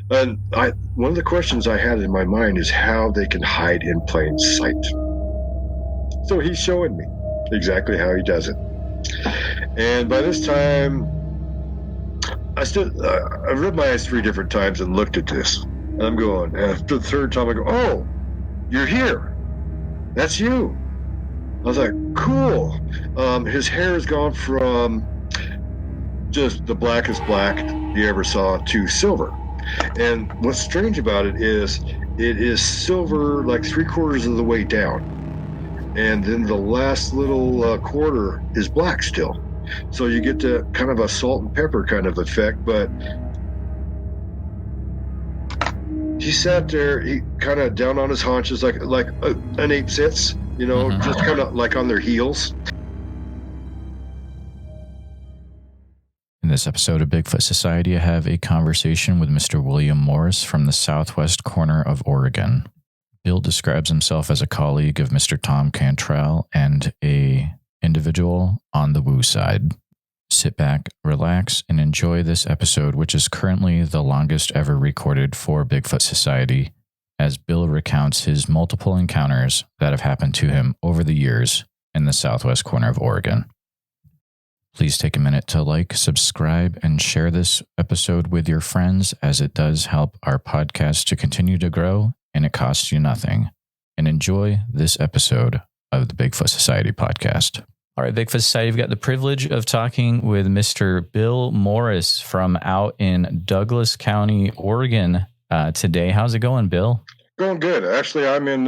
And one of the questions I had in my mind is how they can hide in plain sight. So he's showing me exactly how he does it. And by this time, I rubbed my eyes 3 different times and looked at this. And I'm going, and after the 3rd time, I go, "Oh, you're here. That's you." I was like, "Cool." His hair has gone from just the blackest black you ever saw to silver. And what's strange about it is silver like 3/4 of the way down. And then the last little quarter is black still. So you get to kind of a salt and pepper kind of effect, but he sat there, he kind of down on his haunches like an ape sits, just kind of like on their heels. In this episode of Bigfoot Society, I have a conversation with Mr. William Morris from the southwest corner of Oregon. Bill describes himself as a colleague of Mr. Tom Cantrell and a individual on the woo side. Sit back, relax, and enjoy this episode, which is currently the longest ever recorded for Bigfoot Society, as Bill recounts his multiple encounters that have happened to him over the years in the southwest corner of Oregon. Please take a minute to like, subscribe, and share this episode with your friends, as it does help our podcast to continue to grow, and it costs you nothing. And enjoy this episode of the Bigfoot Society podcast. All right, Bigfoot Society, we've got the privilege of talking with Mr. Bill Morris from out in Douglas County, Oregon today. How's it going, Bill? Going good. Actually, I'm in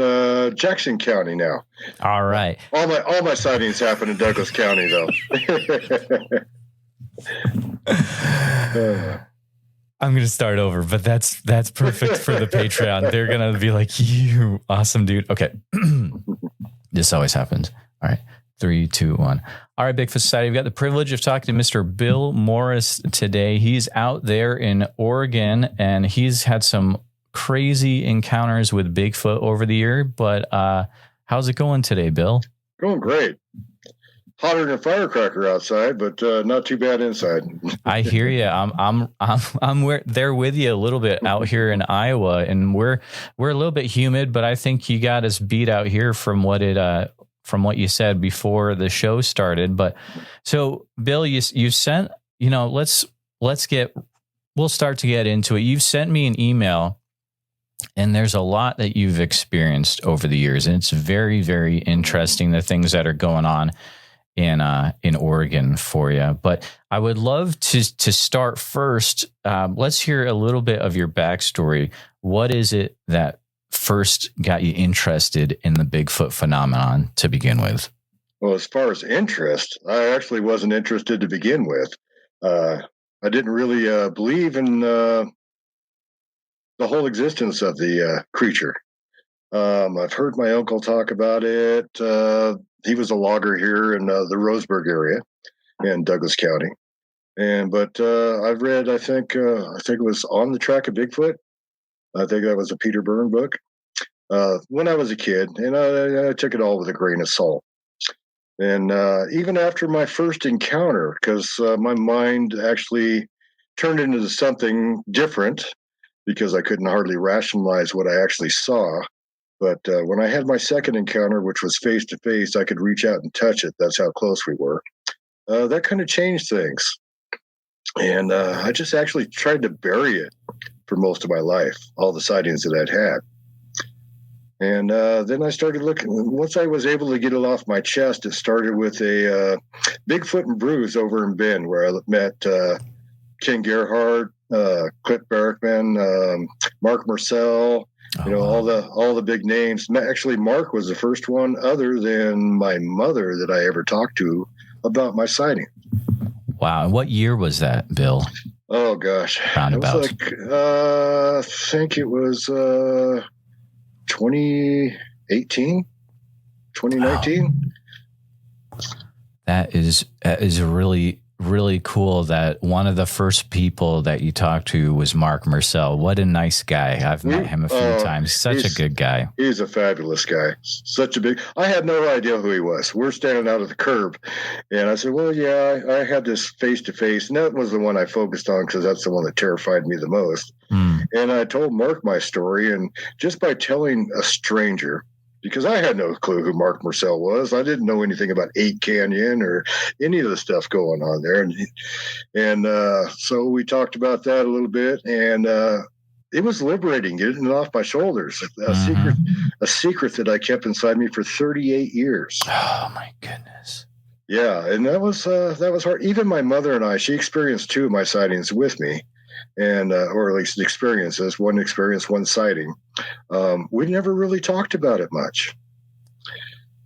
Jackson County now. All right. All my sightings happen in Douglas County, though. I'm going to start over, but that's perfect for the Patreon. They're going to be like, "You awesome dude." Okay. This always happens. All right. 3, 2, 1. All right, Bigfoot Society, we've got the privilege of talking to Mr. Bill Morris today. He's out there in Oregon, and he's had some crazy encounters with Bigfoot over the year. But how's it going today, Bill? Going great. Hotter than a firecracker outside, but not too bad inside. I hear you. I'm there with you a little bit out here in Iowa, and we're a little bit humid, but I think you got us beat out here from what you said before the show started. But so, Bill, you sent, we'll start to get into it. You've sent me an email, and there's a lot that you've experienced over the years, and it's very, very interesting, the things that are going on in Oregon for you. But I would love to start first. Let's hear a little bit of your backstory. What is it that first got you interested in the Bigfoot phenomenon to begin with? Well, as far as interest, I actually wasn't interested to begin with. I didn't really believe in the whole existence of the creature. I've heard my uncle talk about it. He was a logger here in the Roseburg area in Douglas County. But I've read, I think it was On the Track of Bigfoot. I think that was a Peter Byrne book when I was a kid, and I took it all with a grain of salt. And even after my first encounter, because my mind actually turned into something different because I couldn't hardly rationalize what I actually saw. But when I had my second encounter, which was face to face, I could reach out and touch it. That's how close we were. That kind of changed things. And I just actually tried to bury it for most of my life, all the sightings that I'd had. And then I started looking. Once I was able to get it off my chest, it started with a Bigfoot and Brews over in Bend, where I met Ken Gerhardt, Clint Barrickman, Marc Myrsell, all the big names. Actually, Mark was the first one other than my mother that I ever talked to about my sighting. Wow. And what year was that, Bill? Oh, gosh. Roundabout. It was I think it was 2018, 2019. Wow. That is really, really cool that one of the first people that you talked to was Marc Myrsell. What a nice guy. I've met him a few times. Such a good guy. He's a fabulous guy. I had no idea who he was. We're standing out at the curb, and I said, well, yeah, I had this face-to-face, and that was the one I focused on because that's the one that terrified me the most. And And I told Marc my story, and just by telling a stranger, because I had no clue who Marc Myrsell was. I didn't know anything about 8 Canyon or any of the stuff going on there. And so we talked about that a little bit, and it was liberating, getting it off my shoulders. A secret that I kept inside me for 38 years. Oh my goodness. Yeah, and that was hard. Even my mother and I, she experienced 2 of my sightings with me, and or at least experiences. One experience, one sighting. We never really talked about it much.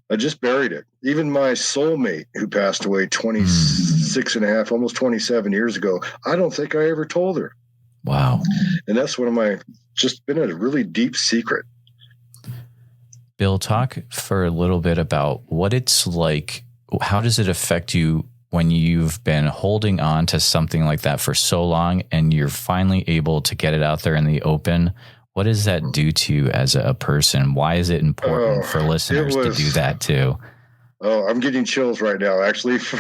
I just buried it. Even my soulmate, who passed away 26 and a half, almost 27 years ago, I don't think I ever told her. Wow. And that's one of my, just been a really deep secret. Bill, talk for a little bit about what it's like. How does it affect you when you've been holding on to something like that for so long and you're finally able to get it out there in the open? What does that do to you as a person? Why is it important for listeners to do that too? Oh, I'm getting chills right now, actually, for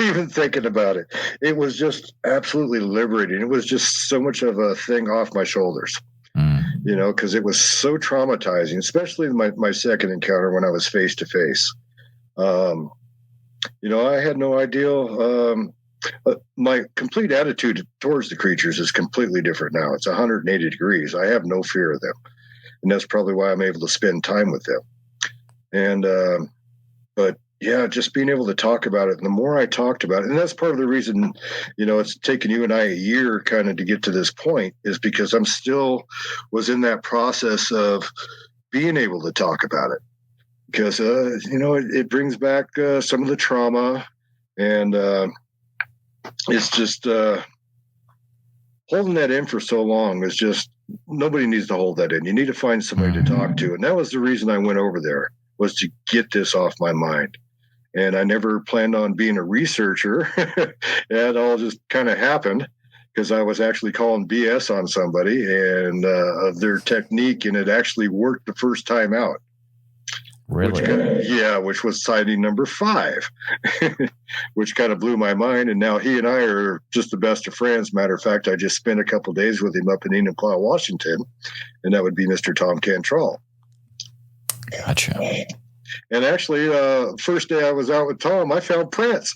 even thinking about it. It was just absolutely liberating. It was just so much of a thing off my shoulders, you know, because it was so traumatizing, especially my second encounter when I was face to face. You know, I had no idea. My complete attitude towards the creatures is completely different now. It's 180 degrees. I have no fear of them. And that's probably why I'm able to spend time with them. And, but yeah, just being able to talk about it. And the more I talked about it, and that's part of the reason, you know, it's taken you and I a year kind of to get to this point, is because I'm still was in that process of being able to talk about it. Because, you know, it brings back some of the trauma, and it's just holding that in for so long is just, nobody needs to hold that in. You need to find somebody to talk to. And that was the reason I went over there, was to get this off my mind. And I never planned on being a researcher. It all just kind of happened because I was actually calling BS on somebody and of their technique, and it actually worked the first time out. Really? Which was sighting number 5, which kind of blew my mind. And now he and I are just the best of friends. Matter of fact, I just spent a couple of days with him up in Enumclaw, Washington, and that would be Mr. Tom Cantrell. Gotcha. And actually, first day I was out with Tom, I found prints.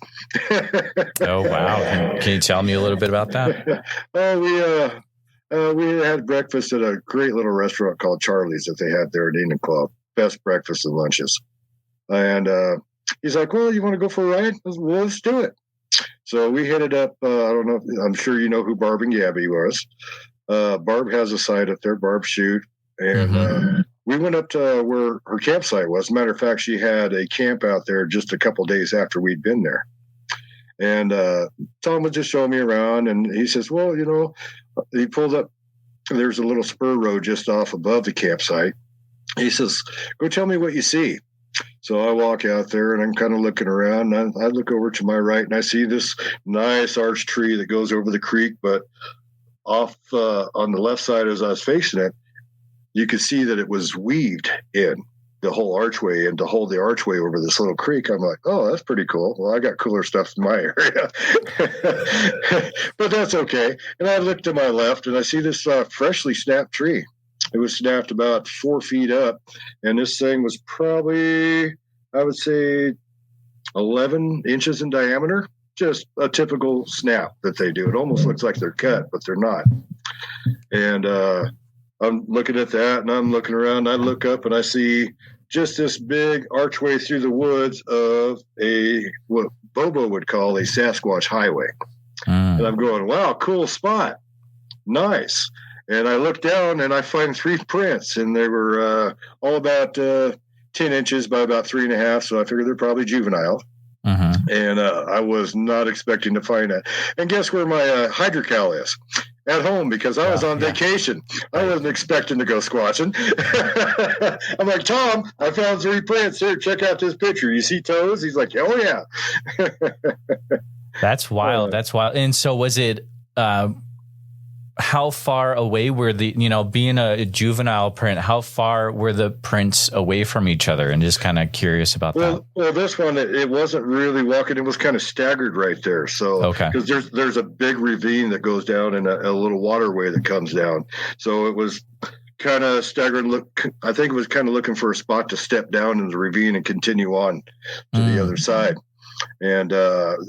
Oh, wow. Can you tell me a little bit about that? We had breakfast at a great little restaurant called Charlie's that they had there at Enumclaw. Best breakfast and lunches. And he's like, well, you want to go for a ride? I said, well, let's do it. So we headed up. I don't know. I'm sure you know who Barb and Gabby was. Barb has a site up there, Barb Shoot. And we went up to where her campsite was. As a matter of fact, she had a camp out there just a couple days after we'd been there. And Tom was just showing me around. And he says, well, you know, he pulled up. There's a little spur road just off above the campsite. He says, go tell me what you see. So I walk out there and I'm kind of looking around. And I look over to my right and I see this nice arch tree that goes over the creek. But off on the left side as I was facing it, you could see that it was weaved in the whole archway, and to hold the archway over this little creek. I'm like, oh, that's pretty cool. Well, I got cooler stuff in my area. But that's okay. And I look to my left and I see this freshly snapped tree. It was snapped about 4 feet up, and this thing was probably, I would say, 11 inches in diameter. Just a typical snap that they do. It almost looks like they're cut, but they're not. And I'm looking at that, and I'm looking around, and I look up, and I see just this big archway through the woods of what Bobo would call a Sasquatch highway. And I'm going, wow, cool spot. Nice. And I look down and I find 3 prints, and they were all about 10 inches by about 3.5. So I figured they're probably juvenile. And I was not expecting to find that. And guess where my hydrocal is? At home, because I was on vacation. I wasn't expecting to go squatching. I'm like, Tom, I found 3 prints. Here, check out this picture. You see toes? He's like, oh, yeah. That's wild. That's wild. And so was it... how far away were being a juvenile print, how far were the prints away from each other? And just kind of curious about that. Well, this one, it wasn't really walking. It was kind of staggered right there. So, okay. Because there's a big ravine that goes down and a little waterway that comes down. So it was kind of staggered. I think it was kind of looking for a spot to step down in the ravine and continue on to the other side. And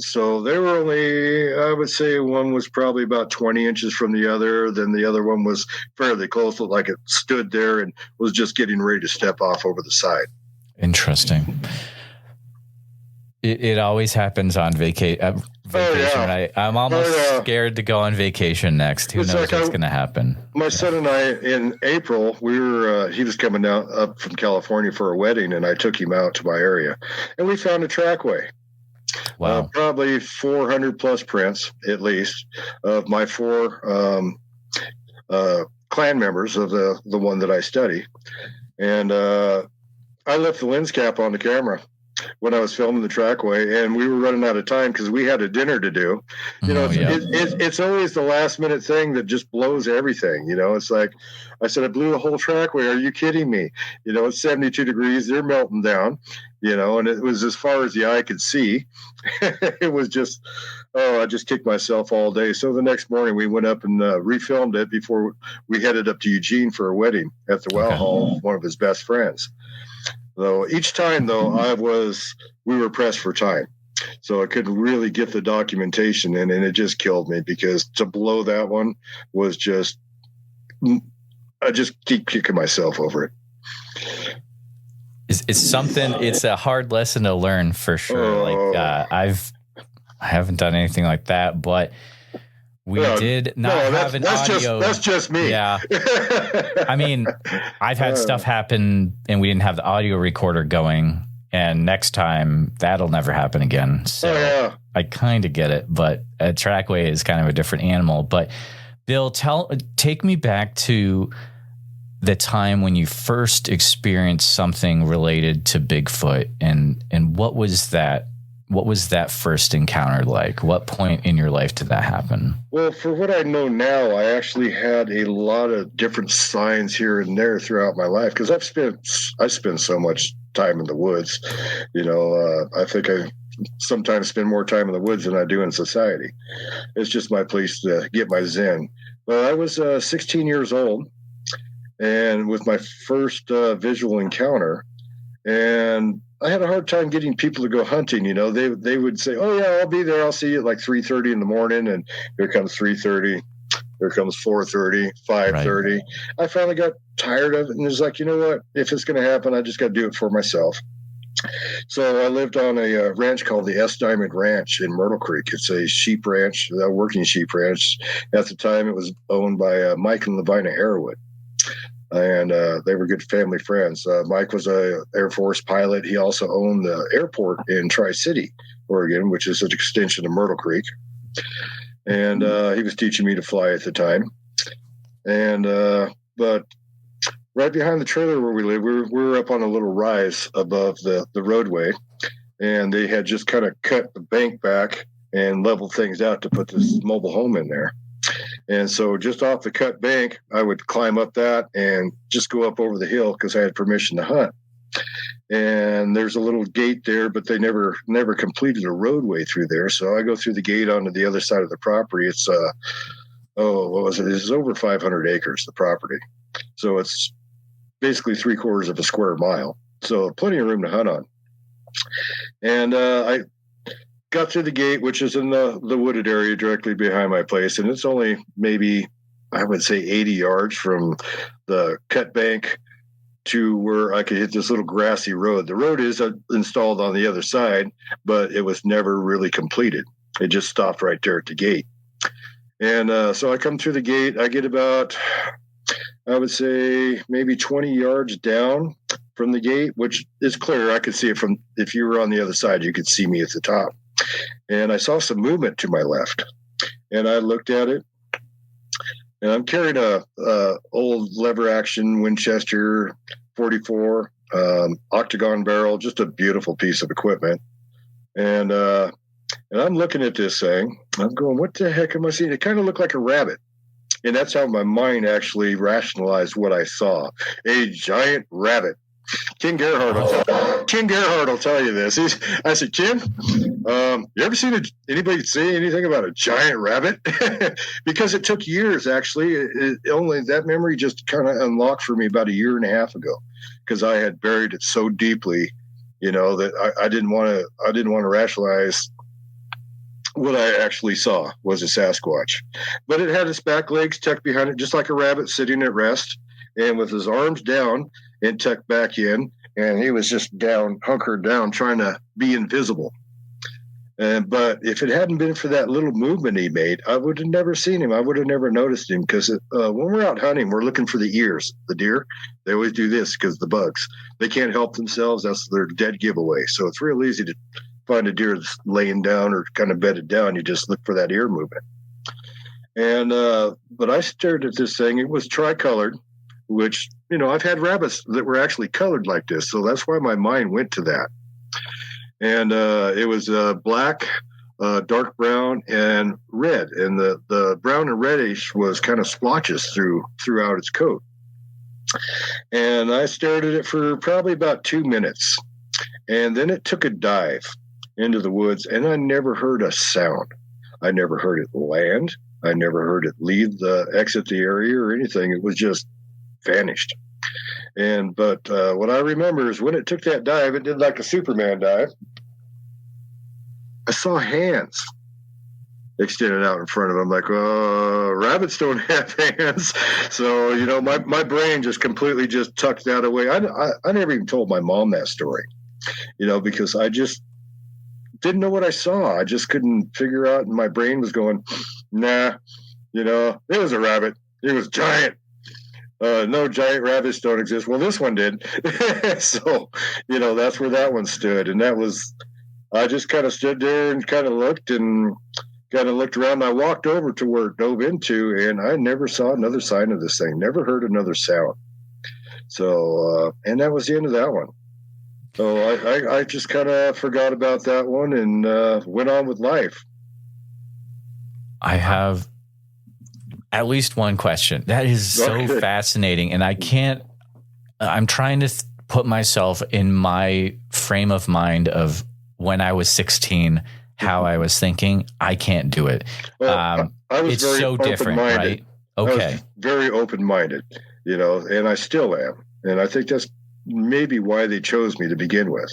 so they were only, I would say one was probably about 20 inches from the other. Then the other one was fairly close, looked like it stood there and was just getting ready to step off over the side. Interesting. It always happens on vacation. I'm almost scared to go on vacation next. Who knows what's going to happen? My son and I, in April, he was coming up from California for a wedding, and I took him out to my area. And we found a trackway. Wow. Probably 400 plus prints, at least, of my 4 clan members of the one that I study. And I left the lens cap on the camera when I was filming the trackway, and we were running out of time because we had a dinner to do. It's always the last minute thing that just blows everything. It's like I said, I blew the whole trackway. Are you kidding me? It's 72 degrees. They're melting down, and it was as far as the eye could see. It was just, I just kicked myself all day. So the next morning we went up and refilmed it before we headed up to Eugene for a wedding at the Well Hall, one of his best friends. Though each time, we were pressed for time, so I couldn't really get the documentation in, and it just killed me because to blow that one was just, I just keep kicking myself over it. It's a hard lesson to learn for sure. I haven't done anything like that, but we did not have an audio. That's just me. Yeah. I mean, I've had stuff happen and we didn't have the audio recorder going, and next time that'll never happen again. So I kind of get it, but a trackway is kind of a different animal. But Bill, take me back to the time when you first experienced something related to Bigfoot, and what was that? What was that first encounter like? What point in your life did that happen? Well, for what I know now, I actually had a lot of different signs here and there throughout my life because I spend so much time in the woods. I think I sometimes spend more time in the woods than I do in society. It's just my place to get my zen. Well, I was 16 years old, and with my first visual encounter, and I had a hard time getting people to go hunting. They would say, "Oh yeah, I'll be there. I'll see you at like 3:30 in the morning." And here comes 3:30, here comes 4:30, 5:30. Right. I finally got tired of it, and it was like, you know what? If it's going to happen, I just got to do it for myself. So I lived on a ranch called the S Diamond Ranch in Myrtle Creek. It's a sheep ranch, a working sheep ranch. At the time, it was owned by Mike and Lavina Arrowwood. And they were good family friends. Mike was a Air Force pilot. He also owned the airport in Tri-City, Oregon, which is an extension of Myrtle Creek. And he was teaching me to fly at the time. And but right behind the trailer where we live, we were up on a little rise above the roadway, and they had just kind of cut the bank back and leveled things out to put this mobile home in there. And so just off the cut bank, I would climb up that and just go up over the hill because I had permission to hunt. And there's a little gate there, but they never completed a roadway through there. So I go through the gate onto the other side of the property. It's what was it? It's over 500 acres, the property. So it's basically 3/4 of a square mile. So plenty of room to hunt on. And I got through the gate, which is in the wooded area directly behind my place, and it's only maybe, I would say, 80 yards from the cut bank to where I could hit this little grassy road. The road is installed on the other side, but it was never really completed. It just stopped right there at the gate. And so I come through the gate. I get about, I would say, maybe 20 yards down from the gate, which is clear. I could see it from, if you were on the other side, you could see me at the top. And I saw some movement to my left, and I looked at it, and I'm carrying a old lever action Winchester 44 octagon barrel, just a beautiful piece of equipment. And I'm looking at this thing. I'm going, what the heck am I seeing? It kind of looked like a rabbit. And that's how my mind actually rationalized what I saw. A giant rabbit. Ken Gerhardt will tell you this. I said, Ken, you ever seen anybody say anything about a giant rabbit? Because it took years, actually. Only that memory just kind of unlocked for me about a year and a half ago, because I had buried it so deeply, that I didn't want to rationalize what I actually saw was a Sasquatch. But it had its back legs tucked behind it, just like a rabbit sitting at rest, and with his arms down and tucked back in, and he was just down, hunkered down, trying to be invisible. But if it hadn't been for that little movement he made, I would have never seen him. I would have never noticed him, because when we're out hunting, we're looking for the ears. The deer, they always do this because the bugs. They can't help themselves. That's their dead giveaway. So it's real easy to find a deer that's laying down or kind of bedded down. You just look for that ear movement. And but I stared at this thing. It was tricolored, which, I've had rabbits that were actually colored like this. So that's why my mind went to that. And it was black, dark brown, and red. And the brown and reddish was kind of splotches throughout its coat. And I stared at it for probably about 2 minutes. And then it took a dive into the woods, and I never heard a sound. I never heard it land. I never heard it exit the area or anything. It was just vanished. But what I remember is when it took that dive, it did like a Superman dive. I saw hands extended out in front of him. Like, rabbits don't have hands. So, my brain just completely just tucked that away. I never even told my mom that story, because I just didn't know what I saw. I just couldn't figure out, and my brain was going, nah, it was a rabbit. It was giant. No, giant rabbits don't exist. Well, this one did. So, that's where that one stood. And I just kind of stood there and kind of looked around. I walked over to where it dove into, and I never saw another sign of this thing, never heard another sound. So, and that was the end of that one. So I just kind of forgot about that one and went on with life. I have at least one question. That is so fascinating. And I'm trying to put myself in my frame of mind of when I was 16, how I was thinking. I can't do it. Well, I was it's very so different, right? Okay. I was very open-minded, and I still am. And I think that's maybe why they chose me to begin with.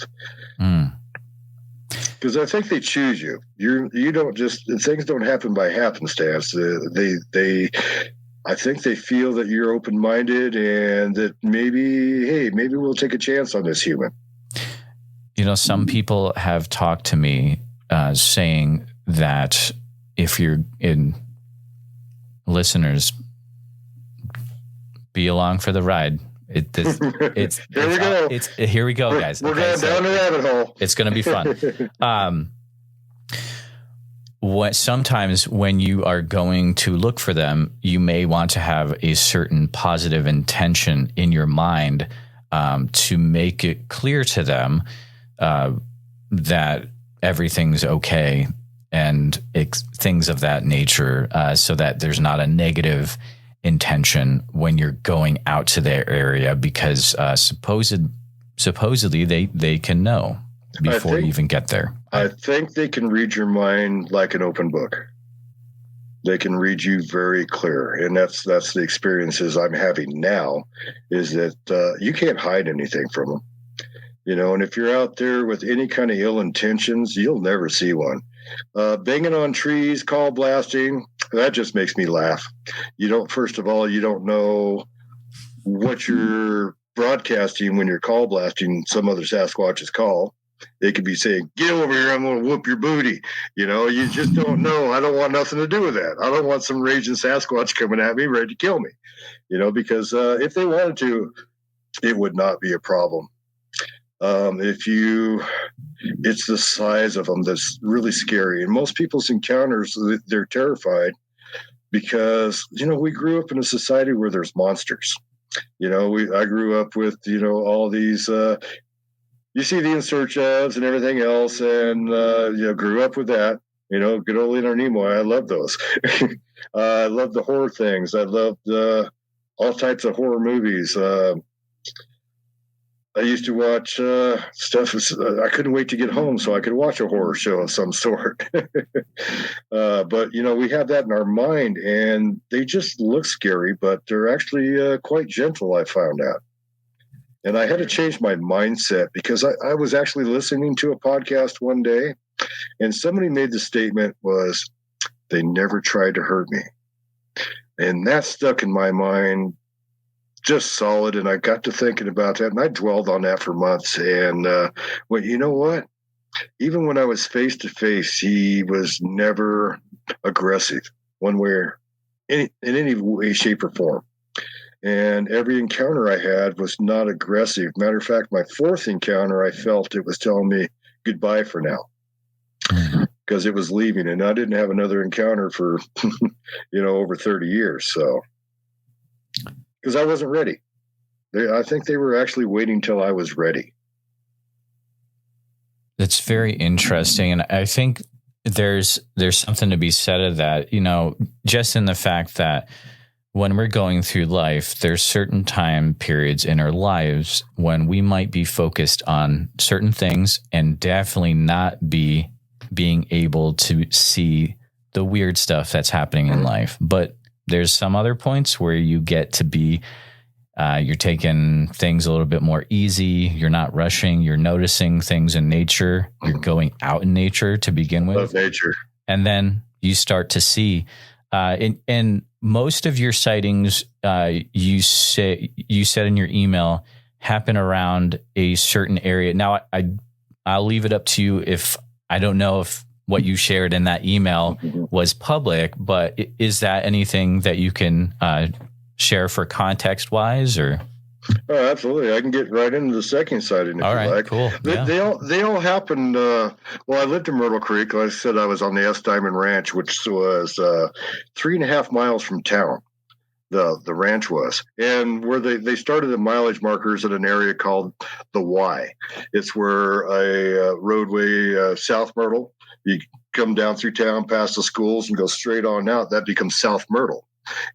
Because I think they choose you. You don't just, things don't happen by happenstance. I think they feel that you're open-minded and that maybe we'll take a chance on this human. Some people have talked to me saying that if you're in be along for the ride. Here we go, guys. We're going down the rabbit hole. It's going to be fun. Sometimes when you are going to look for them, you may want to have a certain positive intention in your mind to make it clear to them that everything's okay and things of that nature, so that there's not a negative intention when you're going out to their area, because supposedly they can know before you even get there. I think they can read your mind like an open book. They can read you very clear, and that's the experiences I'm having now, is that you can't hide anything from them. And if you're out there with any kind of ill intentions, you'll never see one. Banging on trees, call blasting, that just makes me laugh. First of all, you don't know what you're broadcasting when you're call blasting some other Sasquatch's call. They could be saying, get over here, I'm going to whoop your booty. You just don't know. I don't want nothing to do with that. I don't want some raging Sasquatch coming at me ready to kill me, because if they wanted to, it would not be a problem. It's the size of them that's really scary. And most people's encounters, they're terrified because, we grew up in a society where there's monsters. I grew up with, all these, you see the in search ofs and everything else, and, grew up with that. Good old Leonard Nimoy. I love those. I love the horror things. I loved all types of horror movies. I used to watch stuff. I couldn't wait to get home so I could watch a horror show of some sort. But, we have that in our mind, and they just look scary, but they're actually quite gentle, I found out. And I had to change my mindset because I was actually listening to a podcast one day, and somebody made the statement was, they never tried to hurt me. And that stuck in my mind just solid, and I got to thinking about that, and I dwelled on that for months. And well, you know what? Even when I was face to face, he was never aggressive, one way or in any way, shape, or form. And every encounter I had was not aggressive. Matter of fact, my fourth encounter, I felt it was telling me goodbye for now, because it was leaving, and I didn't have another encounter for over 30 years. So. Because I wasn't ready. I think they were actually waiting till I was ready. That's very interesting. And I think there's something to be said of that, just in the fact that when we're going through life, there's certain time periods in our lives when we might be focused on certain things and definitely not being able to see the weird stuff that's happening in life. But there's some other points where you get to be, you're taking things a little bit more easy. You're not rushing. You're noticing things in nature. You're going out in nature to begin with. Love nature. And then you start to see, in most of your sightings, you said in your email, happen around a certain area. Now, I'll leave it up to you if I don't know if what you shared in that email was public, but is that anything that you can share for context wise, or? Oh, absolutely. I can get right into the second sighting if you like. Cool. They all happened. Well, I lived in Myrtle Creek. Like I said, I was on the S Diamond Ranch, which was 3.5 miles from town. The ranch was, and where they started the mileage markers at an area called the Y. It's where a roadway South Myrtle. You come down through town past the schools and go straight on out. That becomes South Myrtle.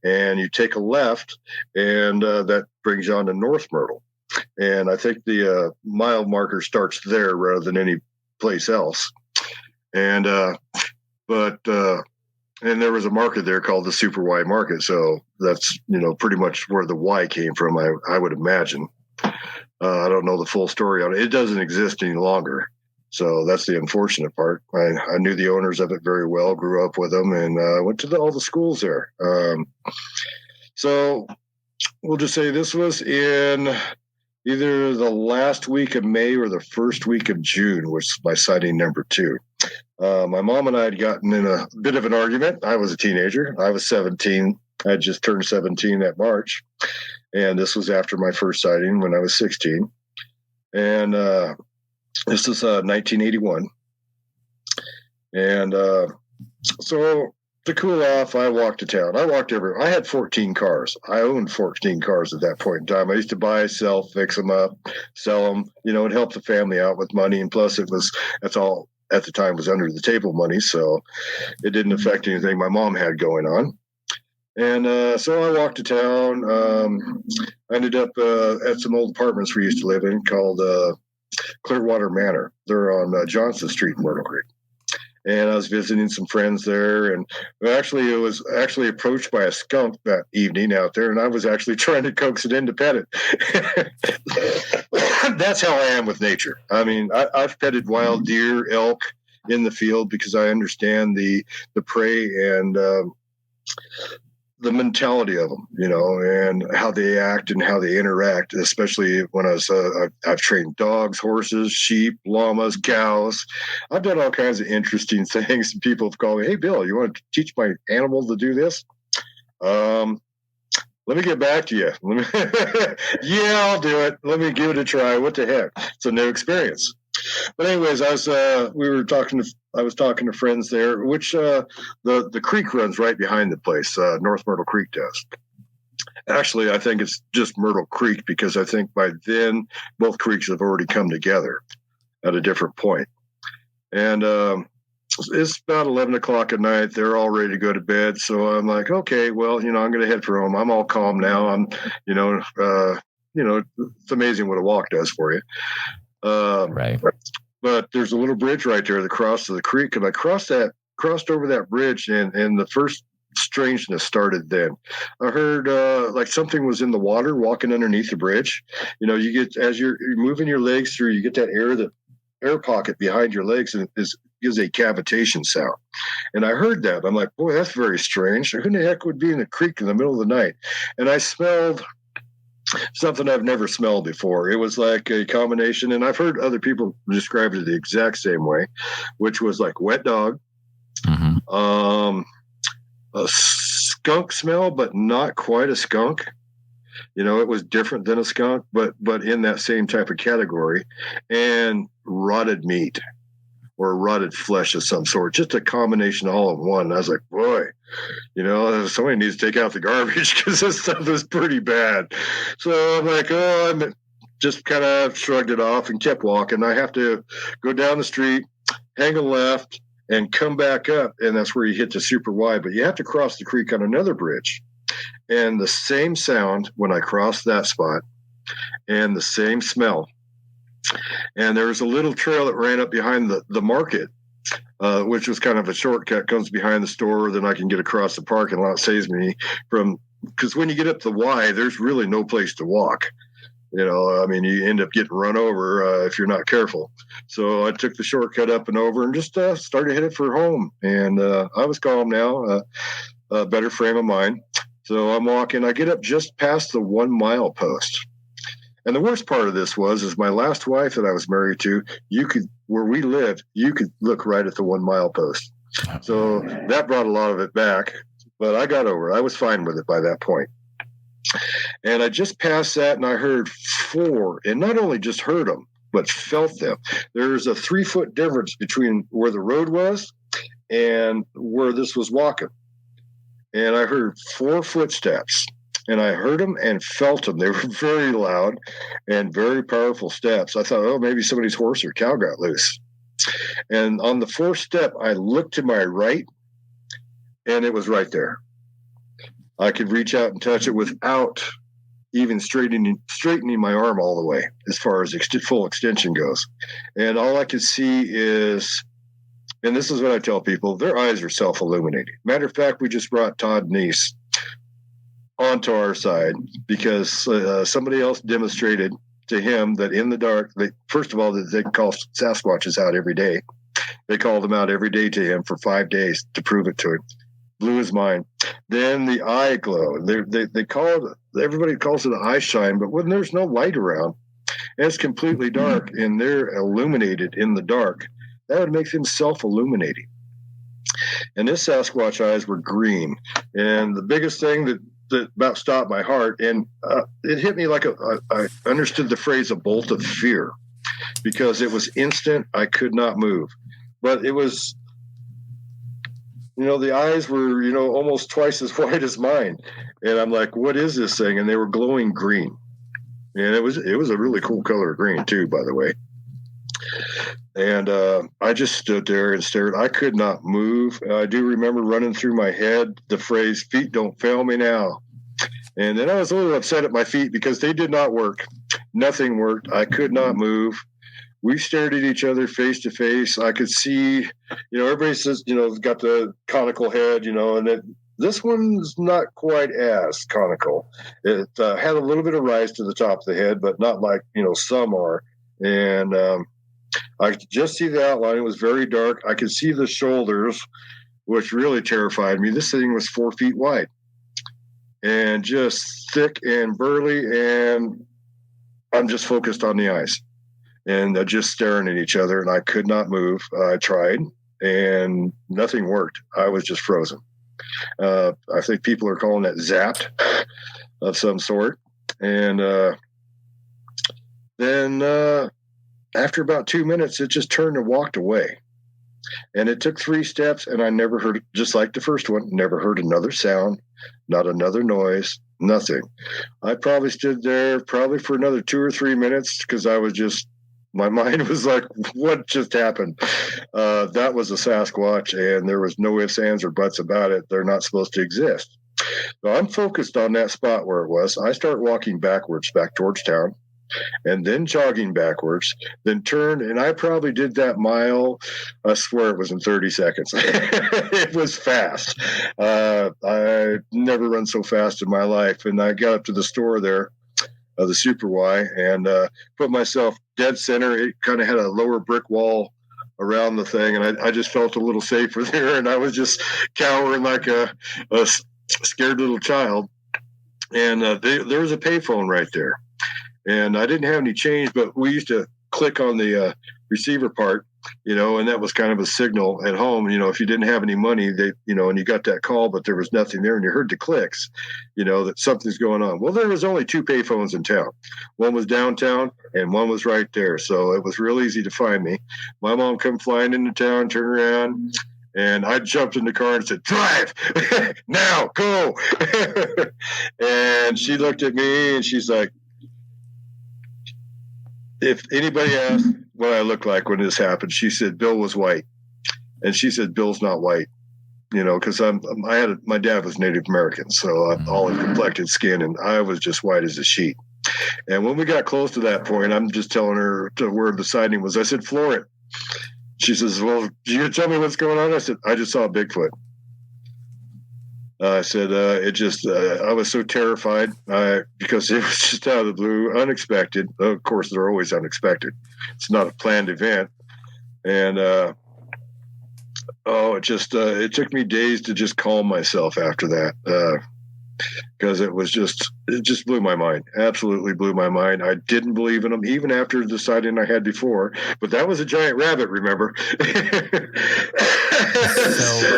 And you take a left, and that brings you on to North Myrtle. And I think the mile marker starts there rather than any place else. And and there was a market there called the Super Y Market. So that's, pretty much where the Y came from, I would imagine. I don't know the full story on it. It doesn't exist any longer. So that's the unfortunate part. I knew the owners of it very well, grew up with them, and went to all the schools there. So we'll just say this was in either the last week of May or the first week of June, which was my sighting number 2. My mom and I had gotten in a bit of an argument. I was a teenager. I was 17. I had just turned 17 that March. And this was after my first sighting when I was 16. And this is 1981. And so to cool off, I walked to town. I walked everywhere. I had 14 cars. I owned 14 cars at that point in time. I used to buy, sell, fix them up, sell them. It helped the family out with money. And plus, that's all at the time was under the table money. So it didn't affect anything my mom had going on. And so I walked to town. I ended up at some old apartments we used to live in called Clearwater Manor. They're on Johnson Street in Myrtle Creek. And I was visiting some friends there, and actually it was actually approached by a skunk that evening out there, and I was actually trying to coax it independent. That's how I am with nature. I mean, I've petted wild deer, elk in the field because I understand the prey and the mentality of them, and how they act and how they interact, especially when I've trained dogs, horses, sheep, llamas, cows. I've done all kinds of interesting things. People have called me, "Hey, Bill, you want to teach my animal to do this?" Let me get back to you. Yeah, I'll do it. Let me give it a try. What the heck? It's a new experience. But anyways, I was talking to friends there, which the creek runs right behind the place. North Myrtle Creek does. Actually, I think it's just Myrtle Creek because I think by then both creeks have already come together at a different point. And it's about 11 o'clock at night. They're all ready to go to bed. So I'm like, okay, well, I'm going to head for home. I'm all calm now. It's amazing what a walk does for you. Right. But there's a little bridge right there that crosses the creek. And I crossed over that bridge, and the first strangeness started then. I heard like something was in the water walking underneath the bridge. You get, as you're moving your legs through, you get that air pocket behind your legs, and it gives a cavitation sound. And I heard that. I'm like, boy, that's very strange. Who in the heck would be in the creek in the middle of the night? And I smelled something I've never smelled before. It was like a combination, and I've heard other people describe it the exact same way, which was like wet dog, a skunk smell, but not quite a skunk. It was different than a skunk, but in that same type of category, and rotted meat or rotted flesh of some sort, just a combination all in one. And I was like, boy, somebody needs to take out the garbage because this stuff is pretty bad. So I'm like, I just kind of shrugged it off and kept walking. I have to go down the street, hang a left, and come back up, and that's where you hit the super wide. But you have to cross the creek on another bridge. And the same sound when I crossed that spot, and the same smell. And there was a little trail that ran up behind the market, which was kind of a shortcut, comes behind the store. Then I can get across the parking lot. Saves me because when you get up the Y, there's really no place to walk. You end up getting run over if you're not careful. So I took the shortcut up and over and just started headed for home. And I was calm now, a better frame of mind. So I'm walking. I get up just past the 1 mile post. And the worst part of this is my last wife that I was married to, where we lived, you could look right at the 1 mile post. So that brought a lot of it back. But I got over it. I was fine with it by that point. And I just passed that, and I heard 4, and not only just heard them, but felt them. There's a 3-foot difference between where the road was and where this was walking. And I heard 4 footsteps, and I heard them and felt them. They were very loud and very powerful steps. I thought, maybe somebody's horse or cow got loose. And on the 4th step, I looked to my right, and it was right there. I could reach out and touch it without even straightening my arm all the way as far as full extension goes. And all I could see is, and this is what I tell people, their eyes are self-illuminating. Matter of fact, we just brought Todd Neese onto our side because somebody else demonstrated to him that in the dark, first of all, that they call Sasquatches out every day. They called them out every day to him for 5 days to prove it to him. Blew his mind. Then the eye glow. Everybody calls it an eye shine, but when there's no light around, and it's completely dark, and they're illuminated in the dark, that would make them self-illuminating. And this Sasquatch eyes were green. And the biggest thing that about stopped my heart, and it hit me like I understood the phrase a bolt of fear, because it was instant. I could not move. But it was, the eyes were, almost twice as wide as mine. And I'm like, what is this thing? And they were glowing green. And it was a really cool color of green too, by the way. And I just stood there and stared. I could not move. I do remember running through my head the phrase, "Feet don't fail me now." And then I was a little upset at my feet because they did not work. Nothing worked. I could not move. We stared at each other face to face. I could see, everybody says, got the conical head, and this one's not quite as conical. It had a little bit of rise to the top of the head, but not like, some are. And I could just see the outline. It was very dark. I could see the shoulders, which really terrified me. This thing was 4 feet wide and just thick and burly. And I'm just focused on the eyes. And just staring at each other, and I could not move. I tried, and nothing worked. I was just frozen. I think people are calling that zapped of some sort. And then after about 2 minutes, it just turned and walked away. And it took 3 steps, and I never heard, just like the first one, never heard another sound, not another noise, nothing. I probably stood there for another 2 or 3 minutes because I was just My mind was like, what just happened? That was a Sasquatch, and there was no ifs, ands, or buts about it. They're not supposed to exist. So I'm focused on that spot where it was. I start walking backwards back towards town, and then jogging backwards, then turned, and I probably did that mile. I swear it was in 30 seconds. It was fast. I never run so fast in my life. And I got up to the store there, the Super Y, and put myself dead center. It kind of had a lower brick wall around the thing, and I just felt a little safer there, and I was just cowering like a scared little child. And there was a payphone right there. And I didn't have any change, but we used to click on the receiver part, and that was kind of a signal at home. If you didn't have any money, and you got that call, but there was nothing there, and you heard the clicks, that something's going on. Well, there was only 2 payphones in town. One was downtown, and one was right there. So it was real easy to find me. My mom come flying into town, turned around, and I jumped in the car and said, "Drive now, go!" And she looked at me, and she's like, if anybody asked what I looked like when this happened, she said Bill was white, and she said Bill's not white, because my dad was Native American, so I'm olive complected skin, and I was just white as a sheet. And when we got close to that point, I'm just telling her to where the sighting was. I said, "Floor it." She says, "Well, you gonna tell me what's going on?" I said, "I just saw a Bigfoot." I said, I was so terrified because it was just out of the blue, unexpected. Of course, they're always unexpected. It's not a planned event. And, it took me days to just calm myself after that. Because it just blew my mind. Absolutely blew my mind. I didn't believe in them, even after the sighting I had before. But that was a giant rabbit, remember?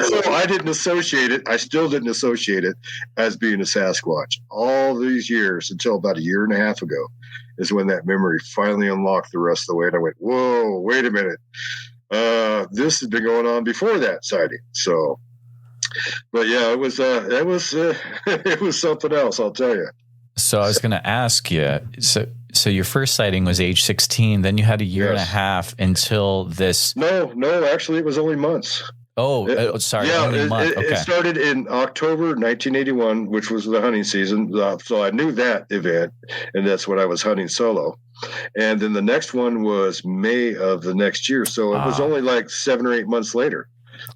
So I didn't associate it. I still didn't associate it as being a Sasquatch. All these years, until about a year and a half ago, is when that memory finally unlocked the rest of the way. And I went, whoa, wait a minute. This has been going on before that sighting. So... But yeah, it was it was something else, I'll tell you. So I was going to ask you. So your first sighting was age 16. Then you had a year and a half until this. No, actually, it was only months. Sorry. Yeah, only month. Okay. It started in October 1981, which was the hunting season. So I knew that event, and that's when I was hunting solo. And then the next one was May of the next year. So it was only like 7 or 8 months later.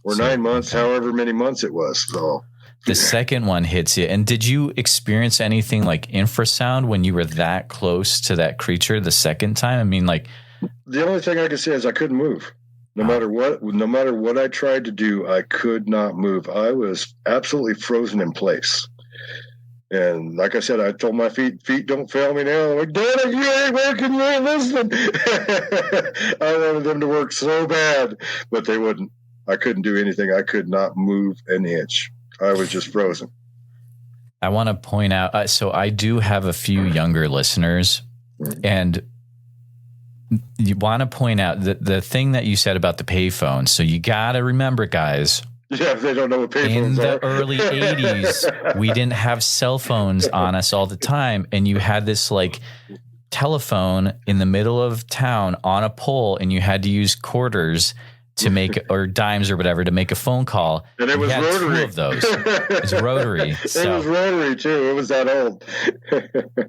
Or 9 months, however many months it was. So the second one hits you. And did you experience anything like infrasound when you were that close to that creature the second time? I mean, like, the only thing I could say is I couldn't move. No matter what I tried to do, I could not move. I was absolutely frozen in place. And like I said, I told my feet don't fail me now. I'm like, "Dad, you ain't working, you ain't listening." I wanted them to work so bad, but they wouldn't. I couldn't do anything. I could not move an inch. I was just frozen. I want to point out, so I do have a few younger listeners, and you want to point out that the thing that you said about the payphone. So you got to remember, guys. Yeah, they don't know what payphones are. In the early 80s, we didn't have cell phones on us all the time, and you had this like telephone in the middle of town on a pole, and you had to use quarters to make, or dimes or whatever, to make a phone call. And it was rotary. 2 of those. It was rotary. So. It was rotary too. It was that old.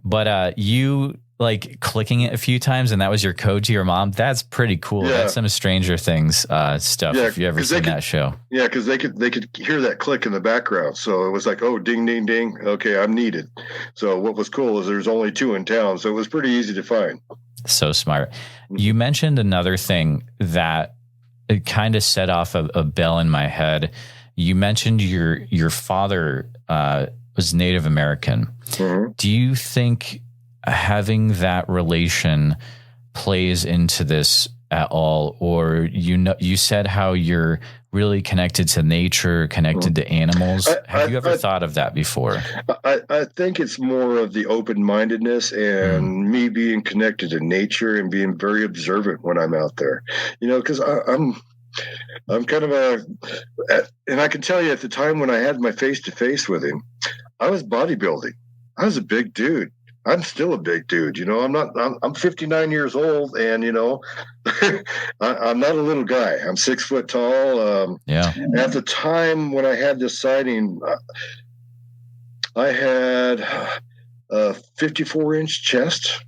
But you like clicking it a few times, and that was your code to your mom. That's pretty cool. Yeah. That's some Stranger Things stuff. Yeah, if you ever seen that show. Yeah, because they could hear that click in the background. So it was like, oh, ding, ding, ding. Okay, I'm needed. So what was cool is there's only 2 in town, so it was pretty easy to find. So smart. You mentioned another thing that it kind of set off a bell in my head. You mentioned your father was Native American. Mm-hmm. Do you think having that relation plays into this at all? Or you said how you're really connected to nature, connected to animals. Have you ever thought of that before? I think it's more of the open-mindedness and me being connected to nature and being very observant when I'm out there. Because I'm kind of and I can tell you at the time when I had my face-to-face with him, I was bodybuilding. I was a big dude. I'm still a big dude. I'm 59 years old, and I'm not a little guy. I'm 6 foot tall. Yeah. At the time when I had this sighting, I had a 54-inch chest,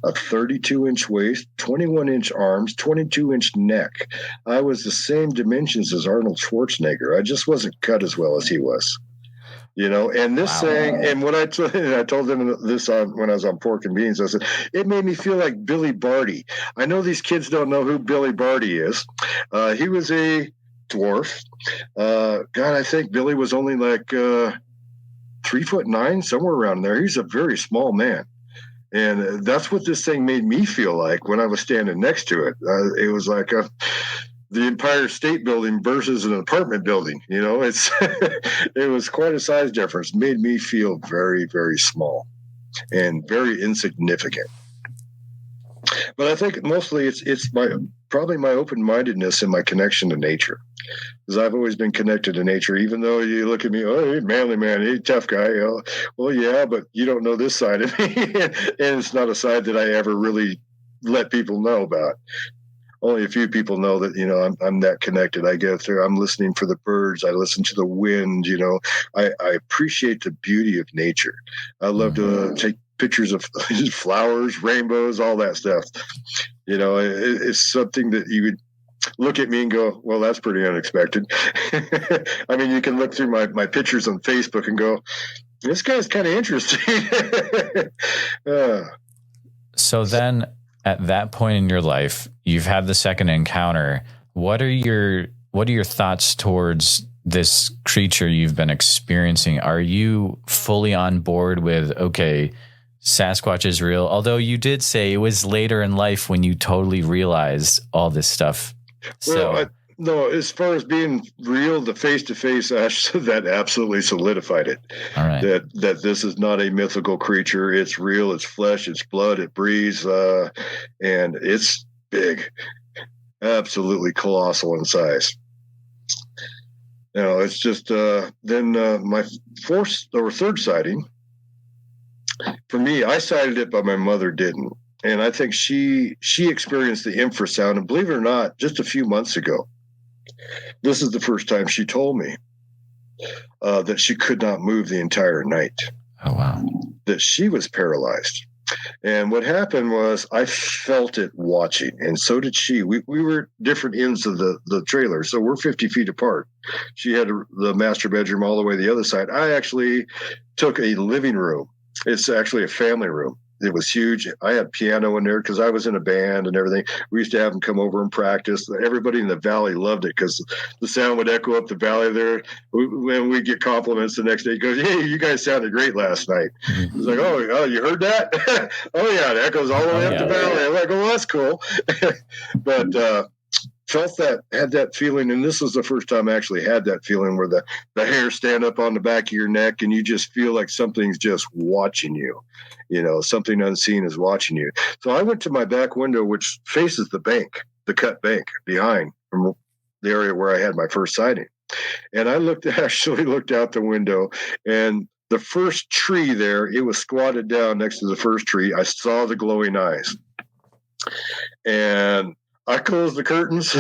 a 32-inch waist, 21-inch arms, 22-inch neck. I was the same dimensions as Arnold Schwarzenegger. I just wasn't cut as well as he was. And this thing, and what I told them this when I was on Pork and Beans, I said, it made me feel like Billy Barty. I know these kids don't know who Billy Barty is. He was a dwarf. God, I think Billy was only like 3'9", somewhere around there. He's a very small man. And that's what this thing made me feel like when I was standing next to it. It was like the Empire State Building versus an apartment building. It was quite a size difference. It made me feel very, very small and very insignificant. But I think mostly it's probably my open-mindedness and my connection to nature. Because I've always been connected to nature, even though you look at me, oh, he's manly man, he's a tough guy. Well, yeah, but you don't know this side of me. And it's not a side that I ever really let people know about. Only a few people know that, I'm that connected. I go through, I'm listening for the birds. I listen to the wind, I appreciate the beauty of nature. I love to take pictures of flowers, rainbows, all that stuff. It's something that you would look at me and go, well, that's pretty unexpected. I mean, you can look through my pictures on Facebook and go, this guy's kind of interesting. So then at that point in your life, you've had the second encounter. What are your thoughts towards this creature you've been experiencing? Are you fully on board with, okay, Sasquatch is real? Although you did say it was later in life when you totally realized all this stuff. Well, no, as far as being real, the face-to-face, that absolutely solidified it. All right. That this is not a mythical creature. It's real. It's flesh. It's blood. It breathes, and it's big, absolutely colossal in size. It's just then my fourth or third sighting. For me, I sighted it, but my mother didn't. And I think she experienced the infrasound, and believe it or not, just a few months ago, this is the first time she told me that she could not move the entire night. Oh, wow. That she was paralyzed. And what happened was I felt it watching, and so did she. We were different ends of the trailer, so we're 50 feet apart. She had the master bedroom all the way to the other side. I actually took a living room. It's actually a family room. It was huge. I had piano in there because I was in a band and everything. We used to have them come over and practice. Everybody in the valley loved it because the sound would echo up the valley there. When we get compliments the next day, he goes, "Hey, you guys sounded great last night." It's like, oh, you heard that? Oh, yeah, it echoes all the way up the valley. I'm like, oh, that's cool. But had that feeling, and this was the first time I actually had that feeling where the hair stand up on the back of your neck and you just feel like something's just watching you. Something unseen is watching you. So I went to my back window, which faces the bank, the cut bank behind from the area where I had my first sighting. And I actually looked out the window, and the first tree there, it was squatted down next to the first tree. I saw the glowing eyes. And I closed the curtains,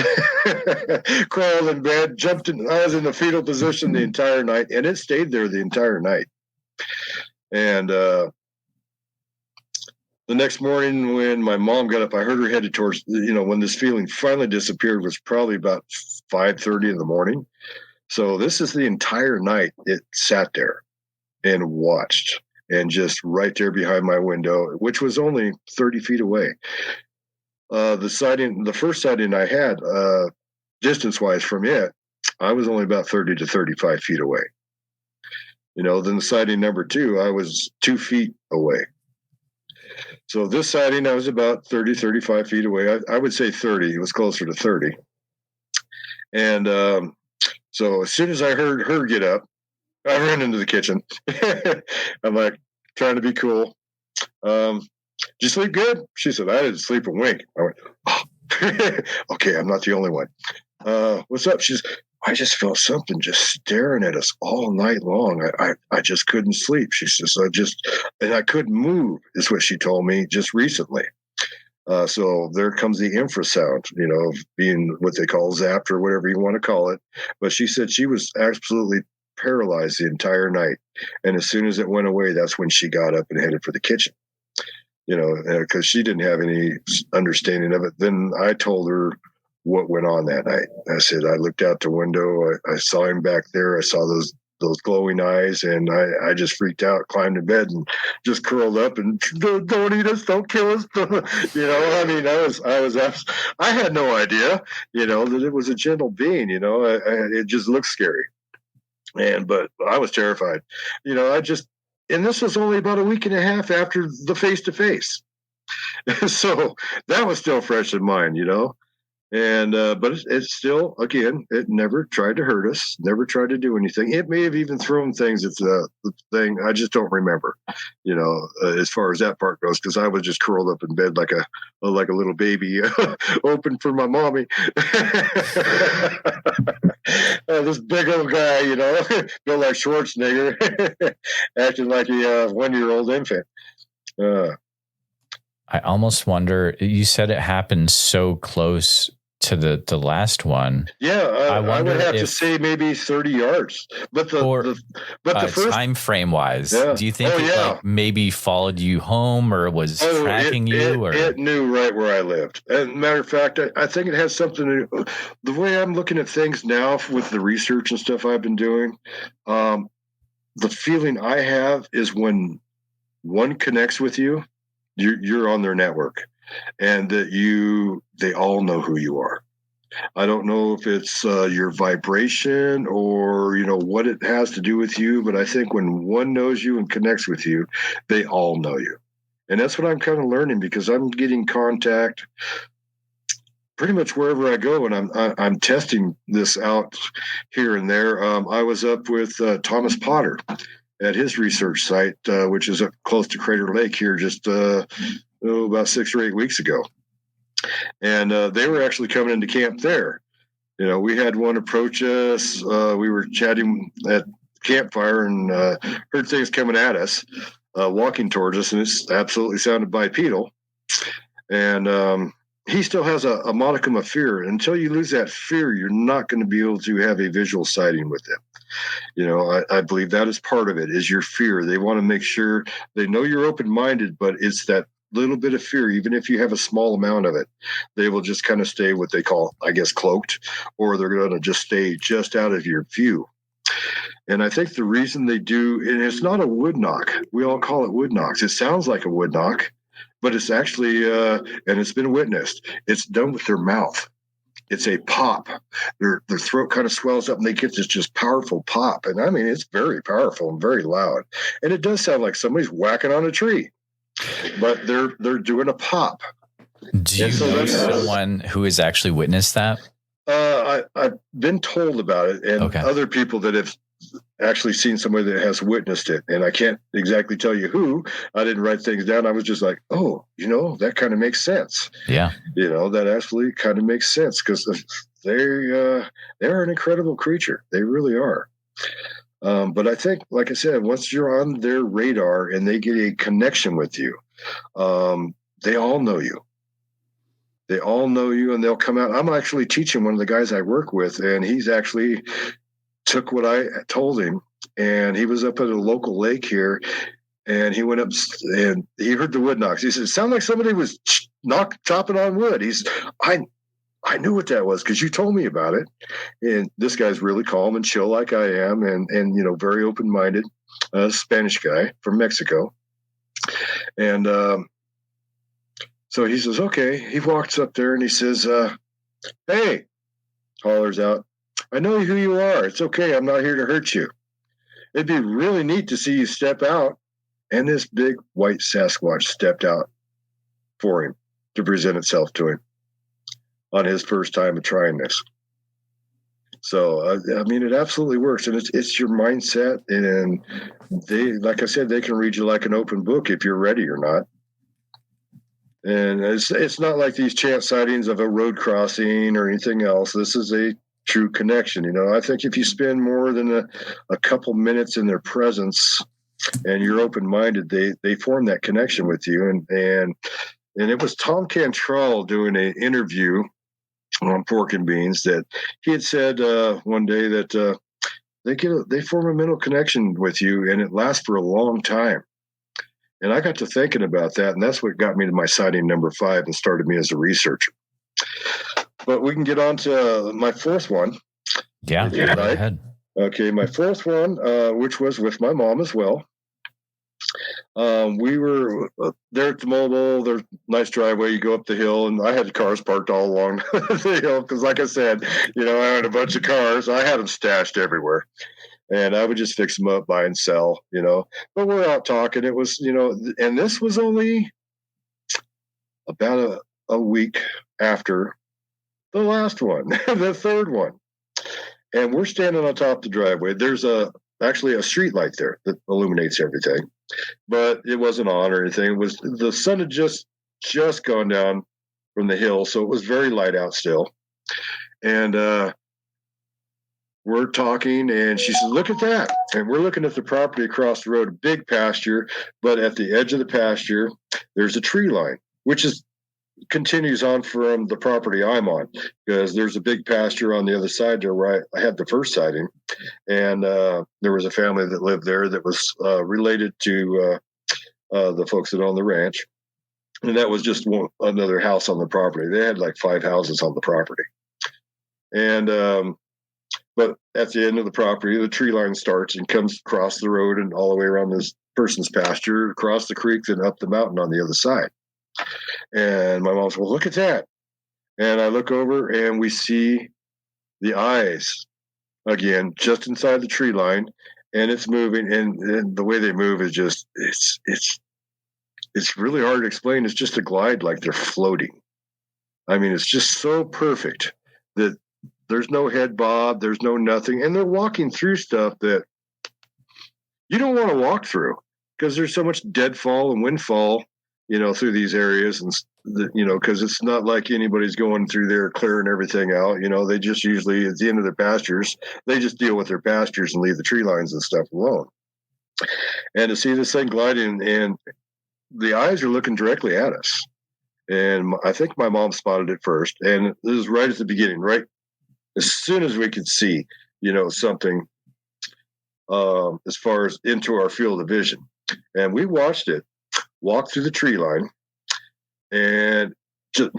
crawled in bed, jumped in. I was in the fetal position the entire night, and it stayed there the entire night. And the next morning when my mom got up, I heard her headed towards, when this feeling finally disappeared was probably about 5:30 in the morning. So this is the entire night it sat there and watched, and just right there behind my window, which was only 30 feet away. The first sighting I had, distance-wise from it, I was only about 30 to 35 feet away. Then the sighting number 2, I was 2 feet away. So this sighting, I was about 30, 35 feet away. I would say 30. It was closer to 30. And so as soon as I heard her get up, I ran into the kitchen. I'm like, trying to be cool. Did you sleep good? She said, I didn't sleep a wink. I went, oh. Okay, I'm not the only one. What's up? She's, I just felt something just staring at us all night long. I just couldn't sleep. She says, and I couldn't move, is what she told me just recently. So there comes the infrasound, of being what they call zapped or whatever you want to call it. But she said she was absolutely paralyzed the entire night. And as soon as it went away, that's when she got up and headed for the kitchen, because she didn't have any understanding of it. Then I told her what went on that night. I said, I looked out the window. I saw him back there. I saw those glowing eyes, and I just freaked out, climbed in bed, and just curled up and don't eat us, don't kill us. I mean, I had no idea, that it was a gentle being. It just looked scary, but I was terrified. And this was only about a week and a half after the face-to-face, so that was still fresh in mind, And but it's still, again, it never tried to hurt us, never tried to do anything. It may have even thrown things at the thing. I just don't remember, as far as that part goes, because I was just curled up in bed like a little baby, open for my mommy. This big old guy, built like Schwarzenegger, acting like a 1-year-old infant. I almost wonder, you said it happened so close to the last one. Yeah, I would have to say maybe 30 yards. But the first time frame wise, do you think it maybe followed you home or was tracking you? It knew right where I lived. And matter of fact, I think it has something to do. The way I'm looking at things now with the research and stuff I've been doing, the feeling I have is when one connects with you, you're on their network, and that they all know who you are. I don't know if it's your vibration or what it has to do with you, but I think when one knows you and connects with you, they all know you. And that's what I'm kind of learning, because I'm getting contact pretty much wherever I go, and I'm testing this out here and there. I was up with Thomas Potter at his research site, which is up close to Crater Lake here, just about 6 or 8 weeks ago. And they were actually coming into camp there. We had one approach us. We were chatting at campfire and heard things coming at us, walking towards us, and it's absolutely sounded bipedal. And he still has a modicum of fear. Until you lose that fear, you're not going to be able to have a visual sighting with them. I believe that is part of it, is your fear. They want to make sure they know you're open-minded, but it's that little bit of fear. Even if you have a small amount of it, they will just kind of stay what they call, I guess, cloaked, or they're going to just stay just out of your view. And I think the reason they do, and it's not a wood knock. We all call it wood knocks. It sounds like a wood knock, but it's actually, and it's been witnessed, it's done with their mouth. It's a pop. Their throat kind of swells up, and they get this just powerful pop. And I mean, it's very powerful and very loud. And it does sound like somebody's whacking on a tree, but they're doing a pop. Do you know someone who has actually witnessed that? I've been told about it, and other people that have actually seen somebody that has witnessed it. And I can't exactly tell you who. I didn't write things down. I was just like, oh, that kind of makes sense. Yeah. That absolutely kind of makes sense, because they're an incredible creature. They really are. But I think, like I said, once you're on their radar and they get a connection with you, they all know you. They all know you, and they'll come out. I'm actually teaching one of the guys I work with, and he's actually took what I told him, and he was up at a local lake here, and he went up and he heard the wood knocks. He said, it sounded like somebody was chopping on wood. I knew what that was because you told me about it. And this guy's really calm and chill like I am, and very open-minded, Spanish guy from Mexico. And so he says, okay. He walks up there and he says, hey, hollers out, I know who you are. It's okay. I'm not here to hurt you. It'd be really neat to see you step out. And this big white Sasquatch stepped out for him to present itself to him on his first time of trying this. So, it absolutely works. And it's your mindset. And they, like I said, they can read you like an open book if you're ready or not. And it's not like these chance sightings of a road crossing or anything else. This is a true connection. I think if you spend more than a couple minutes in their presence and you're open-minded, they form that connection with you. And it was Tom Cantrell doing an interview on Pork and Beans that he had said one day that they form a mental connection with you, and it lasts for a long time. And I got to thinking about that, and that's what got me to my sighting number 5 and started me as a researcher. But we can get on to my fourth one. Yeah, go ahead. Okay, my fourth one, which was with my mom as well. We were there at the mobile. There's a nice driveway. You go up the hill, and I had cars parked all along the hill because, like I said, I had a bunch of cars. I had them stashed everywhere, and I would just fix them up, buy and sell, But we're out talking. It was, and this was only about a week after the last one, the third one. And we're standing on top of the driveway. There's actually a street light there that illuminates everything, but it wasn't on or anything. It was, the sun had just gone down from the hill, so it was very light out still. And we're talking, and she says, "Look at that." And we're looking at the property across the road, a big pasture, but at the edge of the pasture, there's a tree line, which continues on from the property I'm on, because there's a big pasture on the other side there where I had the first sighting. And there was a family that lived there that was related to the folks that own the ranch. And that was just another house on the property. They had like 5 houses on the property. And but at the end of the property, the tree line starts and comes across the road and all the way around this person's pasture, across the creek, then up the mountain on the other side. And my mom said, "Well, look at that." And I look over, and we see the eyes again, just inside the tree line, and it's moving. And the way they move is just, it's really hard to explain. It's just a glide, like they're floating. I mean, it's just so perfect that there's no head bob, there's no nothing. And they're walking through stuff that you don't want to walk through, because there's so much deadfall and windfall, through these areas, and because it's not like anybody's going through there clearing everything out. They just usually, at the end of their pastures, they just deal with their pastures and leave the tree lines and stuff alone. And to see this thing gliding, and the eyes are looking directly at us. And I think my mom spotted it first. And this is right at the beginning, right as soon as we could see, something as far as into our field of vision. And we watched it walk through the tree line and just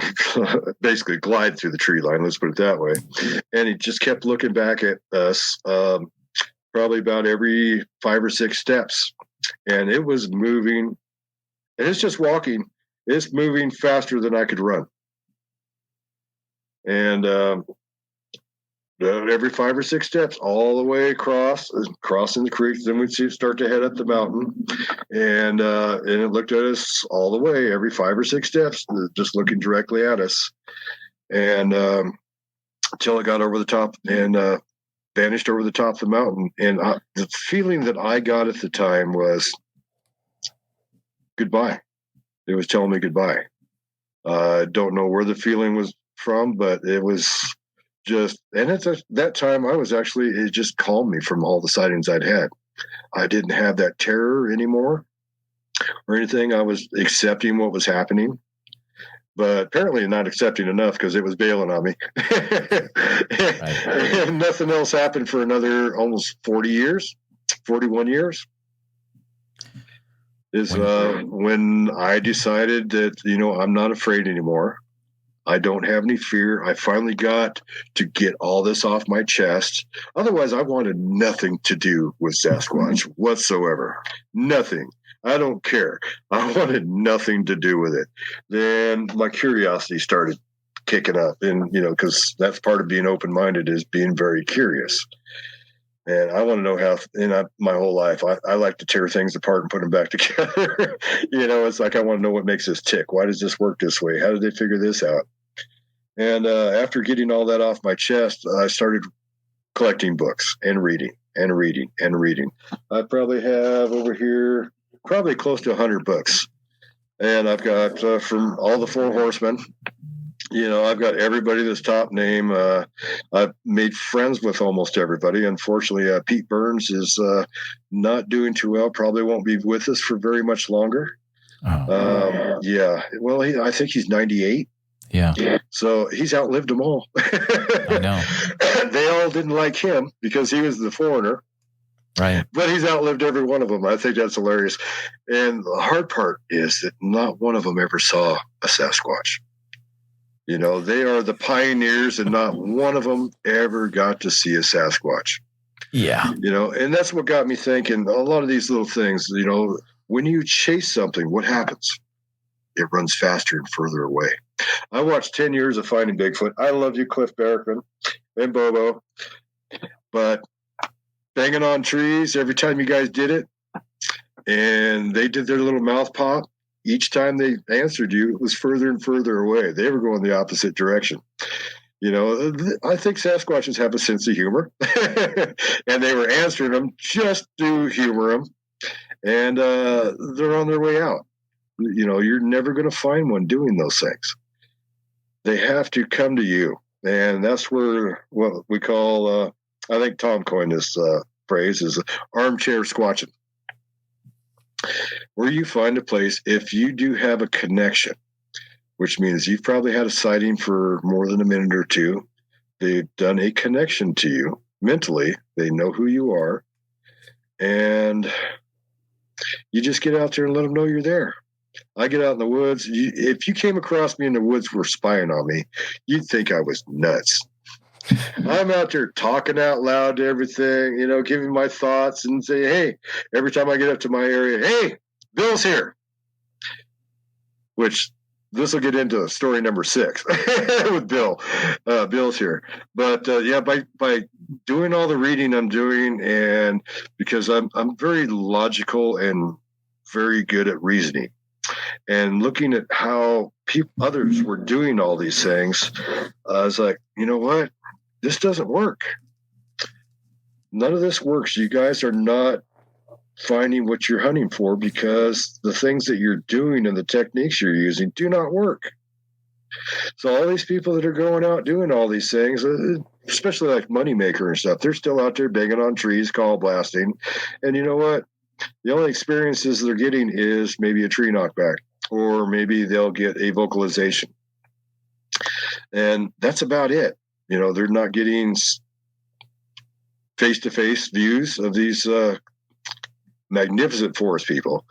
basically glide through the tree line, let's put it that way. And he just kept looking back at us, probably about every 5 or 6 steps. And it was moving, and it's just walking. It's moving faster than I could run. And every 5 or 6 steps, all the way crossing the creek. Then we'd see it start to head up the mountain, and it looked at us all the way, every 5 or 6 steps, just looking directly at us, and until it got over the top and vanished over the top of the mountain. And the feeling that I got at the time was goodbye. It was telling me goodbye. I don't know where the feeling was from, but it was just, and at that time, it just calmed me from all the sightings I'd had. I didn't have that terror anymore or anything. I was accepting what was happening, but apparently not accepting enough, because it was bailing on me. And nothing else happened for another almost 41 years. Is when I decided that, I'm not afraid anymore. I don't have any fear. I finally got to get all this off my chest. Otherwise, I wanted nothing to do with Sasquatch whatsoever. Nothing. I don't care. I wanted nothing to do with it. Then my curiosity started kicking up, and, because that's part of being open-minded, is being very curious. And I want to know how, my whole life, I like to tear things apart and put them back together. It's like, I want to know what makes this tick. Why does this work this way? How did they figure this out? And after getting all that off my chest, I started collecting books and reading and reading and reading. I probably have over here probably close to 100 books. And I've got from all the 4 horsemen, I've got everybody that's top name. I've made friends with almost everybody. Unfortunately, Pete Burns is not doing too well. Probably won't be with us for very much longer. Oh. Yeah. Well, I think he's 98. Yeah. So he's outlived them all. I know. They all didn't like him because he was the foreigner. Right. But he's outlived every one of them. I think that's hilarious. And the hard part is that not one of them ever saw a Sasquatch. They are the pioneers, and not one of them ever got to see a Sasquatch. Yeah. And that's what got me thinking. A lot of these little things, when you chase something, what happens? It runs faster and further away. I watched 10 years of Finding Bigfoot. I love you, Cliff Barrickman and Bobo. But banging on trees every time you guys did it, and they did their little mouth pop, each time they answered you, it was further and further away. They were going the opposite direction. I think Sasquatches have a sense of humor, and they were answering them just to humor them, and they're on their way out. You're never going to find one doing those things. They have to come to you, and that's where what we call, I think Tom coined this phrase, is armchair squatching. Where you find a place, if you do have a connection, which means you've probably had a sighting for more than a minute or two. They've done a connection to you mentally. They know who you are. And you just get out there and let them know you're there. I get out in the woods. If you came across me in the woods were spying on me, you'd think I was nuts. I'm out there talking out loud to everything, giving my thoughts and say, hey, every time I get up to my area, hey, Bill's here. Which this will get into story number 6 with Bill. Bill's here. But by doing all the reading I'm doing, and because I'm very logical and very good at reasoning, and looking at how others were doing all these things, I was like, you know what? This doesn't work. None of this works. You guys are not finding what you're hunting for, because the things that you're doing and the techniques you're using do not work. So all these people that are going out doing all these things, especially like Moneymaker and stuff, they're still out there banging on trees, call blasting. And you know what? The only experiences they're getting is maybe a tree knockback, or maybe they'll get a vocalization. And that's about it. They're not getting face-to-face views of these magnificent forest people.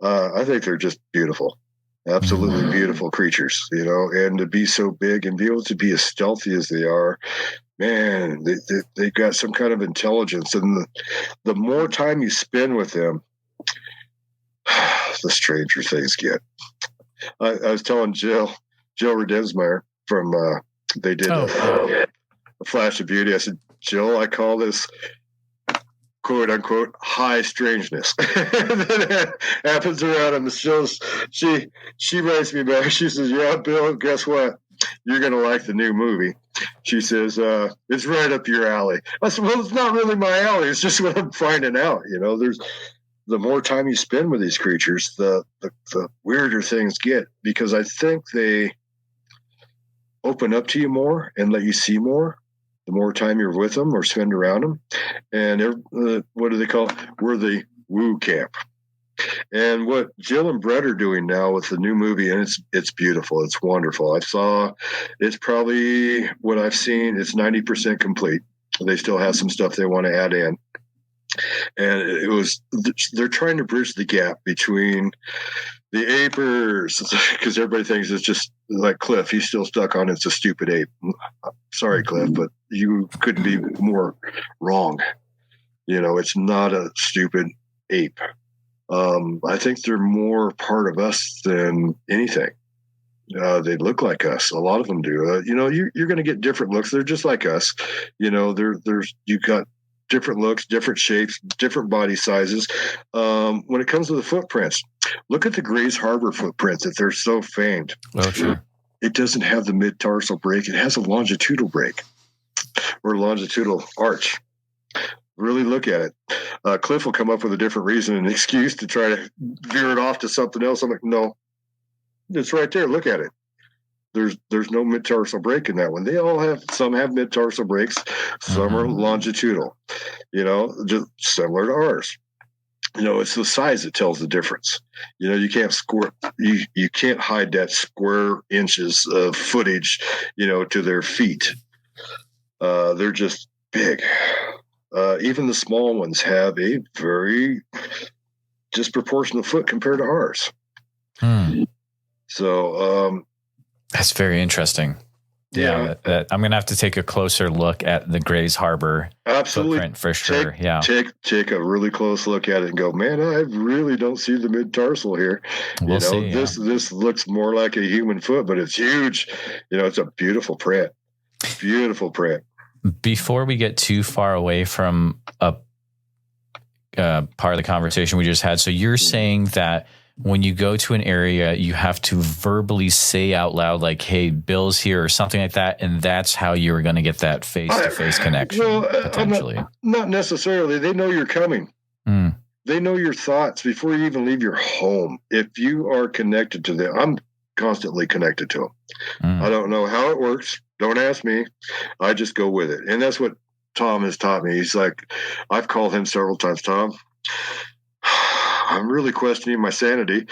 I think they're just beautiful, absolutely beautiful creatures, and to be so big and be able to be as stealthy as they are, man, they've got some kind of intelligence. And the more time you spend with them, the stranger things get. I was telling Jill Redensmeyer from they did a Flash of Beauty. I said, Jill, I call this quote unquote high strangeness that happens around in the shows. She writes me back. She says, yeah, Bill, guess what? You're going to like the new movie. She says, it's right up your alley. I said, well, it's not really my alley. It's just what I'm finding out. There's the more time you spend with these creatures, the weirder things get, because I think they open up to you more and let you see more the more time you're with them or spend around them. And what do they call it? We're the woo camp. And what Jill and Brett are doing now with the new movie, and it's beautiful. It's wonderful. It's probably what I've seen. It's 90% complete. They still have some stuff they want to add in. And they're trying to bridge the gap between the apers, because everybody thinks it's just like Cliff. He's still stuck on it's a stupid ape. Sorry, Cliff, but you couldn't be more wrong. It's not a stupid ape. I think they're more part of us than anything. They look like us. A lot of them do. You're going to get different looks. They're just like us. You've got different looks, different shapes, different body sizes. When it comes to the footprints, look at the Grays Harbor footprints that they're so famed. Oh, sure. It doesn't have the mid-tarsal break. It has a longitudinal break or longitudinal arch. Really look at it. Cliff will come up with a different reason and excuse to try to veer it off to something else. I'm like, no, it's right there. Look at it. there's no mid-tarsal break in that one. Some have mid-tarsal breaks, some are longitudinal, just similar to ours. It's the size that tells the difference. You can't hide that square inches of footage, to their feet. They're just big. Even the small ones have a very disproportionate foot compared to ours. So that's very interesting. Yeah, I'm going to have to take a closer look at the Grays Harbor footprint for sure. Take a really close look at it and go, man, I really don't see the mid-tarsal here. We'll see, this looks more like a human foot, but it's huge. It's a beautiful print. Beautiful print. Before we get too far away from a part of the conversation we just had, so you're saying that when you go to an area, you have to verbally say out loud, like, hey, Bill's here or something like that. And that's how you're going to get that face-to-face connection, potentially. Not necessarily. They know you're coming. They know your thoughts before you even leave your home. If you are connected to them, I'm constantly connected to them. I don't know how it works. Don't ask me. I just go with it. And that's what Tom has taught me. He's like, I've called him several times, Tom, I'm really questioning my sanity.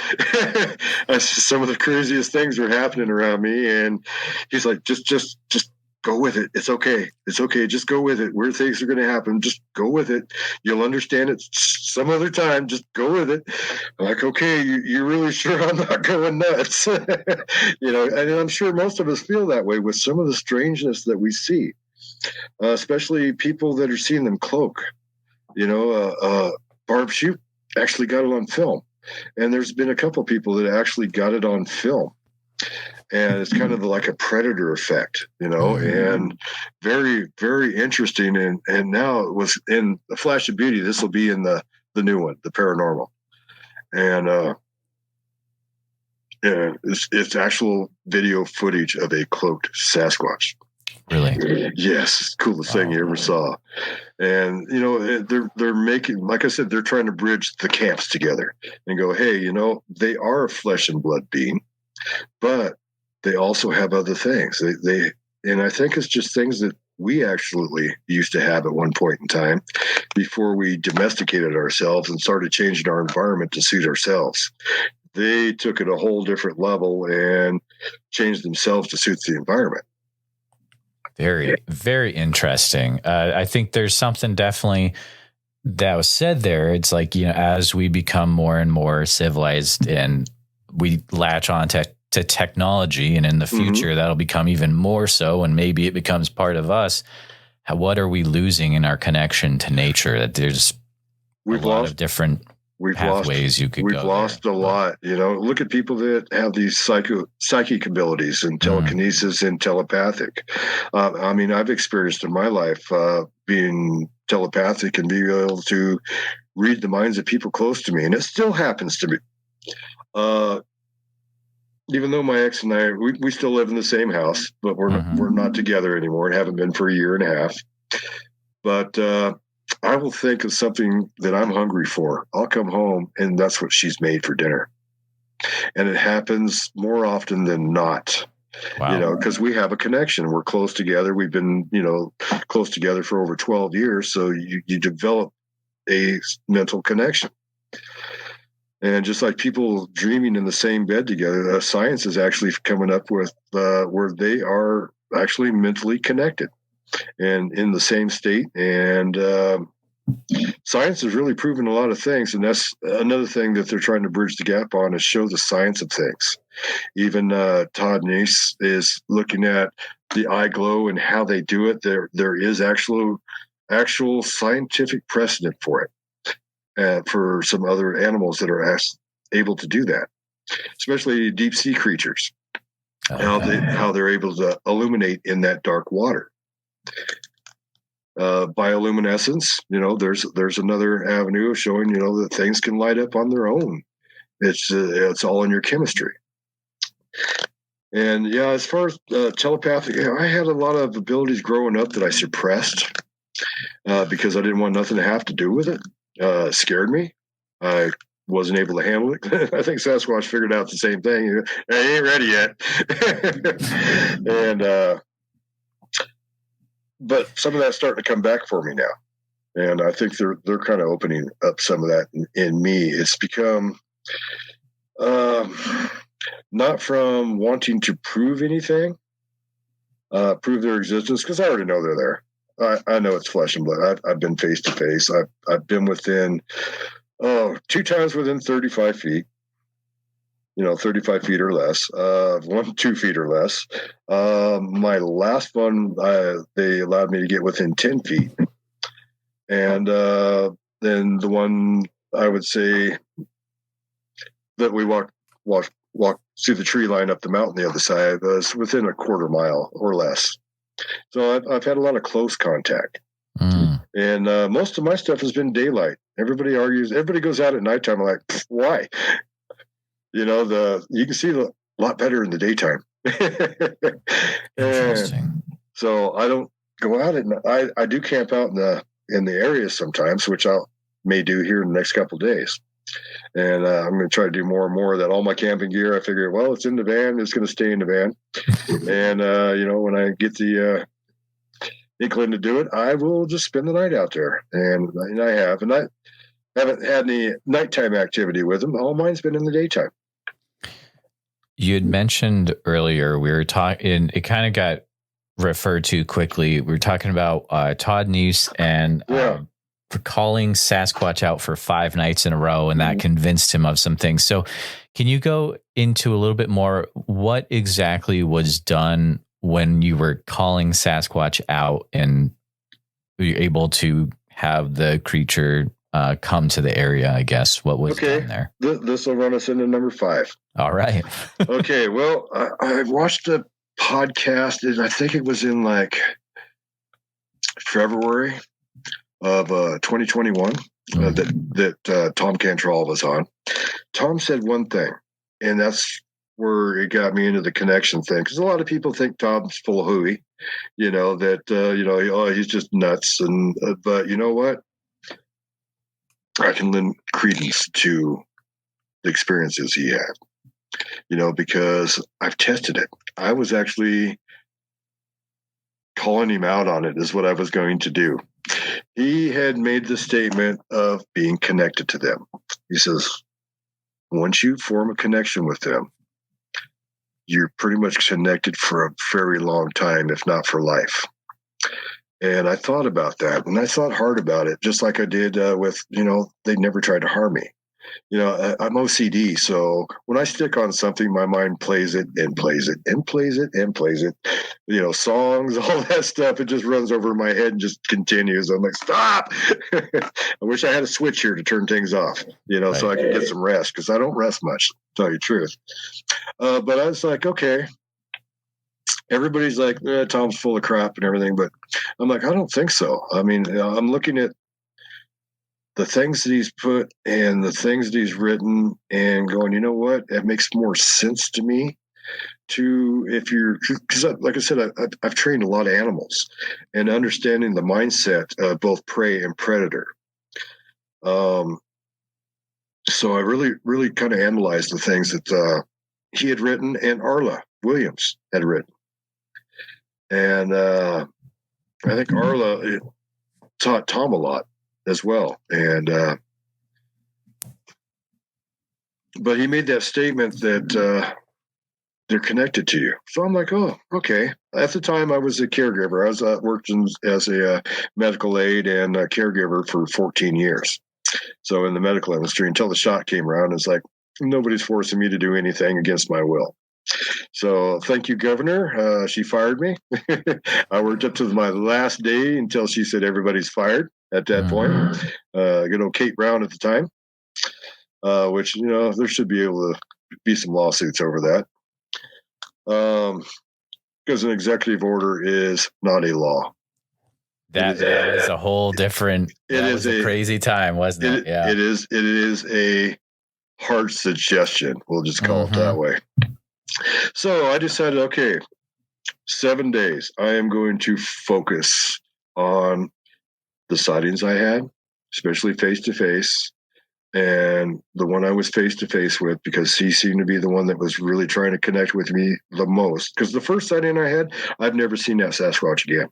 Some of the craziest things are happening around me. And he's like, just go with it. It's okay. It's okay. Just go with it. Weird things are going to happen. Just go with it. You'll understand it some other time. Just go with it. I'm like, okay, you're really sure I'm not going nuts? And I'm sure most of us feel that way with some of the strangeness that we see, especially people that are seeing them cloak. Barb Shoot actually got it on film, and there's been a couple people that actually got it on film, and it's kind of like a predator effect, and very, very interesting. And now it was in the Flash of Beauty. This will be in the new one, the paranormal, and it's actual video footage of a cloaked Sasquatch. Really? Yes, it's the coolest thing you ever saw. And they're making, like I said, they're trying to bridge the camps together and go, hey, they are a flesh and blood being, but they also have other things. And I think it's just things that we actually used to have at one point in time before we domesticated ourselves and started changing our environment to suit ourselves. They took it a whole different level and changed themselves to suit the environment. Very, very interesting. I think there's something definitely that was said there. It's like, as we become more and more civilized and we latch on to technology, and in the future that'll become even more so, and maybe it becomes part of us. What are we losing in our connection to nature? That there's a lot of different pathways you could go. We've lost a lot. Look at people that have these psychic abilities and telekinesis and telepathic. I've experienced in my life being telepathic and being able to read the minds of people close to me, and it still happens to me. Even though my ex and I, we still live in the same house, but we're not together anymore and haven't been for a year and a half. But I will think of something that I'm hungry for. I'll come home and that's what she's made for dinner. And it happens more often than not. Wow. Because we have a connection. We're close together. We've been, close together for over 12 years. So you develop a mental connection. And just like people dreaming in the same bed together, science is actually coming up with where they are actually mentally connected and in the same state. And science has really proven a lot of things. And that's another thing that they're trying to bridge the gap on, is show the science of things. Even Todd Nace is looking at the eye glow and how they do it. There is actual scientific precedent for it. For some other animals that are able to do that, especially deep sea creatures, how they're able to illuminate in that dark water. Bioluminescence, there's another avenue of showing, that things can light up on their own. It's all in your chemistry. And as far as telepathic, I had a lot of abilities growing up that I suppressed because I didn't want nothing to have to do with it. Scared me. I wasn't able to handle it. I think Sasquatch figured out the same thing. He ain't ready yet. And but some of that's starting to come back for me now, and I think they're kind of opening up some of that in me. It's become not from wanting to prove anything, prove their existence, because I already know they're there. I know it's flesh and blood. I've been face to face. I've been within 2 times within 35 feet. 35 feet or less. 2 feet or less. My last one, they allowed me to get within 10 feet, and then the one I would say that we walked through the tree line up the mountain the other side was within a quarter mile or less. So I've had a lot of close contact. And most of my stuff has been daylight. Everybody goes out at nighttime. I'm like, why? You can see a lot better in the daytime. Interesting. So I don't go out at night. I do camp out in the areas sometimes, which I may do here in the next couple of days. And I'm going to try to do more and more of that. All my camping gear, I figure, well, it's in the van. It's going to stay in the van. And, when I get the inkling to do it, I will just spend the night out there. And I have. And I haven't had any nighttime activity with them. All mine's been in the daytime. You had mentioned earlier, we were talking, it kind of got referred to quickly. We were talking about Todd Neese and for calling Sasquatch out for 5 nights in a row, and that convinced him of some things. So can you go into a little bit more what exactly was done when you were calling Sasquatch out and were you able to have the creature come to the area, I guess? What was done there? This will run us into number 5. All right. Okay, well, I watched a podcast, and I think it was in like February of 2021 that Tom Cantrell was on. Tom said one thing, and that's where it got me into the connection thing, because a lot of people think Tom's full of hooey, he's just nuts, and but you know what? I can lend credence to the experiences he had, because I've tested it. I was actually calling him out on it is what I was going to do. He had made the statement of being connected to them. He says, once you form a connection with them, you're pretty much connected for a very long time, if not for life. And I thought about that, and I thought hard about it, just like I did with, they never tried to harm me. I'm OCD, so when I stick on something, my mind plays it and plays it and plays it and plays it. Songs, all that stuff, it just runs over my head and just continues. I'm like, stop! I wish I had a switch here to turn things off, Right. So I could get some rest, because I don't rest much, to tell you the truth. But I was like, okay. Everybody's like, Tom's full of crap and everything, but I'm like, I don't think so. I mean, I'm looking at the things that he's put and the things that he's written and going, you know what? It makes more sense to me because like I said, I've trained a lot of animals and understanding the mindset of both prey and predator. So I really, really kind of analyzed the things that he had written and Arla Williams had written. And I think Arla taught Tom a lot as well. And but he made that statement that they're connected to you. So I'm like, oh, okay. At the time, I was a caregiver. I was worked as a medical aide and a caregiver for 14 years. So in the medical industry, until the shot came around, it's like nobody's forcing me to do anything against my will. So thank you, Governor. She fired me. I worked up to my last day until she said everybody's fired at that point. Good old Kate Brown at the time, which, there should be able to be some lawsuits over that. Because an executive order is not a law. That was a whole different, that was a crazy time, wasn't it? Yeah. It is a hard suggestion. We'll just call it that way. So I decided, okay, 7 days, I am going to focus on the sightings I had, especially face to face, And the one I was face to face with, because he seemed to be the one that was really trying to connect with me the most. Because the first sighting I had, I've never seen that Sasquatch again.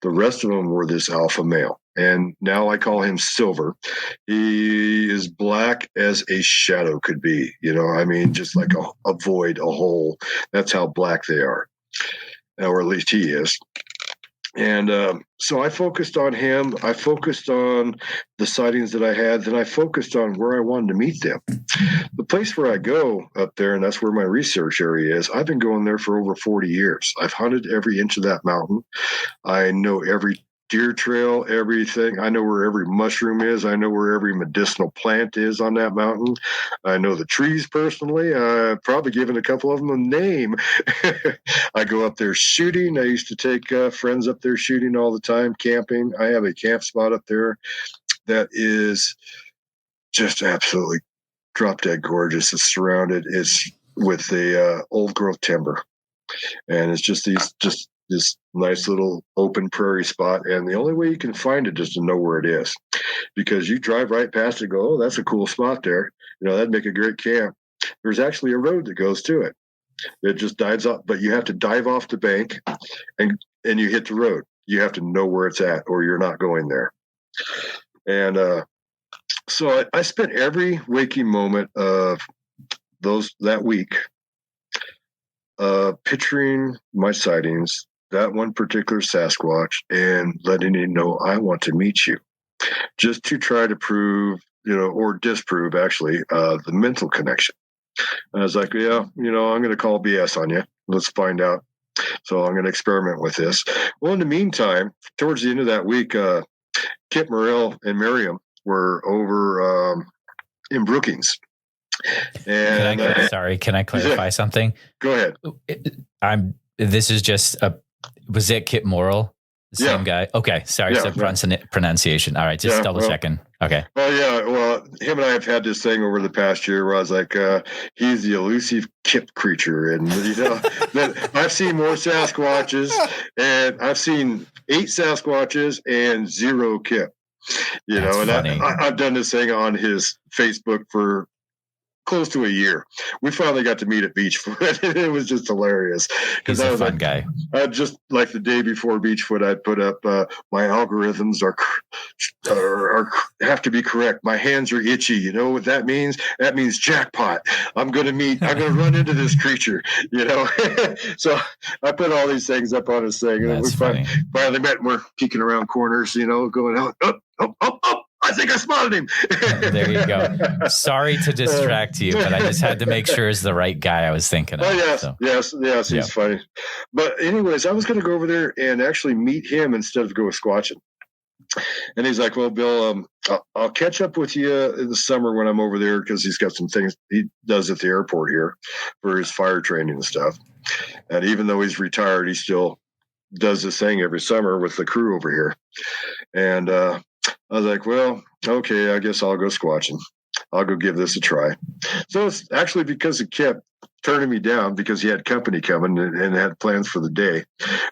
The rest of them were this alpha male. And now I call him Silver. He is black as a shadow could be. I mean, just like a void, a hole. That's how black they are. Or at least he is. And so I focused on him. I focused on the sightings that I had. Then I focused on where I wanted to meet them. The place where I go up there, and that's where my research area is, I've been going there for over 40 years. I've hunted every inch of that mountain. I know every deer trail, everything. I know where every mushroom is. I know where every medicinal plant is on that mountain. I know the trees personally. I've probably given a couple of them a name. I go up there shooting. I used to take friends up there shooting all the time, camping. I have a camp spot up there that is just absolutely drop dead gorgeous. It's surrounded. It's with the old growth timber. And it's just this nice little open prairie spot. And the only way you can find it is to know where it is, because you drive right past it and go, oh, that's a cool spot there. That'd make a great camp. There's actually a road that goes to it. It just dives up, but you have to dive off the bank and you hit the road. You have to know where it's at or you're not going there. And so I spent every waking moment of that week picturing my sightings, that one particular Sasquatch, and letting him know I want to meet you, just to try to prove, or disprove actually, the mental connection. And I was like, yeah, I'm going to call BS on you. Let's find out. So I'm going to experiment with this. Well, in the meantime, towards the end of that week, Kip Morrell and Miriam were over in Brookings. And can I clarify something? Go ahead. This is just was it Kip Morrell? Same guy? Okay. Sorry. Pronunciation. All right. Just double checking. Okay. Well, yeah. Well, him and I have had this thing over the past year where I was like, he's the elusive Kip creature. And, I've seen more Sasquatches, and I've seen 8 Sasquatches and 0 Kip. That's funny. I've done this thing on his Facebook for close to a year. We finally got to meet at Beachfoot. It was just hilarious. He's a fun guy. Just like the day before Beachfoot, I'd put up my algorithms are have to be correct. My hands are itchy. You know what that means? That means jackpot. I'm going to run into this creature. So I put all these things up on his thing. That's funny. Finally met, and we're peeking around corners, going, oh. I think I spotted him. There you go. Sorry to distract you, but I just had to make sure it's the right guy I was thinking of. Oh, yes, he's funny. But anyways, I was going to go over there and actually meet him instead of go squatching. And he's like, well, Bill, I'll catch up with you in the summer when I'm over there, because he's got some things he does at the airport here for his fire training and stuff. And even though he's retired, he still does this thing every summer with the crew over here. And I was like, well, okay, I guess I'll go squatching. I'll go give this a try. So it's actually because he kept turning me down, because he had company coming and had plans for the day,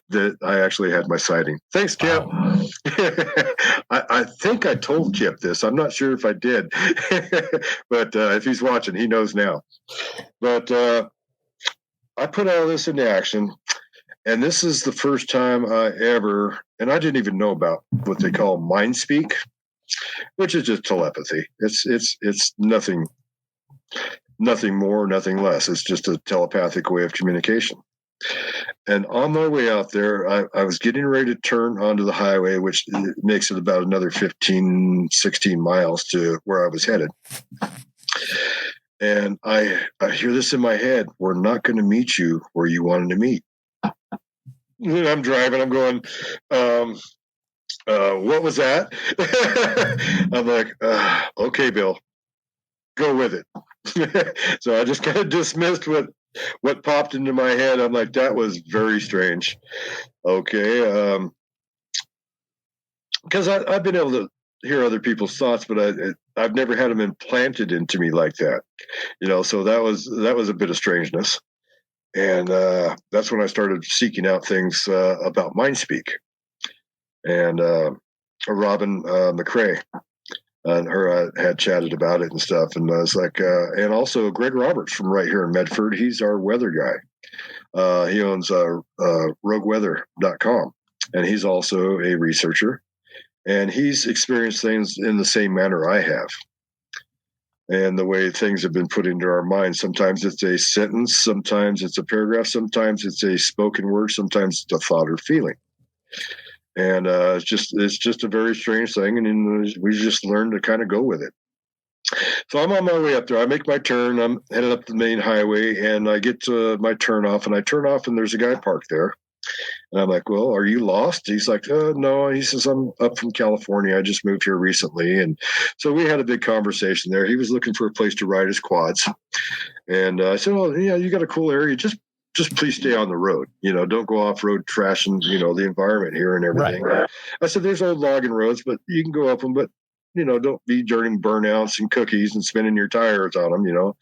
that I actually had my sighting. Thanks, Kip. Wow. I think I told Kip this. I'm not sure if I did. But if he's watching, he knows now. But I put all this into action. And this is the first time I ever, and I didn't even know about what they call mind speak, which is just telepathy. It's nothing more, nothing less. It's just a telepathic way of communication. And on my way out there, I was getting ready to turn onto the highway, which makes it about another 15, 16 miles to where I was headed. And I hear this in my head: we're not going to meet you where you wanted to meet. I'm driving. I'm going, what was that? I'm like, okay, Bill, go with it. So I just kind of dismissed what popped into my head. I'm like, that was very strange. Okay. Because I've been able to hear other people's thoughts, but I've never had them implanted into me like that. So that was a bit of strangeness. And that's when I started seeking out things about mind speak. And Robin McCrae and her had chatted about it and stuff. And I was like, and also Greg Roberts from right here in Medford. He's our weather guy. He owns rogueweather.com, and he's also a researcher. And he's experienced things in the same manner I have. And the way things have been put into our minds. Sometimes it's a sentence, sometimes it's a paragraph, sometimes it's a spoken word, sometimes it's a thought or feeling. And it's just a very strange thing, and we just learn to kind of go with it. So I'm on my way up there. I make my turn. I'm headed up the main highway, and I get to my turn off, and there's a guy parked there. And I'm like, well, are you lost? He's like, no. He says, I'm up from California. I just moved here recently. And so we had a big conversation there. He was looking for a place to ride his quads. And I said, well, yeah, you got a cool area. Just please stay on the road. Don't go off-road trashing, the environment here and everything. Right. I said, there's old logging roads, but you can go up them, but, don't be during burnouts and cookies and spinning your tires on them,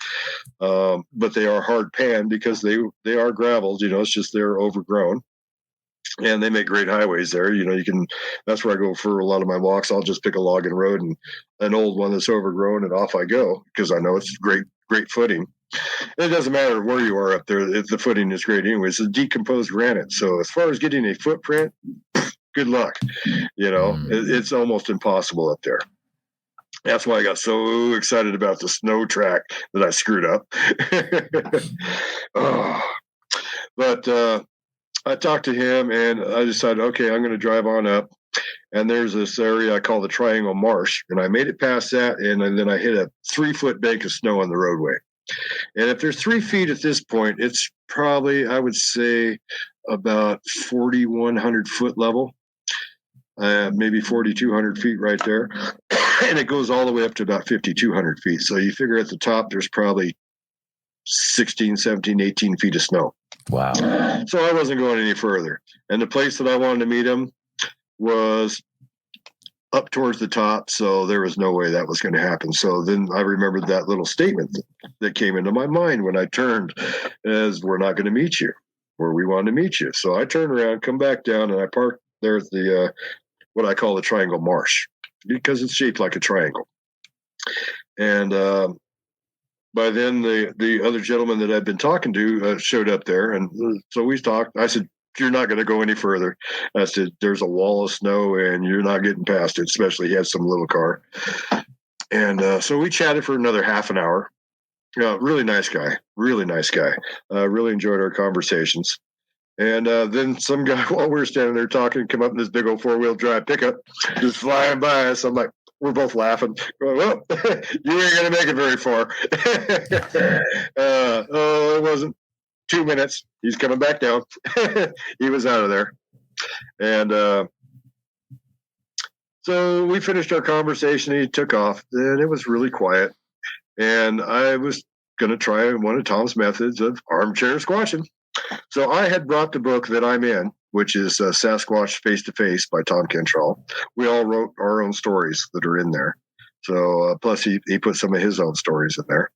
but they are hard pan because they are gravels, it's just they're overgrown. And they make great highways there. That's where I go for a lot of my walks. I'll just pick a logging road and an old one that's overgrown, and off I go because I know it's great footing. And it doesn't matter where you are up there if the footing is great anyway. It's a decomposed granite. So as far as getting a footprint, good luck. It's almost impossible up there. That's why I got so excited about the snow track that I screwed up. But I talked to him, and I decided, okay, I'm going to drive on up. And there's this area I call the Triangle Marsh. And I made it past that, and then I hit a 3-foot bank of snow on the roadway. And if there's 3 feet at this point, it's probably, I would say, about 4,100 foot level, maybe 4,200 feet right there. And it goes all the way up to about 5,200 feet. So you figure at the top, there's probably 16, 17, 18 feet of snow. Wow. So I wasn't going any further. And the place that I wanted to meet him was up towards the top, so there was no way that was going to happen. So then I remembered that little statement that came into my mind when I turned as, we're not going to meet you where we want to meet you. So I turned around, come back down, and I parked there at the what I call the Triangle Marsh because it's shaped like a triangle. And by then, the other gentleman that I'd been talking to showed up there, and so we talked. I said, you're not going to go any further. I said, there's a wall of snow, and you're not getting past it, especially he had some little car. And so we chatted for another half an hour. Really nice guy. Really enjoyed our conversations. And then some guy, while we were standing there talking, come up in this big old 4-wheel drive pickup, just flying by us. I'm like, we're both laughing. Well, you ain't going to make it very far. It wasn't 2 minutes. He's coming back down. He was out of there. And so we finished our conversation. He took off, and it was really quiet. And I was going to try one of Tom's methods of armchair squatching. So I had brought the book that I'm in, which is Sasquatch Face to Face by Tom Cantrell. We all wrote our own stories that are in there. So plus he put some of his own stories in there.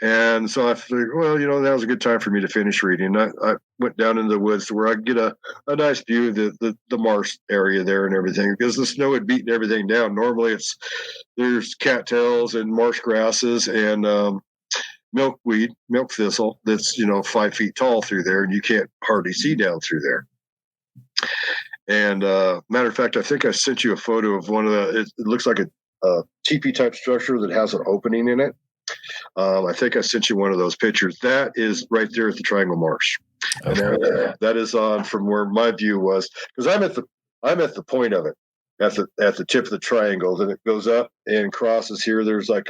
And so I figured, well, that was a good time for me to finish reading. I went down into the woods to where I could get a nice view of the marsh area there and everything, because the snow had beaten everything down. Normally there's cattails and marsh grasses and milkweed, milk thistle that's 5 feet tall through there, and you can't hardly see down through there. And matter of fact, I think I sent you a photo of one of it looks like a teepee type structure that has an opening in it. I think I sent you one of those pictures. That is right there at the Triangle Marsh. Okay. And that is on from where my view was, because I'm at the point of it, at the tip of the triangle, and it goes up and crosses here. There's like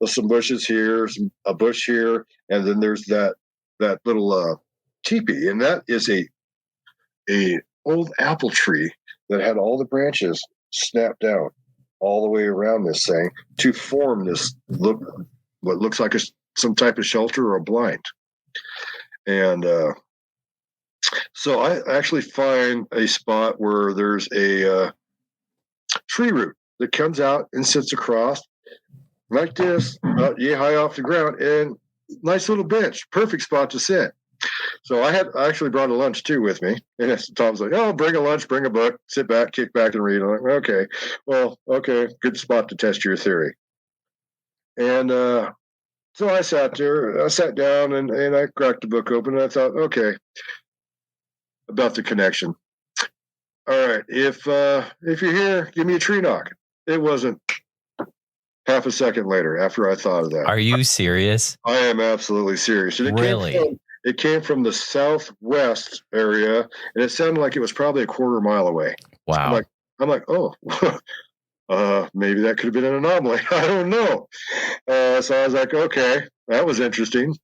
some bushes here, a bush here, and then there's that little teepee, and that is a old apple tree that had all the branches snapped out all the way around this thing to form this what looks like some type of shelter or a blind. And so I actually find a spot where there's a tree root that comes out and sits across like this, about yay high off the ground, and nice little bench, perfect spot to sit. So I actually brought a lunch too with me. And Tom's like, "Oh, bring a lunch, bring a book, sit back, kick back, and read." I'm like, "Okay, well, okay, good spot to test your theory." And so I sat down, and I cracked the book open, and I thought, okay, about the connection. All right, if you're here, give me a tree knock. It wasn't half a second later after I thought of that. Are you serious? I am absolutely serious. And it came from the southwest area, and it sounded like it was probably a quarter mile away. Wow. I'm like, oh, maybe that could have been an anomaly. I don't know. So I was like, okay, that was interesting.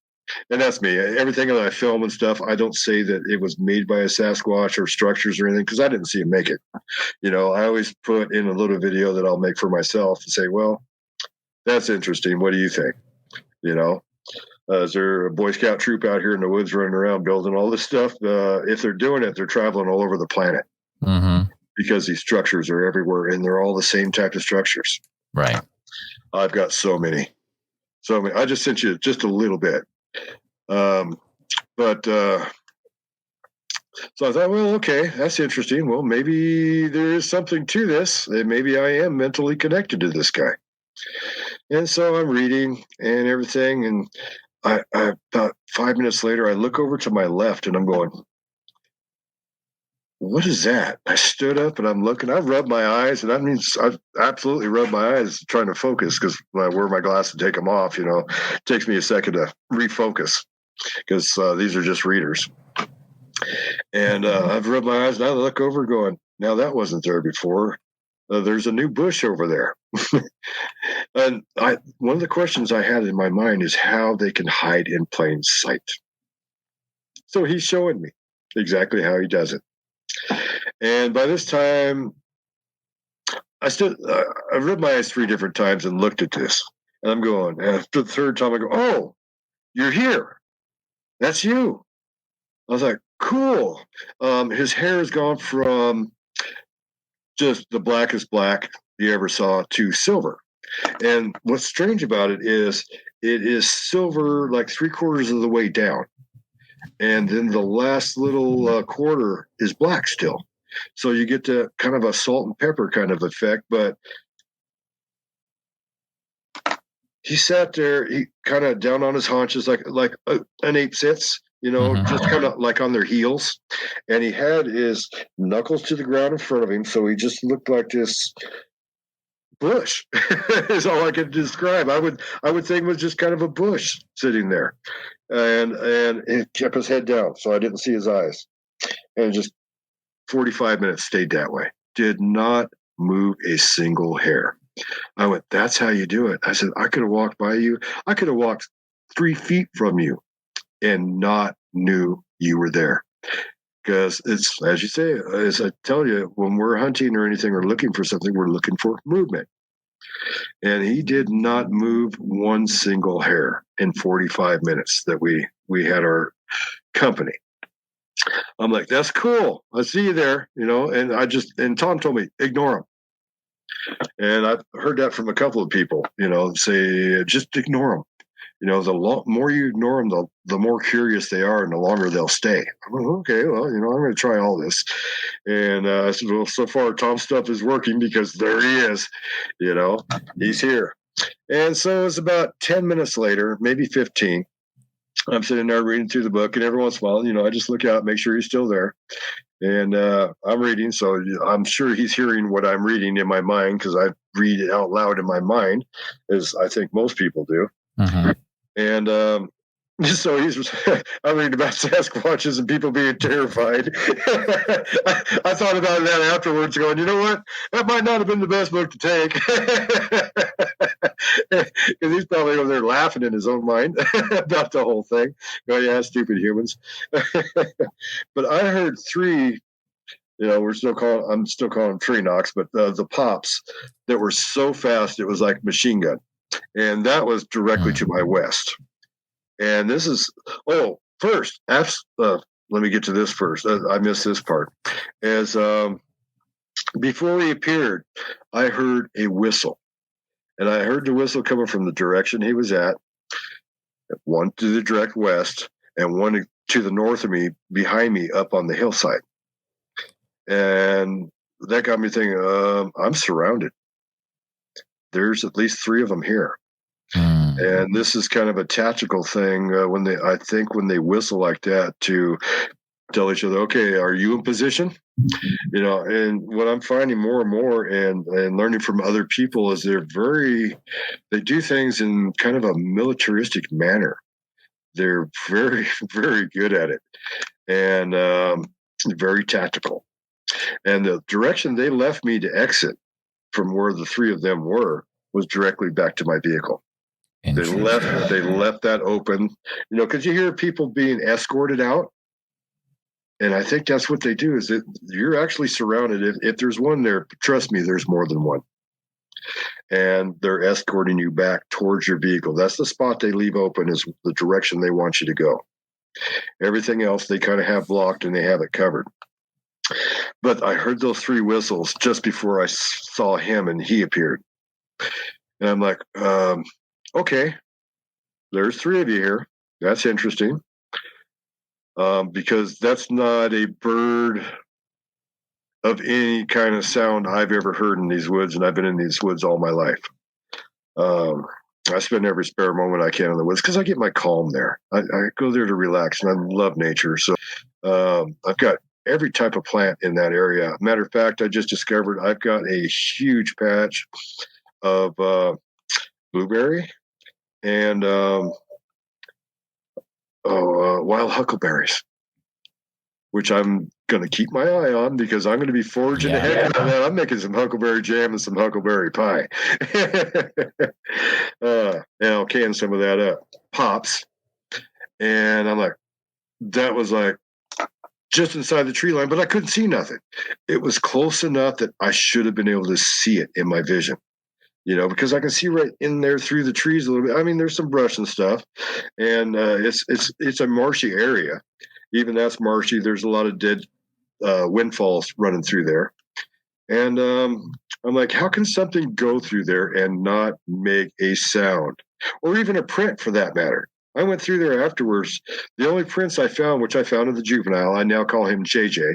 And that's me. Everything that I film and stuff, I don't say that it was made by a Sasquatch or structures or anything because I didn't see him make it. I always put in a little video that I'll make for myself and say, well, that's interesting. What do you think? Is there a Boy Scout troop out here in the woods running around building all this stuff? If they're doing it, they're traveling all over the planet because these structures are everywhere and they're all the same type of structures. Right. I've got so many. I just sent you just a little bit. So I thought, well, okay, that's interesting. Well, maybe there is something to this. And maybe I am mentally connected to this guy. And so I'm reading and everything. And I about 5 minutes later, I look over to my left and I'm going, what is that? I stood up and I'm looking. I rubbed my eyes, and I've absolutely rubbed my eyes trying to focus because when I wear my glasses and take them off, it takes me a second to refocus because these are just readers. And I've rubbed my eyes and I look over going, now that wasn't there before. There's a new bush over there. And one of the questions I had in my mind is how they can hide in plain sight. So he's showing me exactly how he does it. And by this time, I rubbed my eyes 3 different times and looked at this. And I'm going, after the third time, I go, oh, you're here. That's you. I was like, cool. His hair has gone from just the blackest black you ever saw to silver. And what's strange about it is silver like 3/4 of the way down. And then the last little quarter is black still. So you get to kind of a salt and pepper kind of effect. But he sat there, he kind of down on his haunches like an ape sits, just kind of like on their heels. And he had his knuckles to the ground in front of him. So he just looked like this bush is all I could describe. I would think it was just kind of a bush sitting there. And he kept his head down, so I didn't see his eyes. And just 45 minutes stayed that way. Did not move a single hair. I went, that's how you do it. I said, I could have walked by you. I could have walked 3 feet from you and not knew you were there. Because it's, as you say, as I tell you, when we're hunting or anything or looking for something, we're looking for movement. And he did not move one single hair in 45 minutes that we had our company. I'm like, that's cool. I see you there, and Tom told me, ignore him. And I've heard that from a couple of people, say, just ignore them. The more you ignore them, the more curious they are and the longer they'll stay. I'm like, okay, well, I'm going to try all this. And I said, well, so far Tom's stuff is working because there he is, he's here. And so it's about 10 minutes later, maybe 15. I'm sitting there reading through the book, and every once in a while, I just look out, make sure he's still there. And I'm reading, so I'm sure he's hearing what I'm reading in my mind because I read it out loud in my mind, as I think most people do. Mm-hmm. And so I'm reading about Sasquatches and people being terrified. I thought about that afterwards, going, you know what? That might not have been the best book to take. Because he's probably over there laughing in his own mind about the whole thing. Going, yeah, stupid humans. But I heard 3, I'm still calling them tree knocks, but the pops that were so fast, it was like machine gun. And that was directly to my west. And this is, first, let me get to this first. I missed this part. As before he appeared, I heard a whistle. And I heard the whistle coming from the direction he was at, one to the direct west, and one to the north of me, behind me, up on the hillside. And that got me thinking, I'm surrounded. There's at least 3 of them here. And this is kind of a tactical thing when they whistle like that to tell each other, okay, are you in position? And what I'm finding more and more and learning from other people is they do things in kind of a militaristic manner. They're very, very good at it and very tactical. And the direction they left me to exit from where the 3 of them were was directly back to my vehicle. They left that open, because you hear people being escorted out. And I think that's what they do, is that you're actually surrounded. If there's one there, trust me, there's more than one. And they're escorting you back towards your vehicle. That's the spot they leave open, is the direction they want you to go. Everything else they kind of have blocked and they have it covered. But I heard those 3 whistles just before I saw him and he appeared. And I'm like, okay, there's 3 of you here. That's interesting. Because that's not a bird of any kind of sound I've ever heard in these woods, and I've been in these woods all my life. I spend every spare moment I can in the woods because I get my calm there. I go there to relax, and I love nature. So I've got every type of plant in that area. Matter of fact, I just discovered I've got a huge patch of blueberry and wild huckleberries, which I'm going to keep my eye on because I'm going to be foraging ahead. I'm making some huckleberry jam and some huckleberry pie. And I'll can some of that up. Pops. And I'm like, that was like just inside the tree line, but I couldn't see nothing. It was close enough that I should have been able to see it in my vision. Because I can see right in there through the trees a little bit. I mean, there's some brush and stuff, and it's a marshy area. Even that's marshy. There's a lot of dead windfalls running through there, and I'm like, how can something go through there and not make a sound, or even a print for that matter? I went through there afterwards. The only prints I found, which I found in the juvenile, I now call him JJ.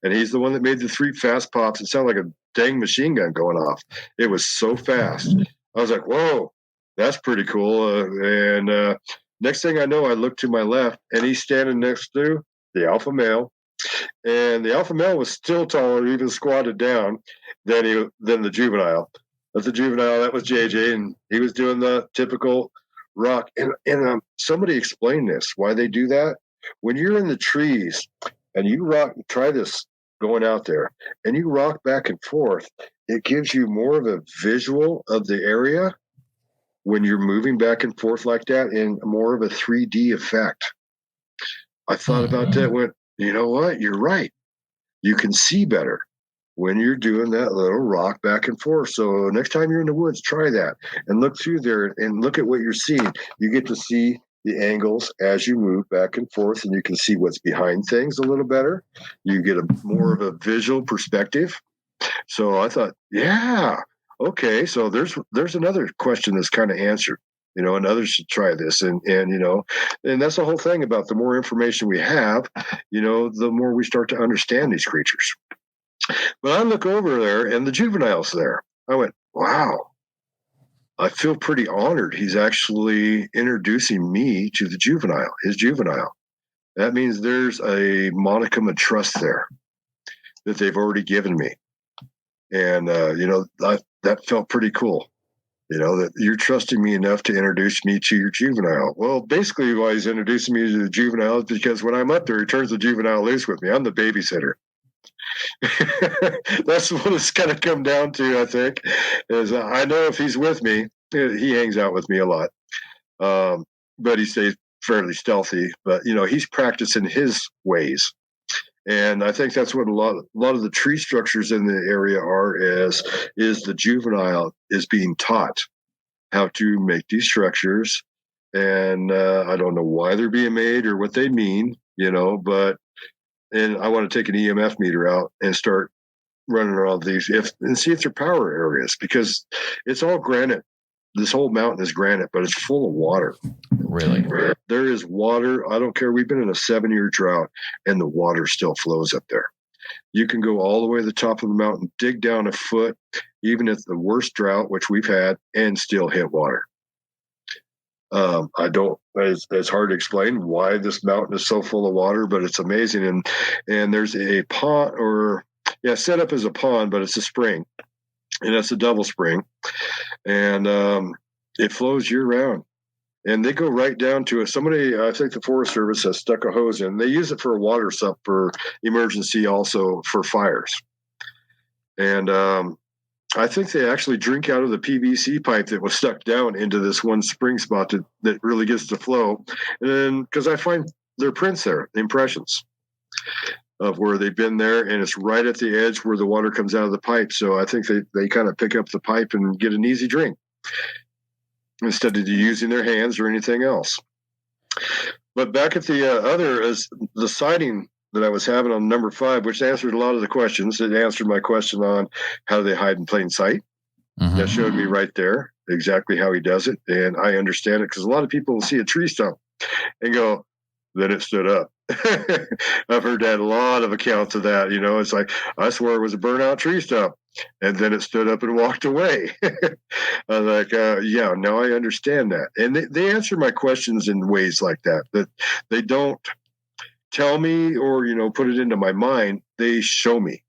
And he's the one that made the 3 fast pops. It sounded like a dang machine gun going off. It was so fast. I was like, whoa, that's pretty cool. And next thing I know, I look to my left, and he's standing next to the alpha male. And the alpha male was still taller, even squatted down, than the juvenile. But the juvenile, that was JJ, and he was doing the typical rock. And somebody explained this, why they do that. When you're in the trees, and you rock, try this going out there, and you rock back and forth, it gives you more of a visual of the area when you're moving back and forth like that, and more of a 3D effect. I thought about that, went, you know what? You're right. You can see better when you're doing that little rock back and forth. So next time you're in the woods, try that and look through there and look at what you're seeing. You get to see the angles as you move back and forth, and you can see what's behind things a little better. You get a more of a visual perspective. So I thought, yeah, okay. So there's another question that's kind of answered, and others should try this. And that's the whole thing about the more information we have, the more we start to understand these creatures. But I look over there and the juvenile's there. I went, wow. I feel pretty honored. He's actually introducing me to his juvenile. That means there's a modicum of trust there that they've already given me. And, that felt pretty cool, that you're trusting me enough to introduce me to your juvenile. Well, basically why he's introducing me to the juvenile is because when I'm up there, he turns the juvenile loose with me. I'm the babysitter. That's what it's kind of come down to, I think, is I know if he's with me, he hangs out with me a lot, but he stays fairly stealthy. But he's practicing his ways, and I think that's what a lot of the tree structures in the area are. Is the juvenile is being taught how to make these structures, and I don't know why they're being made or what they mean, but. And I want to take an EMF meter out and start running all these and see if they're power areas, because it's all granite this whole mountain is granite, but it's full of water. Really? There is water. I don't care. We've been in a 7-year drought, and the water still flows up there. You can go all the way to the top of the mountain, dig down a foot, even at the worst drought, which we've had, and still hit water. It's hard to explain why this mountain is so full of water, but it's amazing. And there's a pond, set up as a pond, but it's a spring, and it's a double spring, and it flows year round. And they go right down to it. Somebody, I think the Forest Service has stuck a hose in. They use it for a water sup for emergency, also for fires. And I think they actually drink out of the PVC pipe that was stuck down into this one spring spot that really gets the flow. And then, because I find their prints there, the impressions of where they've been there, and it's right at the edge where the water comes out of the pipe. So I think they kind of pick up the pipe and get an easy drink, instead of using their hands or anything else. But back at the sighting that I was having on number 5, which answered a lot of the questions. It answered my question on how do they hide in plain sight. Mm-hmm. That showed me right there exactly how he does it. And I understand it, because a lot of people will see a tree stump and go, then it stood up. I've heard that a lot of accounts of that. It's like, I swear it was a burnout tree stump, and then it stood up and walked away. I was like, now I understand that. And they answer my questions in ways like that they don't tell me or, put it into my mind. They show me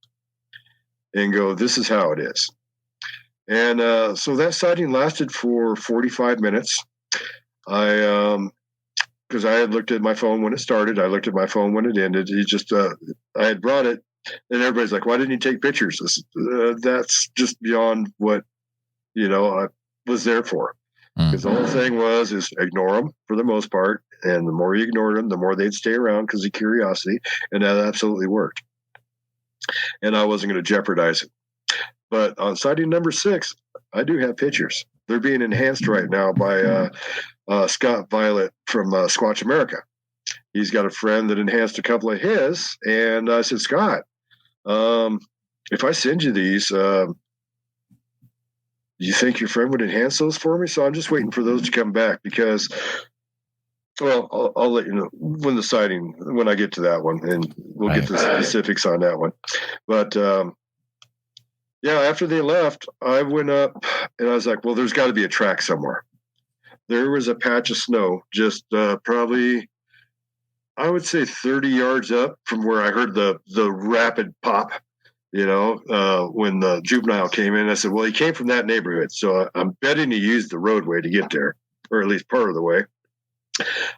and go, this is how it is. And so that sighting lasted for 45 minutes. Because I had looked at my phone when it started. I looked at my phone when it ended. I had brought it, and everybody's like, why didn't you take pictures? That's just beyond what, I was there for. Because the whole thing is ignore them for the most part. And the more you ignored them, the more they'd stay around because of curiosity. And that absolutely worked. And I wasn't going to jeopardize it. But on sighting number 6, I do have pictures. They're being enhanced right now by Scott Violet from Squatch America. He's got a friend that enhanced a couple of his. And I said, Scott, if I send you these, you think your friend would enhance those for me? So I'm just waiting for those to come back, because, well, I'll let you know when I get to that one, and we'll get to the specifics on that one. But after they left, I went up and I was like, well, there's got to be a track somewhere. There was a patch of snow just probably, I would say 30 yards up from where I heard the rapid pop. When the juvenile came in, I said, well, he came from that neighborhood. So I'm betting he used the roadway to get there, or at least part of the way.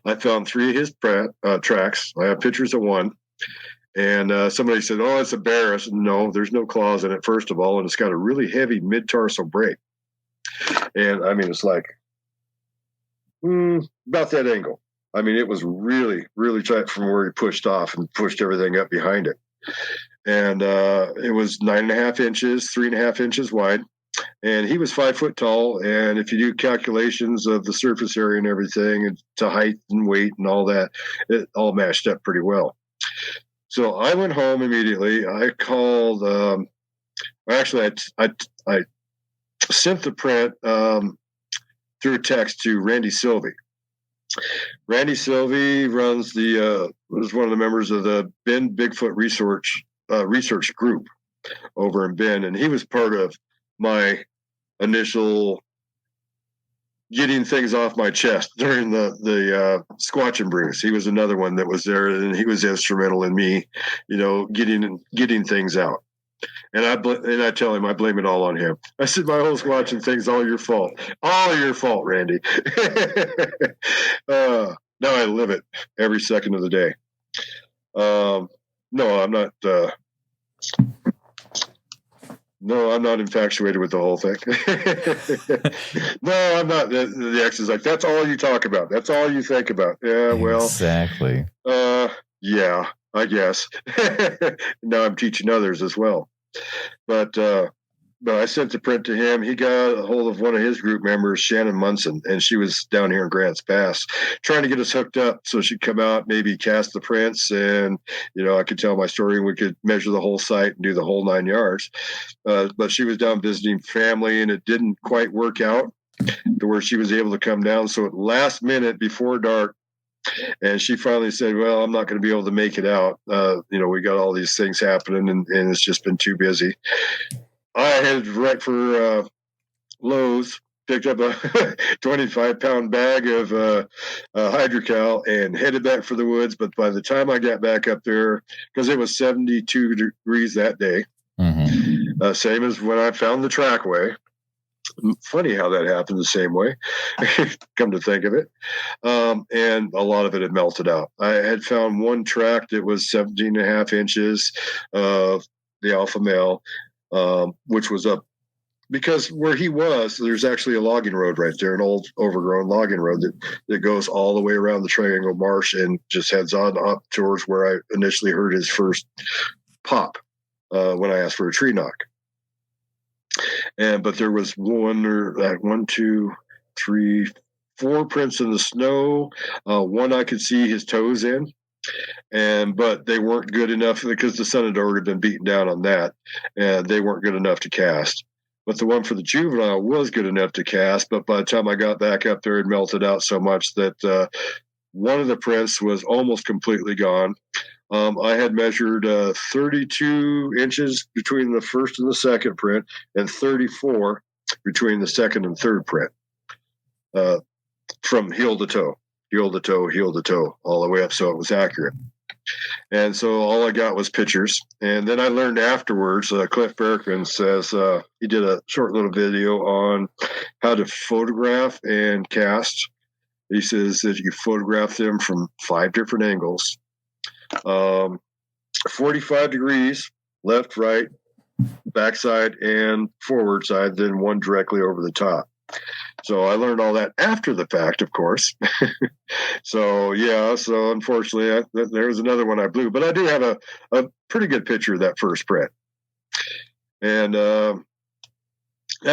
I found 3 of his tracks. I have pictures of one. And somebody said, oh, it's a bear. I said, no, there's no claws in it, first of all. And it's got a really heavy mid-tarsal break. And I mean, it's like about that angle. I mean, it was really, really tight from where he pushed off and pushed everything up behind it. And it was 9.5 inches, 3.5 inches wide. And he was 5 foot tall. And if you do calculations of the surface area and everything, and to height and weight and all that, it all matched up pretty well. So I went home immediately. I called, I sent the print through a text to Randy Sylvie. Randy Sylvie was one of the members of the Bend Bigfoot research group over in Bend, and he was part of my initial getting things off my chest during the Squatch and Brews. He was another one that was there, and he was instrumental in me, getting things out. And I tell him I blame it all on him. I said, my whole Squatching thing's all your fault. All your fault, Randy. Now I live it every second of the day. No, I'm not. No, I'm not infatuated with the whole thing. No, I'm not. The ex is like, that's all you talk about. That's all you think about. Yeah, well. Exactly. Yeah, I guess. Now I'm teaching others as well. But I sent the print to him. He got a hold of one of his group members, Shannon Munson, and she was down here in Grants Pass trying to get us hooked up so she'd come out, maybe cast the prints, and, I could tell my story and we could measure the whole site and do the whole 9 yards. But she was down visiting family, and it didn't quite work out. to where she was able to come down. So at last minute before dark, and she finally said, well, I'm not going to be able to make it out. We got all these things happening, and it's just been too busy. I headed right for Lowe's, picked up a 25-pound bag of hydrocal and headed back for the woods. But by the time I got back up there, because it was 72 degrees that day, same as when I found the trackway. Funny how that happened the same way, come to think of it. And a lot of it had melted out. I had found one track that was 17 and a half inches of the alpha male, which was up because where he was, there's actually a logging road right there, an old overgrown logging road that goes all the way around the Triangle Marsh and just heads on up towards where I initially heard his first pop when I asked for a tree knock. But there was one, two, three, four prints in the snow. One I could see his toes in, but they weren't good enough because the sun had already been beaten down on that, and they weren't good enough to cast. But the one for the juvenile was good enough to cast. But by the time I got back up there, it melted out so much that one of the prints was almost completely gone. I had measured 32 inches between the first and the second print, and 34 between the second and third print, from heel to toe, all the way up, so it was accurate. And so all I got was pictures. And then I learned afterwards, Cliff Berkman says he did a short little video on how to photograph and cast. He says that you photograph them from 5 different angles. 45 degrees, left, right, backside, and forward side, then one directly over the top. So I learned all that after the fact, of course. So unfortunately, there's another one I blew. But I do have a pretty good picture of that first print. And that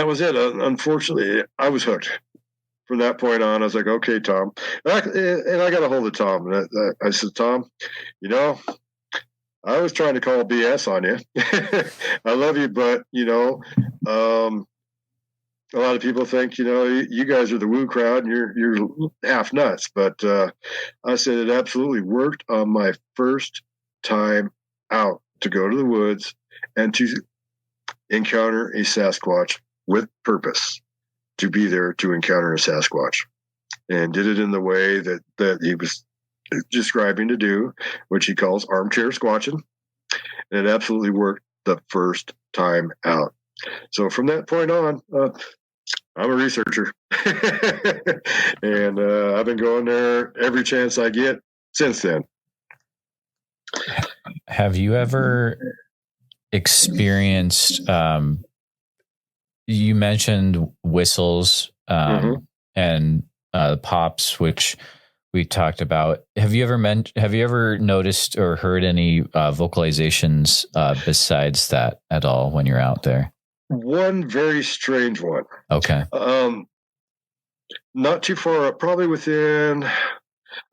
was it. Unfortunately, I was hooked. From that point on, I was like, okay, Tom. And I got a hold of Tom. And I said, Tom, I was trying to call BS on you. I love you, but, a lot of people think, you guys are the woo crowd and you're half nuts. But I said it absolutely worked on my first time out to go to the woods and to encounter a Sasquatch with purpose, to be there to encounter a Sasquatch, and did it in the way that he was describing to do, which he calls armchair squatching. And it absolutely worked the first time out. So from that point on, I'm a researcher, and I've been going there every chance I get since then. Have you ever experienced, you mentioned whistles and pops, which we talked about. Have you ever noticed or heard any vocalizations besides that at all when you're out there? One very strange one. Okay. Not too far up, probably within,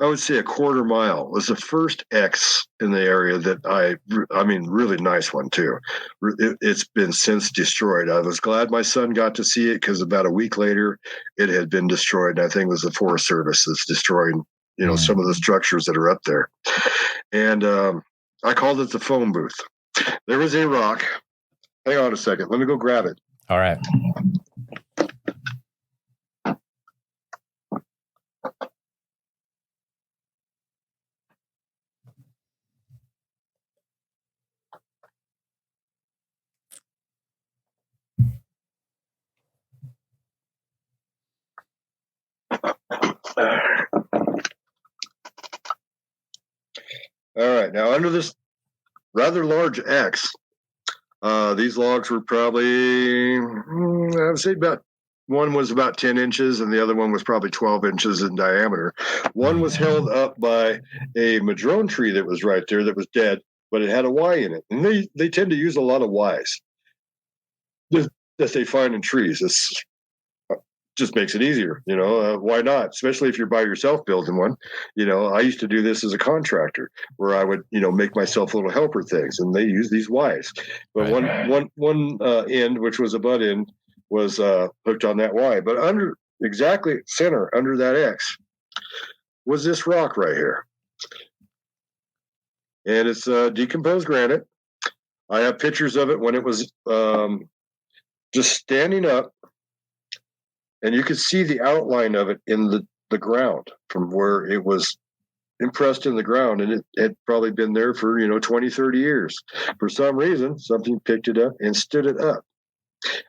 I would say, a quarter mile, was the first X in the area that really nice one too. It's been since destroyed. I was glad my son got to see it because about a week later it had been destroyed. And I think it was the Forest Service that's destroying, some of the structures that are up there. And I called it the phone booth. There was a rock. Hang on a second. Let me go grab it. All right. All right. Now, under this rather large X, these logs were probably, I would say one was about 10 inches and the other one was probably 12 inches in diameter. One was held up by a madrone tree that was right there that was dead, but it had a Y in it. And they tend to use a lot of Ys that they find in trees. It's just makes it easier, why not? Especially if you're by yourself building one. I used to do this as a contractor where I would, make myself little helper things, and they use these Ys. But one end, which was a butt end, was hooked on that Y. But exactly center under that X was this rock right here. And it's decomposed granite. I have pictures of it when it was just standing up, and you could see the outline of it in the ground from where it was impressed in the ground, and it had probably been there for 20, 30 years. For some reason, something picked it up and stood it up.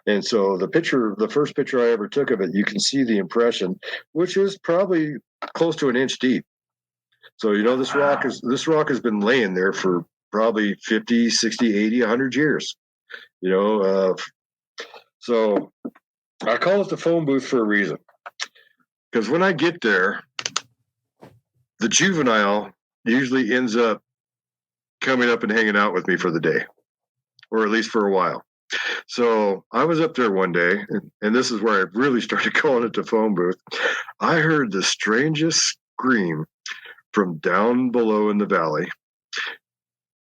And so the first picture I ever took of it, you can see the impression, which is probably close to an inch deep. So this rock has been laying there for probably 50, 60, 80, 100 years. So I call it the phone booth for a reason, because when I get there, the juvenile usually ends up coming up and hanging out with me for the day, or at least for a while. So I was up there one day, and this is where I really started calling it the phone booth. I heard the strangest scream from down below in the valley,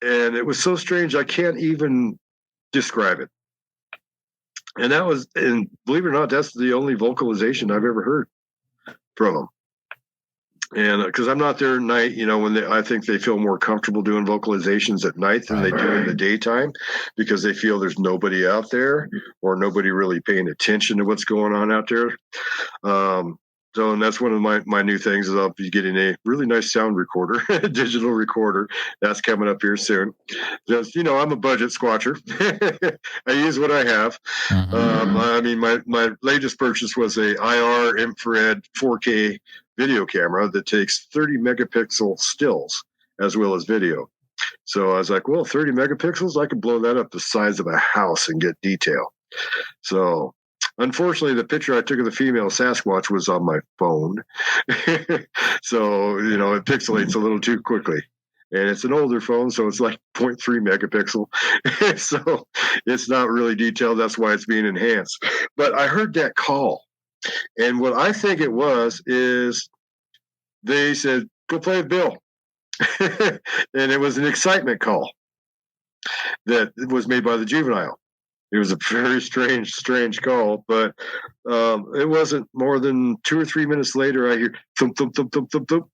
and it was so strange I can't even describe it. And believe it or not, that's the only vocalization I've ever heard from them. And because I'm not there at night, I think they feel more comfortable doing vocalizations at night than they do in the daytime, because they feel there's nobody out there or nobody really paying attention to what's going on out there. And that's one of my new things is I'll be getting a really nice sound recorder, a digital recorder. That's coming up here soon. Just, I'm a budget squatcher. I use what I have. My latest purchase was a IR infrared 4K video camera that takes 30 megapixel stills as well as video. So I was like, well, 30 megapixels, I could blow that up the size of a house and get detail. So unfortunately, the picture I took of the female Sasquatch was on my phone. So, it pixelates a little too quickly. And it's an older phone, so it's like 0.3 megapixel. So it's not really detailed. That's why it's being enhanced. But I heard that call. And what I think it was is they said, go play with Bill. And it was an excitement call that was made by the juvenile. It was a very strange call, but it wasn't more than 2 or 3 minutes later, I hear thump, thump, thump, thump, thump, thump,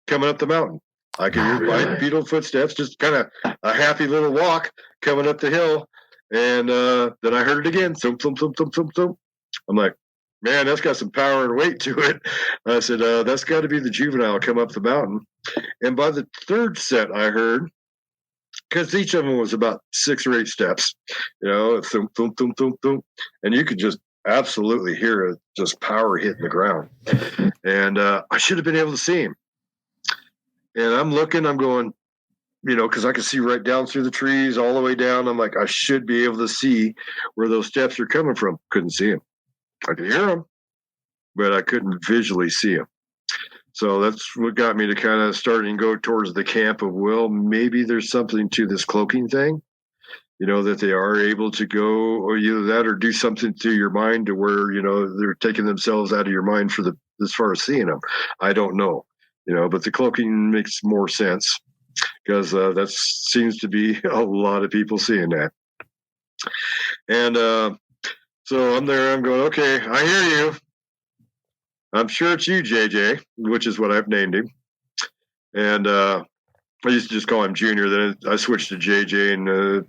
coming up the mountain. I could hear bipedal footsteps, just kind of a happy little walk coming up the hill. And then I heard it again, thump, thump, thump, thump, thump, thump. I'm like, man, that's got some power and weight to it. I said, that's got to be the juvenile come up the mountain. And by the third set I heard, because each of them was about 6 or 8 steps, thump, thump, thump, thump, thump. And you could just absolutely hear it, just power hitting the ground. And I should have been able to see him. And I'm looking, I'm going, because I could see right down through the trees all the way down. I'm like, I should be able to see where those steps are coming from. Couldn't see him. I could hear him, but I couldn't visually see him. So that's what got me to kind of start and go towards the camp of, well, maybe there's something to this cloaking thing, that they are able to go, or either that or do something to your mind to where, they're taking themselves out of your mind as far as seeing them. I don't know, but the cloaking makes more sense because that seems to be a lot of people seeing that. And so I'm there, I'm going, okay, I hear you. I'm sure it's you, JJ, which is what I've named him. And I used to just call him Junior. Then I switched to JJ. And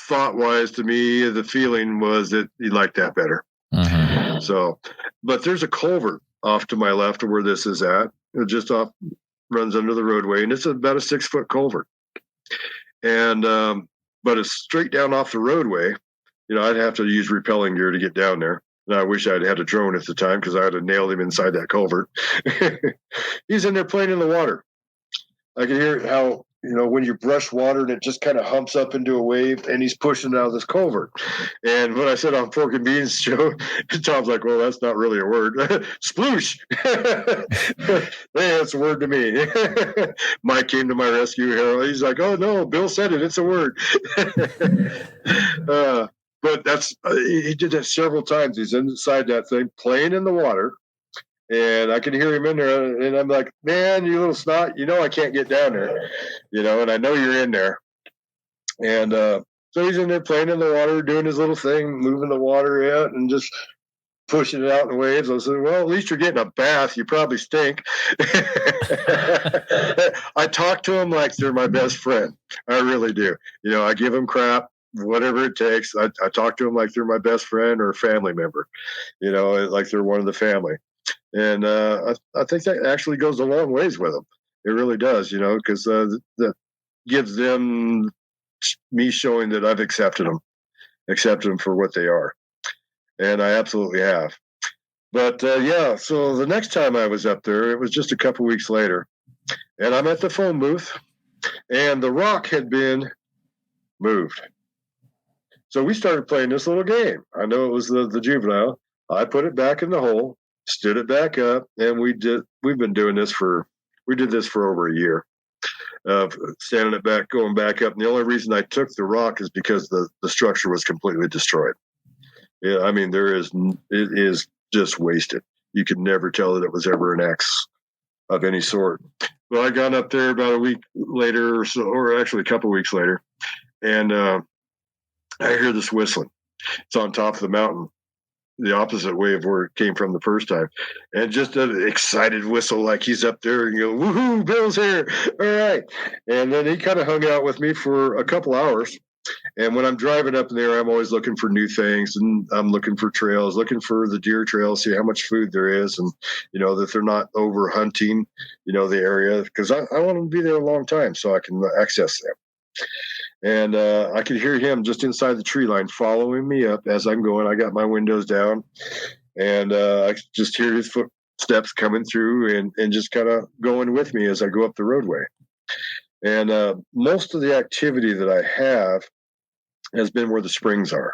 thought-wise, to me, the feeling was that he liked that better. Uh-huh. So, but there's a culvert off to my left of where this is at. It just runs under the roadway, and it's about a 6-foot culvert. And but it's straight down off the roadway. I'd have to use rappelling gear to get down there. And I wish I'd had a drone at the time because I'd have nailed him inside that culvert. He's in there playing in the water. I can hear how, when you brush water and it just kind of humps up into a wave and he's pushing out of this culvert. And when I said on Pork and Beans show, Tom's like, well, that's not really a word. Sploosh. Hey, that's a word to me. Mike came to my rescue. Harold. He's like, oh, no, Bill said it. It's a word. But he did that several times. He's inside that thing playing in the water. And I can hear him in there. And I'm like, man, you little snot, I can't get down there, and I know you're in there. And so he's in there playing in the water, doing his little thing, moving the water out and just pushing it out in the waves. I said, well, at least you're getting a bath. You probably stink. I talk to them like they're my best friend. I really do. I give them crap, whatever it takes. I talk to them like they're my best friend or a family member, like they're one of the family. And I think that actually goes a long ways with them. It really does, because that gives them me showing that I've accepted them for what they are. And I absolutely have. But so the next time I was up there, it was just a couple weeks later, and I'm at the phone booth, and the rock had been moved. So we started playing this little game. I know it was the juvenile. I put it back in the hole, stood it back up, and we did this for over a year. Standing it back, going back up. And the only reason I took the rock is because the structure was completely destroyed. Yeah, I mean, it is just wasted. You could never tell that it was ever an X of any sort. Well, I got up there about a week later or so, or actually a couple of weeks later, and I hear this whistling. It's on top of the mountain, the opposite way of where it came from the first time. And just an excited whistle like he's up there and you go, woohoo, Bill's here. All right. And then he kind of hung out with me for a couple hours. And when I'm driving up there, I'm always looking for new things, and I'm looking for trails, looking for the deer trails, see how much food there is, and, that they're not over hunting, the area, because I want them to be there a long time so I can access them. And I could hear him just inside the tree line following me up as I'm going. I got my windows down, and I just hear his footsteps coming through and just kind of going with me as I go up the roadway. And most of the activity that I have has been where the springs are.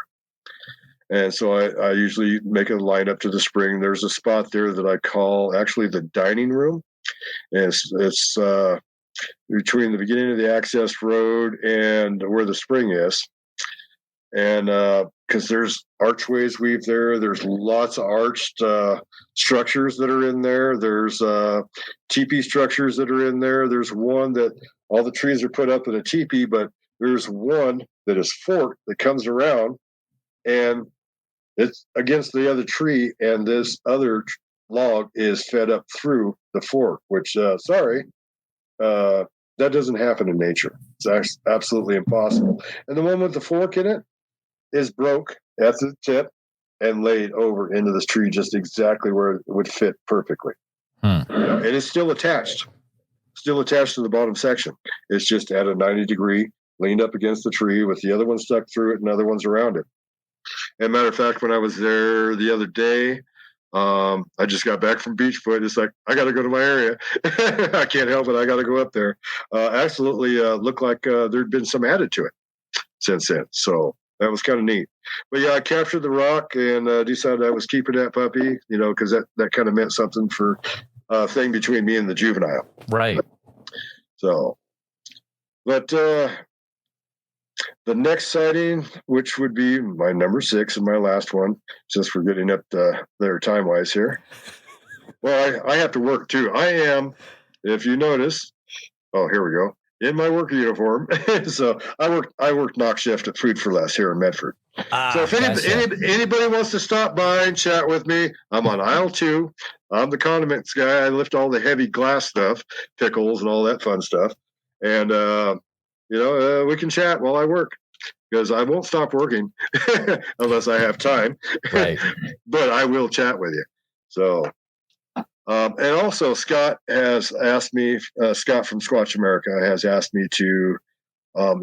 And so I usually make a line up to the spring. There's a spot there that I call actually the dining room. And it's between the beginning of the access road and where the spring is. And because there's archways weaved there, there's lots of arched structures that are in there. There's teepee structures that are in there. There's one that all the trees are put up in a teepee, but there's one that is forked that comes around, and it's against the other tree, and this other log is fed up through the fork, which, that doesn't happen in nature. It's absolutely impossible. And the one with the fork in it is broke at the tip and laid over into this tree just exactly where it would fit perfectly. And it's still attached to the bottom section. It's just at a 90 degree, leaned up against the tree with the other one stuck through it and other ones around it. And matter of fact, when I was there the other day, I just got back from Beachfoot. It's like, I got to go to my area. I can't help it. I got to go up there. Absolutely looked like there'd been some added to it since then. So that was kind of neat. But yeah, I captured the rock and decided I was keeping that puppy, because that kind of meant something for thing between me and the juvenile. Right. So, but the next sighting, which would be my number 6 and my last one, since we're getting up there time-wise here. Well, I have to work too. I am, if you notice, here we go, in my work uniform. So I work knock shift at Food for Less here in Medford. So if anybody wants to stop by and chat with me, I'm on aisle 2. I'm the condiments guy. I lift all the heavy glass stuff, pickles and all that fun stuff. And, we can chat while I work, because I won't stop working unless I have time. Right. But I will chat with you. So, and also Scott has asked me, Scott from Squatch America has asked me to,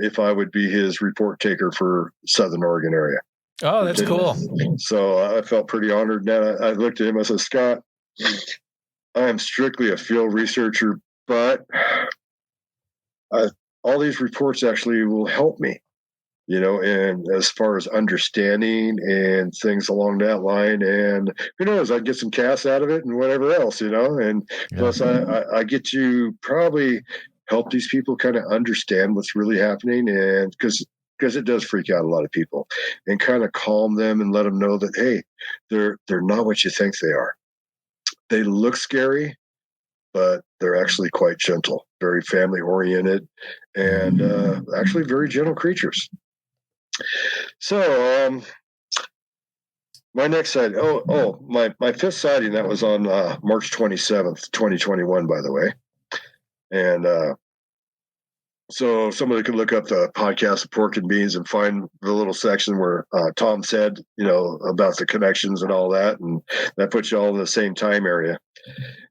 if I would be his report taker for Southern Oregon area. Oh, that's cool. So I felt pretty honored. Now I looked at him, I said, Scott, I am strictly a field researcher, but all these reports actually will help me, and as far as understanding and things along that line. And who knows, I get some casts out of it and whatever else, and plus I get to probably help these people kind of understand what's really happening. And because it does freak out a lot of people, and kind of calm them and let them know that, hey, they're not what you think they are. They look scary, but they're actually quite gentle, very family oriented, and actually very gentle creatures. So My next sighting. My fifth sighting, that was on March 27th, 2021, by the way. And so somebody could look up the podcast of Pork and Beans and find the little section where Tom said, about the connections and all that. And that puts you all in the same time area.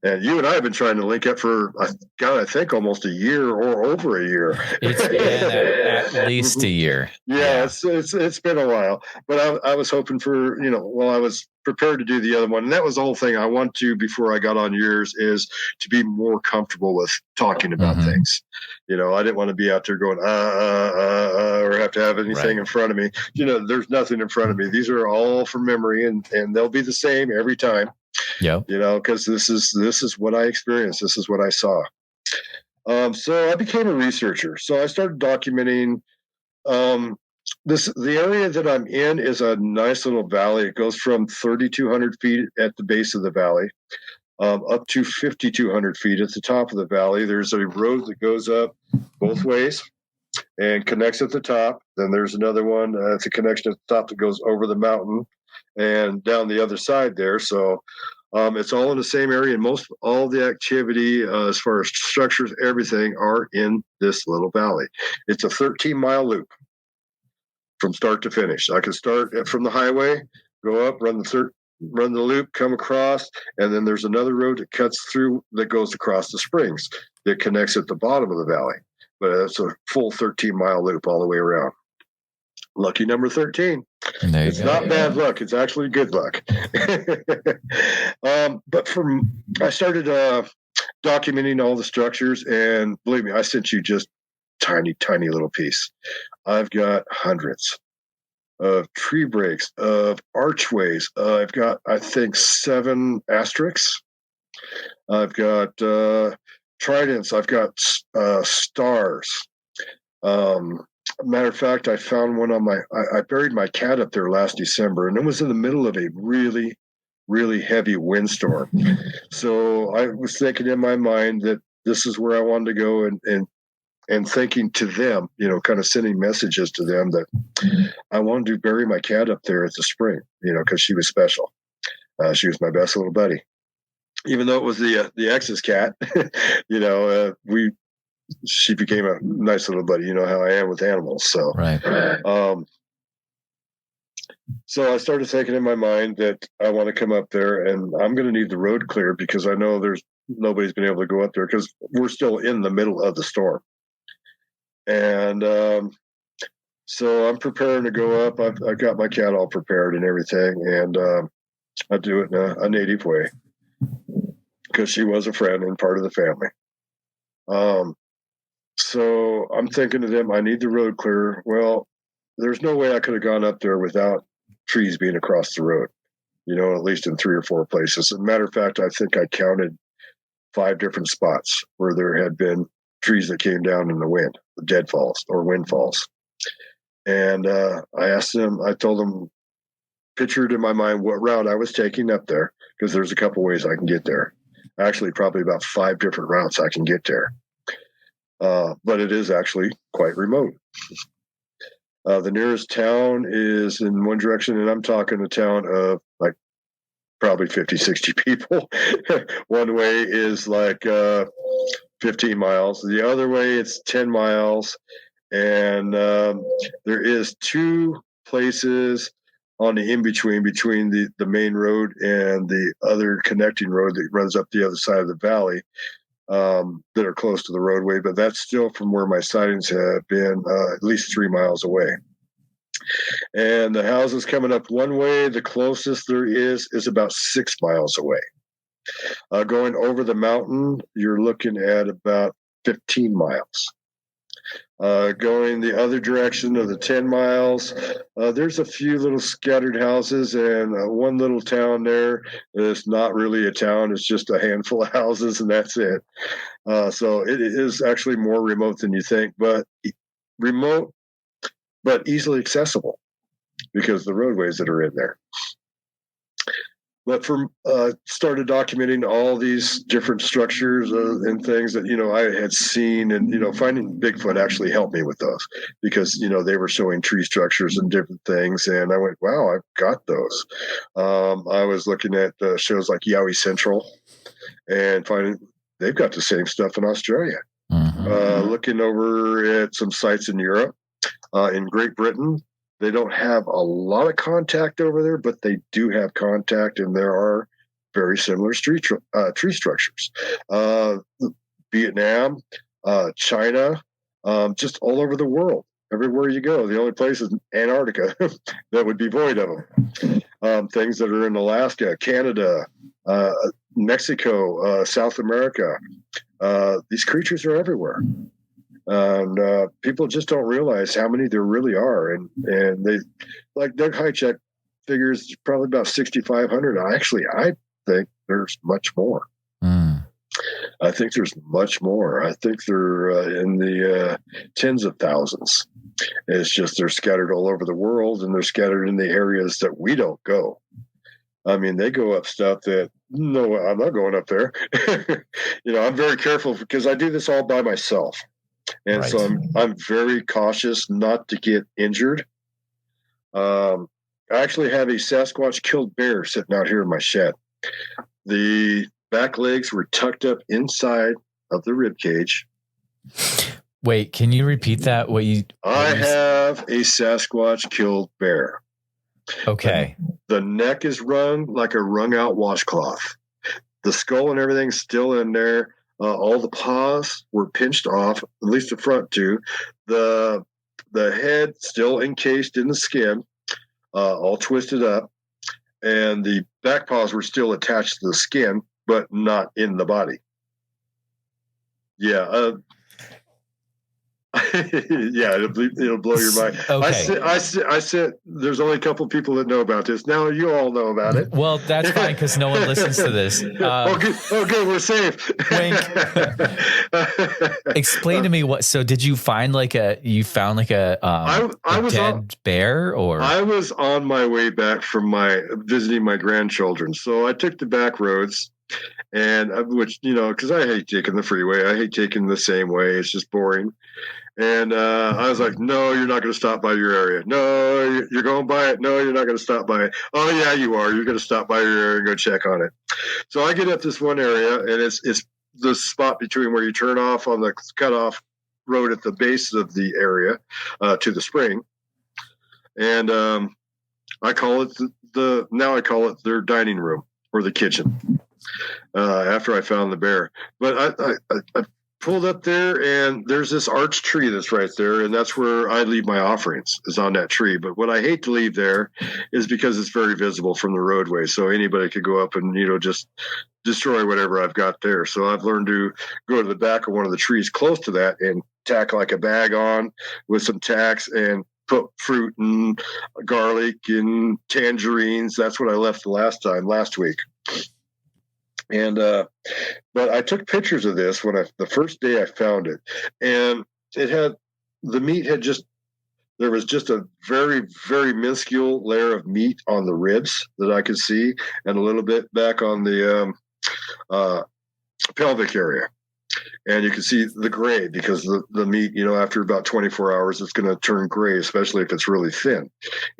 And you and I have been trying to link up for, I think almost a year or over a year. It's been at least a year. Yeah. It's been a while, but I was hoping for, I was prepared to do the other one. And that was the whole thing. I want to, before I got on yours, is to be more comfortable with talking about things. I didn't want to be out there going, or have to have anything in front of me. There's nothing in front of me. These are all from memory, and they'll be the same every time. Yeah. Because this is what I experienced. This is what I saw. So I became a researcher. So I started documenting. The area that I'm in is a nice little valley. It goes from 3,200 feet at the base of the valley, up to 5,200 feet at the top of the valley. There's a road that goes up both ways and connects at the top. Then there's another one at the connection at the top that goes over the mountain and down the other side there. So it's all in the same area, and all the activity as far as structures, everything are in this little valley. It's a 13-mile loop from start to finish. I can start from the highway, go up, run the loop, come across, and then there's another road that cuts through that goes across the springs that connects at the bottom of the valley. But it's a full 13-mile loop all the way around. Lucky number 13. It's not bad luck. It's actually good luck. But I started documenting all the structures, and believe me, I sent you just tiny little piece. I've got hundreds of tree breaks, of archways. I've got, I think, 7 asterisks. I've got tridents. I've got stars. Matter of fact, I found one I buried my cat up there last December, and it was in the middle of a really, really heavy windstorm. So I was thinking in my mind that this is where I wanted to go, and thinking to them, kind of sending messages to them that I wanted to bury my cat up there at the spring, because she was special. She was my best little buddy. Even though it was the ex's cat, she became a nice little buddy. You know how I am with animals. So, right. So I started thinking in my mind that I want to come up there, and I'm going to need the road cleared because I know nobody's been able to go up there because we're still in the middle of the storm. And so I'm preparing to go up. I've got my cat all prepared and everything, and I do it in a native way because she was a friend and part of the family. So I'm thinking to them, I need the road clear. Well, there's no way I could have gone up there without trees being across the road, at least in 3 or 4 places. As a matter of fact, I think I counted 5 different spots where there had been trees that came down in the wind, deadfalls or windfalls. And I told them, pictured in my mind what route I was taking up there, because there's a couple ways I can get there. Actually, probably about 5 different routes I can get there. But it is actually quite remote. The nearest town is in one direction, and I'm talking a town of like probably 50, 60 people. One way is like 15 miles. The other way, it's 10 miles. And there is 2 places on the in-between, between the main road and the other connecting road that runs up the other side of the valley, that are close to the roadway, but that's still from where my sightings have been at least 3 miles away. And the houses coming up one way, the closest there is about 6 miles away. Going over the mountain, you're looking at about 15 miles. Going the other direction of the 10 miles, there's a few little scattered houses and one little town there. It's not really a town. It's just a handful of houses, and that's it. So it is actually more remote than you think, but remote, but easily accessible because the roadways that are in there. But started documenting all these different structures and things that I had seen, and finding Bigfoot actually helped me with those because they were showing tree structures and different things, and I went, wow, I've got those. I was looking at shows like Yowie Central and finding they've got the same stuff in Australia. Looking over at some sites in Europe, in Great Britain. They don't have a lot of contact over there, but they do have contact, and there are very similar tree structures. Vietnam, China, just all over the world. Everywhere you go, the only place is Antarctica that would be void of them. Things that are in Alaska, Canada, Mexico, South America. These creatures are everywhere. And people just don't realize how many there really are. And they, like Doug Hychek figures, probably about 6,500. I think there's much more. I think there's much more. I think they're in the tens of thousands. It's just they're scattered all over the world, and they're scattered in the areas that we don't go. I mean, they go up stuff that, no, I'm not going up there. I'm very careful because I do this all by myself. And right. So I'm very cautious not to get injured. I actually have a Sasquatch killed bear sitting out here in my shed. The back legs were tucked up inside of the rib cage. Wait, can you repeat that? I have a Sasquatch killed bear. Okay. The neck is wrung like a wrung out washcloth. The skull and everything's still in there. All the paws were pinched off, at least the front two. The head still encased in the skin, all twisted up, and the back paws were still attached to the skin, but not in the body. Yeah. Yeah, it'll blow your mind. Okay. I said there's only a couple people that know about this. Now you all know about it. Well, that's fine because no one listens to this. Okay, we're safe. Wink. Explain to me what. So, did you find a dead bear, or? I was on my way back from visiting my grandchildren, so I took the back roads. And which, because I hate taking the freeway. I hate taking the same way. It's just boring. And I was like, no, you're not going to stop by your area. No, you're going by it. No, you're not going to stop by it. Oh, yeah, you are. You're going to stop by your area and go check on it. So I get up this one area, and it's the spot between where you turn off on the cutoff road at the base of the area to the spring. And I call it now I call it their dining room or the kitchen. After I found the bear, but I pulled up there, and there's this arch tree that's right there, and that's where I leave my offerings, is on that tree. But what I hate to leave there is because it's very visible from the roadway, so anybody could go up and just destroy whatever I've got there. So I've learned to go to the back of one of the trees close to that and tack like a bag on with some tacks and put fruit and garlic and tangerines. That's what I left last week. And but I took pictures of this the first day I found it, and the meat there was just a very, very minuscule layer of meat on the ribs that I could see, and a little bit back on the pelvic area. And you can see the gray because the meat, after about 24 hours, it's going to turn gray, especially if it's really thin,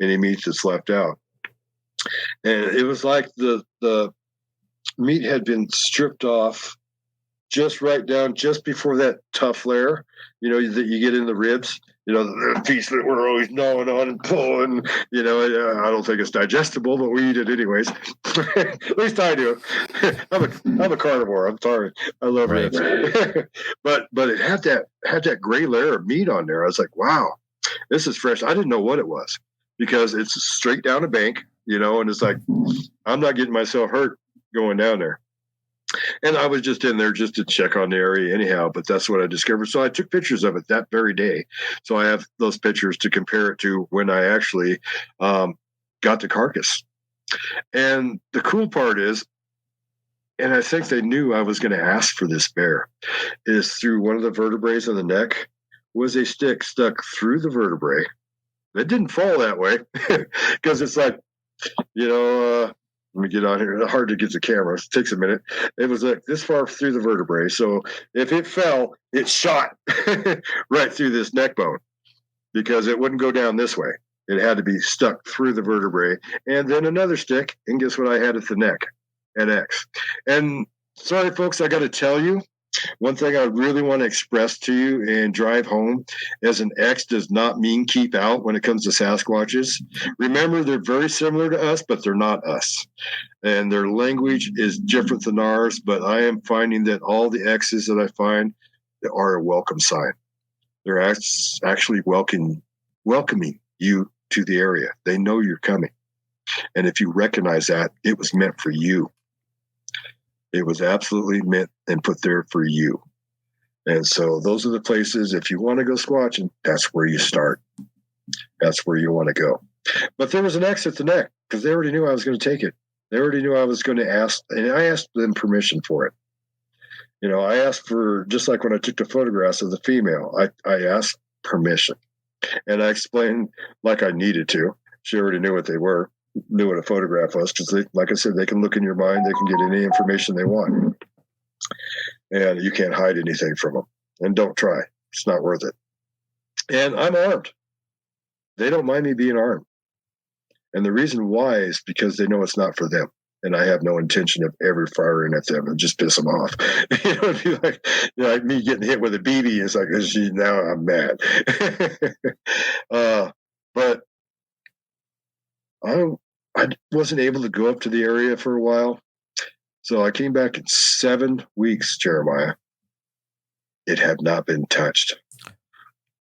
any meat that's left out. And it was like the meat had been stripped off just right down just before that tough layer, that you get in the ribs, the piece that we're always gnawing on and pulling, I don't think it's digestible, but we eat it anyways. At least I do. I'm a carnivore. I'm sorry. I love it. But it had that gray layer of meat on there. I was like, wow, this is fresh. I didn't know what it was because it's straight down a bank, and it's like, I'm not getting myself hurt going down there. And I was just in there just to check on the area anyhow, but that's what I discovered. So I took pictures of it that very day. So I have those pictures to compare it to when I actually got the carcass. And the cool part is, and I think they knew I was going to ask for this bear, is through one of the vertebrae of the neck was a stick stuck through the vertebrae. It didn't fall that way because it's like, Let me get on here. It's hard to get the camera. It takes a minute. It was like this far through the vertebrae. So if it fell, it shot right through this neck bone because it wouldn't go down this way. It had to be stuck through the vertebrae. And then another stick. And guess what I had at the neck? An X. And sorry, folks, I got to tell you, one thing I really want to express to you and drive home is an X does not mean keep out when it comes to Sasquatches. Remember, they're very similar to us, but they're not us. And their language is different than ours, but I am finding that all the X's that I find are a welcome sign. They're actually welcoming you to the area. They know you're coming. And if you recognize that, it was meant for you. It was absolutely meant and put there for you. And so those are the places, if you want to go squatching, that's where you start. That's where you want to go. But there was an X at the neck because they already knew I was going to take it. They already knew I was going to ask, and I asked them permission for it. You know, I asked for, just like when I took the photographs of the female, I asked permission. And I explained like I needed to. She already knew what they were. Knew what a photograph was because, like I said, they can look in your mind. They can get any information they want, and you can't hide anything from them. And don't try; it's not worth it. And I'm armed. They don't mind me being armed, and the reason why is because they know it's not for them, and I have no intention of ever firing at them and just piss them off. You know, it'd be like me getting hit with a BB. It's like, now I'm mad. But I wasn't able to go up to the area for a while. So I came back in 7 weeks, Jeremiah. It had not been touched.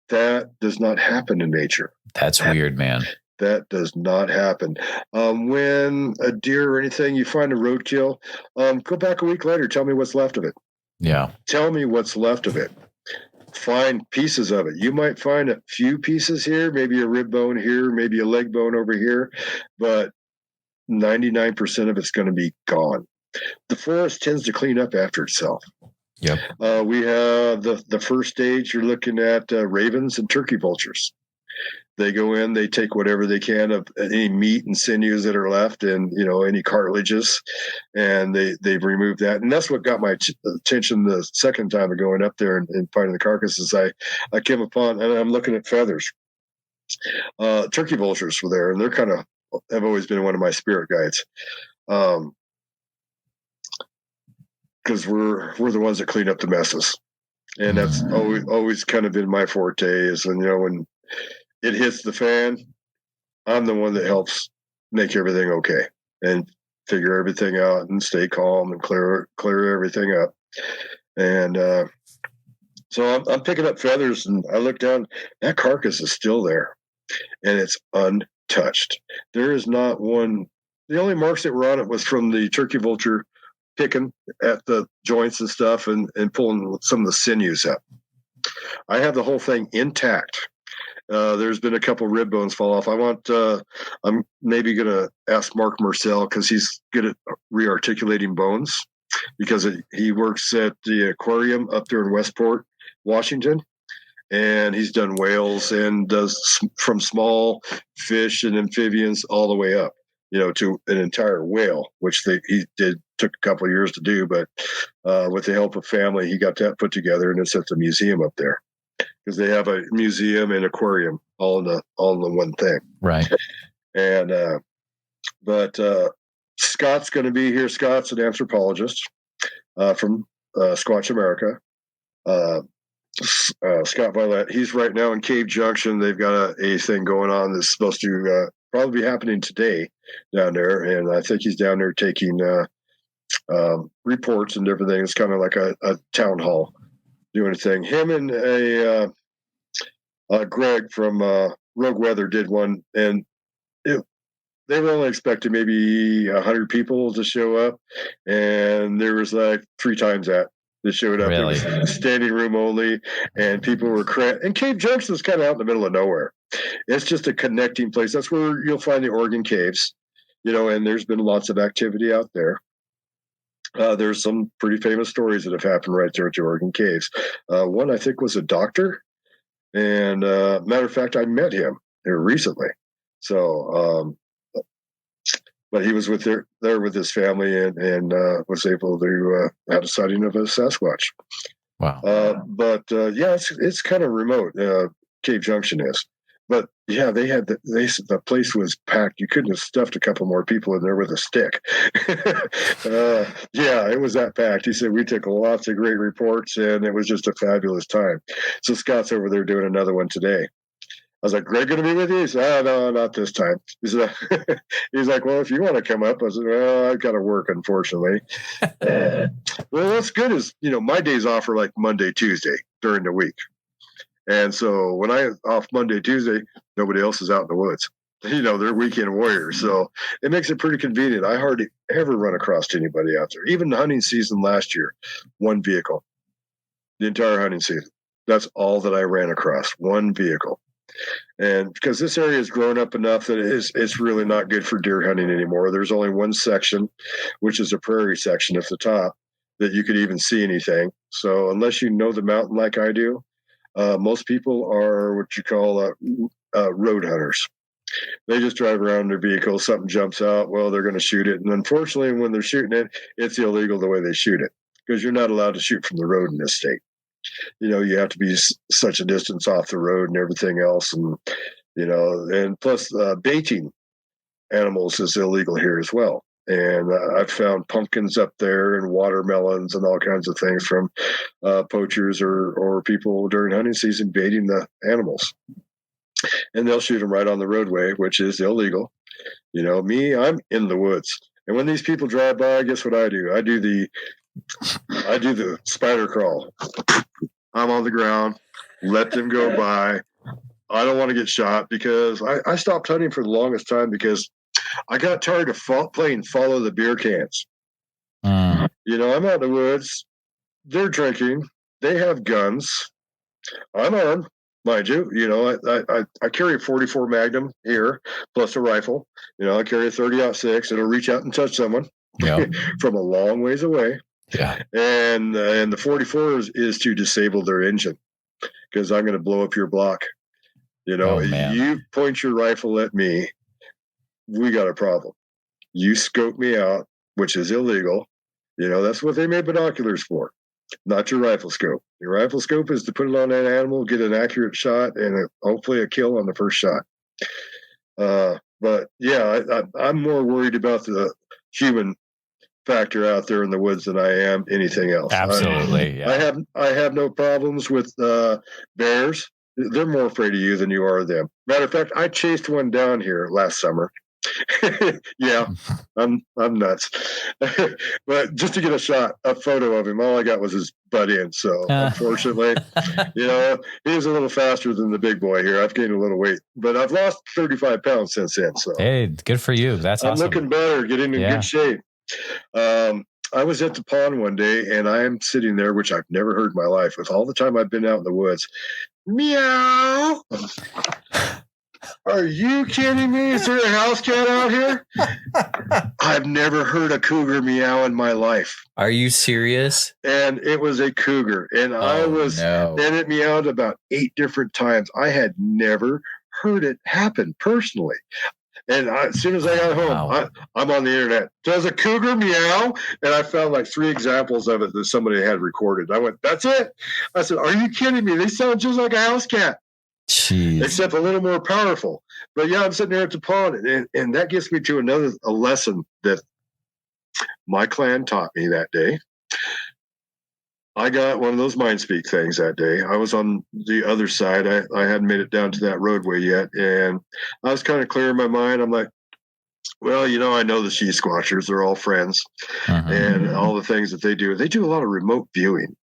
That does not happen in nature. That's weird, man. That does not happen. When a deer or anything, you find a roadkill, go back a week later. Tell me what's left of it. Yeah. Tell me what's left of it. Find pieces of it. You might find a few pieces here, maybe a rib bone here, maybe a leg bone over here, but 99% of it's going to be gone. The forest tends to clean up after itself. Yep. We have the first stage. You're looking at ravens and turkey vultures. They go in, they take whatever they can of any meat and sinews that are left, and any cartilages, and they remove that. And that's what got my attention the second time of going up there and finding the carcasses. I came upon, and I'm looking at feathers. Turkey vultures were there, and they're kind of have always been one of my spirit guides. Because we're the ones that clean up the messes, and that's always kind of been my forte. Is when it hits the fan, I'm the one that helps make everything okay and figure everything out and stay calm and clear everything up. And so I'm picking up feathers, and I look down. That carcass is still there, and it's untouched. There is not one. The only marks that were on it was from the turkey vulture picking at the joints and stuff and pulling some of the sinews up. I have the whole thing intact. There's been a couple rib bones fall off. I'm maybe going to ask Marc Myrsell because he's good at rearticulating bones because he works at the aquarium up there in Westport, Washington. And he's done whales and does from small fish and amphibians all the way up, to an entire whale, which took a couple of years to do. But with the help of family, he got that put together, and it's at the museum up there because they have a museum and aquarium all in the one thing. Right. And but Scott's going to be here. Scott's an anthropologist from Squatch America. Scott Violet, he's right now in Cave Junction. They've got a thing going on that's supposed to probably be happening today down there, and I think he's down there taking reports and different things. It's kind of like a town hall doing a thing. Him and Greg from Rogue Weather did one, and they were only expecting maybe 100 people to show up, and there was like 3 times that. They showed up. Really? It was standing room only, and people were cramped. And Cave Junction is kind of out in the middle of nowhere. It's just a connecting place. That's where you'll find the Oregon caves, and there's been lots of activity out there. There's some pretty famous stories that have happened right there at the Oregon caves. One, I think, was a doctor. And matter of fact, I met him here recently. So But he was there with his family and was able to have a sighting of a Sasquatch. Wow. Yeah, it's kind of remote. Cave Junction is. But yeah, the place was packed. You couldn't have stuffed a couple more people in there with a stick. Yeah, it was that packed. He said we took lots of great reports, and it was just a fabulous time. So Scott's over there doing another one today. I was like, Greg going to be with you? He said, oh, no, not this time. He said, he's like, well, if you want to come up. I said, well, I've got to work, unfortunately. Well, what's good is, my days off are like Monday, Tuesday during the week. And so when I off Monday, Tuesday, nobody else is out in the woods. They're weekend warriors. So it makes it pretty convenient. I hardly ever run across anybody out there. Even the hunting season last year, one vehicle, the entire hunting season. That's all that I ran across, one vehicle. And because this area has grown up enough that it's really not good for deer hunting anymore. There's only one section, which is a prairie section at the top, that you could even see anything. So unless you know the mountain like I do, most people are what you call road hunters. They just drive around in their vehicle. Something jumps out. Well, they're going to shoot it. And unfortunately, when they're shooting it, it's illegal the way they shoot it because you're not allowed to shoot from the road in this state. You have to be such a distance off the road and everything else. And, and plus baiting animals is illegal here as well. And I've found pumpkins up there and watermelons and all kinds of things from poachers or people during hunting season baiting the animals. And they'll shoot them right on the roadway, which is illegal. Me, I'm in the woods. And when these people drive by, guess what I do? I do the spider crawl. I'm on the ground, let them go by. I don't want to get shot because I stopped hunting for the longest time because I got tired of playing follow the beer cans. I'm out in the woods. They're drinking. They have guns. I'm armed, mind you. I carry a 44 Magnum here, plus a rifle. I carry a 30-06. It'll reach out and touch someone from a long ways away. Yeah. And the 44 is to disable their engine because I'm going to blow up your block. You point your rifle at me, we got a problem. You scope me out, which is illegal. That's what they made binoculars for, not your rifle scope. Your rifle scope is to put it on that animal, get an accurate shot, and hopefully a kill on the first shot. But yeah, I'm more worried about the human factor out there in the woods than I am anything else. Absolutely. I have no problems with bears. They're more afraid of you than you are of them. Matter of fact, I chased one down here last summer. Yeah, I'm nuts. But just to get a photo of him, all I got was his butt end. So unfortunately, he was a little faster than the big boy here. I've gained a little weight, but I've lost 35 pounds since then. So hey, good for you. That's I'm awesome. looking better, getting in good shape. I was at the pond one day and I'm sitting there, which I've never heard in my life with all the time I've been out in the woods. Meow. Are you kidding me? Is there a house cat out here? I've never heard a cougar meow in my life. Are you serious? And it was a cougar. And and it meowed about 8 different times. I had never heard it happen personally. And as soon as I got home, I'm on the internet. Does a cougar meow? And I found like 3 examples of it that somebody had recorded. I went, that's it. I said, are you kidding me? They sound just like a house cat. Jeez. Except a little more powerful. But yeah, I'm sitting there at the pond, and that gets me to a lesson that my clan taught me that day. I got one of those mind speak things that day. I was on the other side. I hadn't made it down to that roadway yet, and I was kind of clearing my mind. I'm like, well, I know the she squatchers. They're all friends, and all the things that they do. They do a lot of remote viewing.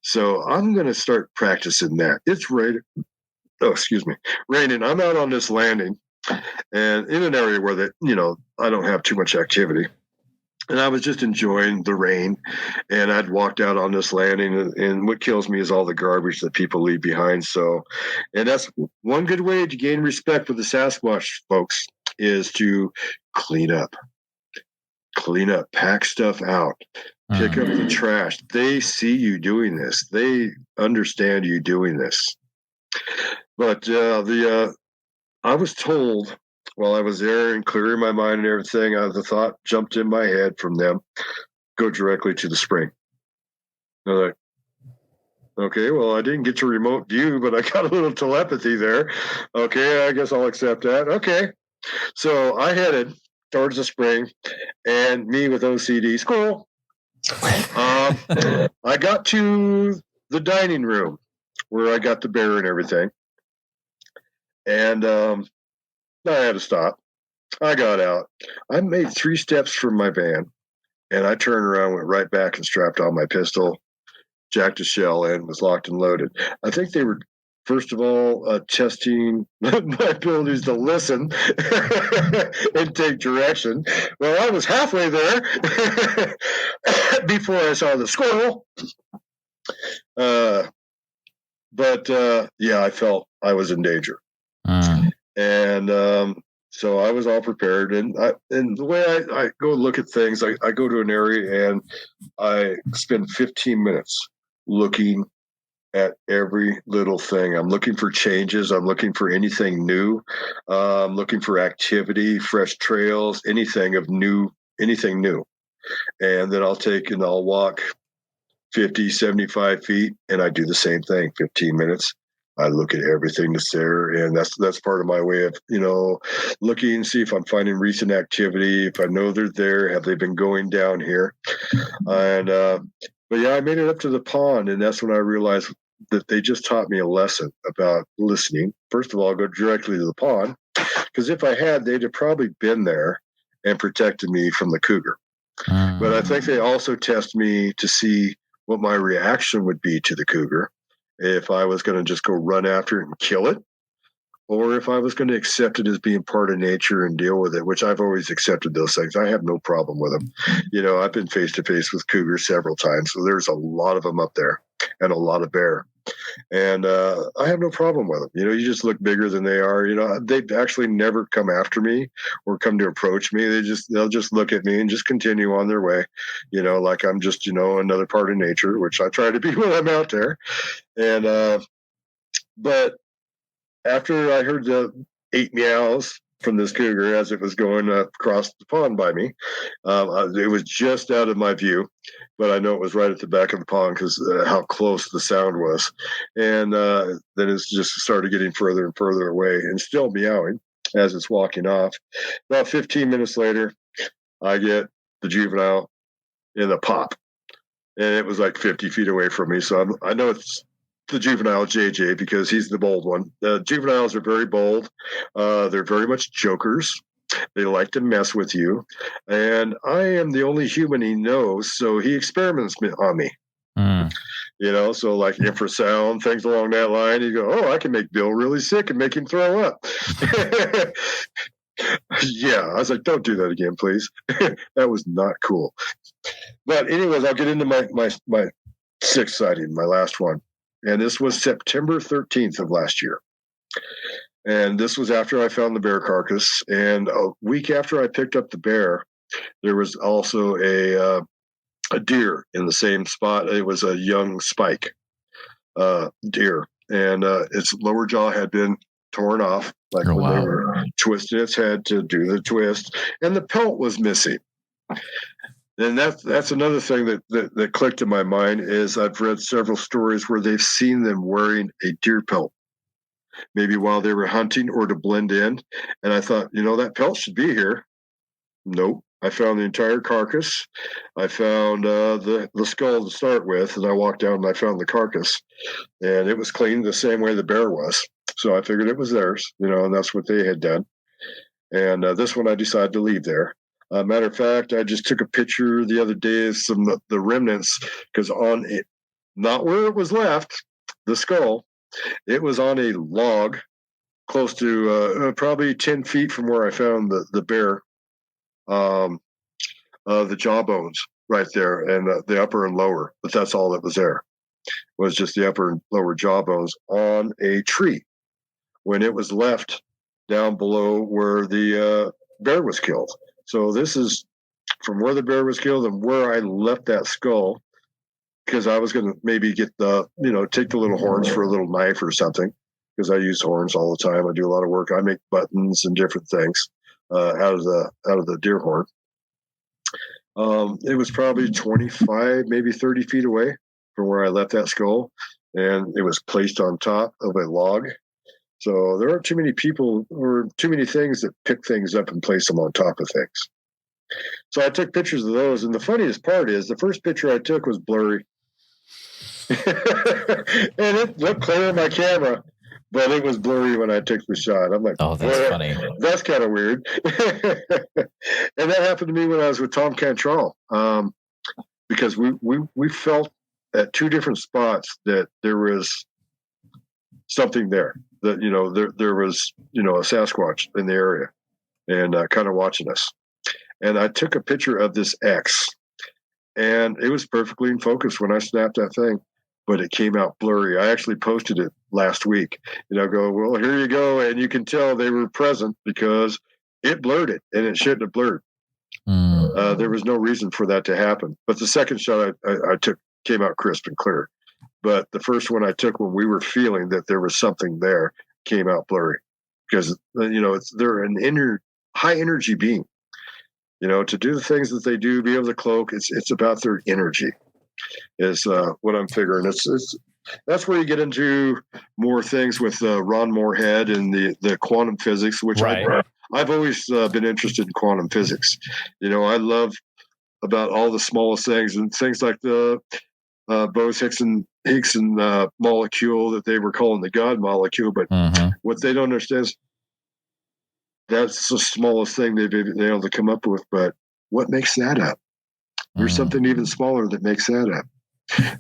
So I'm going to start practicing that. It's raining. Oh, excuse me. Raining. I'm out on this landing and in an area where I don't have too much activity. And I was just enjoying the rain, and I'd walked out on this landing, and what kills me is all the garbage that people leave behind. And that's one good way to gain respect for the Sasquatch folks is to clean up, pack stuff out, pick up the trash. They see you doing this. They understand you doing this. But I was told while I was there and clearing my mind and everything, the thought jumped in my head from them, go directly to the spring. I'm like, okay, well, I didn't get your remote view, but I got a little telepathy there. Okay, I guess I'll accept that. Okay. So I headed towards the spring, and me with OCD, squirrel. I got to the dining room where I got the bear and everything. And I had to stop. I got out. I made 3 steps from my van, and I turned around, went right back and strapped on my pistol, jacked a shell in, was locked and loaded. I think they were, first of all, testing my abilities to listen and take direction. Well, I was halfway there before I saw the squirrel. Yeah, I felt I was in danger. And so I was all prepared. And the way I go look at things, I go to an area and I spend 15 minutes looking at every little thing. I'm looking for changes. I'm looking for anything new. I'm looking for activity, fresh trails, anything new. And then I'll walk 50, 75 feet, and I do the same thing, 15 minutes. I look at everything that's there, and that's part of my way of, looking, see if I'm finding recent activity, if I know they're there, have they been going down here? And but yeah, I made it up to the pond, and that's when I realized that they just taught me a lesson about listening. First of all, I'll go directly to the pond, because if I had, they'd have probably been there and protected me from the cougar. But I think they also test me to see what my reaction would be to the cougar, if I was going to just go run after it and kill it, or if I was going to accept it as being part of nature and deal with it, which I've always accepted those things. I have no problem with them. I've been face to face with cougars several times, so there's a lot of them up there and a lot of bear. And I have no problem with them. You just look bigger than they are. They actually never come after me or come to approach me. They'll just look at me and just continue on their way, like I'm just, another part of nature, which I try to be when I'm out there. And, but after I heard the 8 meows from this cougar as it was going across the pond by me, it was just out of my view, but I know it was right at the back of the pond because how close the sound was. And then it's just started getting further and further away and still meowing as it's walking off. About 15 minutes later, I get the juvenile in the pop, and it was like 50 feet away from me. So I know it's the juvenile JJ because he's the bold one. The juveniles are very bold. They're very much jokers. They like to mess with you. And I am the only human he knows, so he experiments on me. So like infrasound, things along that line. You go, oh, I can make Bill really sick and make him throw up. Yeah, I was like, don't do that again, please. That was not cool. But anyways, I'll get into my sixth sighting, my last one. And this was September 13th of last year. And this was after I found the bear carcass. And a week after I picked up the bear, there was also a deer in the same spot. It was a young spike deer. And its lower jaw had been torn off, like when they were twisting its head to do the twist. And the pelt was missing. And that's another thing that clicked in my mind is I've read several stories where they've seen them wearing a deer pelt, maybe while they were hunting or to blend in. And I thought, that pelt should be here. Nope. I found the entire carcass. I found the skull to start with, and I walked down and I found the carcass. And it was cleaned the same way the bear was. So I figured it was theirs, and that's what they had done. And this one I decided to leave there. Matter of fact, I just took a picture the other day of some of the remnants, because on it, not where it was left, the skull, it was on a log close to probably 10 feet from where I found the bear, the jaw bones right there, and the upper and lower. But that's all that was there, was just the upper and lower jaw bones on a tree when it was left down below where the bear was killed. So this is from where the bear was killed and where I left that skull, because I was going to maybe get take the little horns for a little knife or something. because I use horns all the time. I do a lot of work. I make buttons and different things out of the deer horn. It was probably 25, maybe 30 feet away from where I left that skull, and it was placed on top of a log. So there aren't too many people or too many things that pick things up and place them on top of things. So I took pictures of those, and the funniest part is the first picture I took was blurry. And it looked clear on my camera, but it was blurry when I took the shot. I'm like, oh, that's funny. That's kind of weird. And that happened to me when I was with Tom Cantrell, because we felt at two different spots that there was something there, that, you know, there was, you know, a Sasquatch in the area and kind of watching us. And I took a picture of this X, and it was perfectly in focus when I snapped that thing, but it came out blurry. I actually posted it last week, and I go, well, here you go. And you can tell they were present because it blurred it, and it shouldn't have blurred. There was no reason for that to happen. But the second shot I took came out crisp and clear. But the first one I took when we were feeling that there was something there came out blurry, because, you know, they're an high energy being. You know, to do the things that they do, be able to cloak, it's about their energy, is what I'm figuring. That's where you get into more things with Ron Moorhead and the quantum physics, which I've always been interested in quantum physics. You know, I love about all the smallest things, and things like the Bose-Higgs molecule that they were calling the God molecule. But what they don't understand is that's the smallest thing they've been able to come up with. But what makes that up? There's something even smaller that makes that up.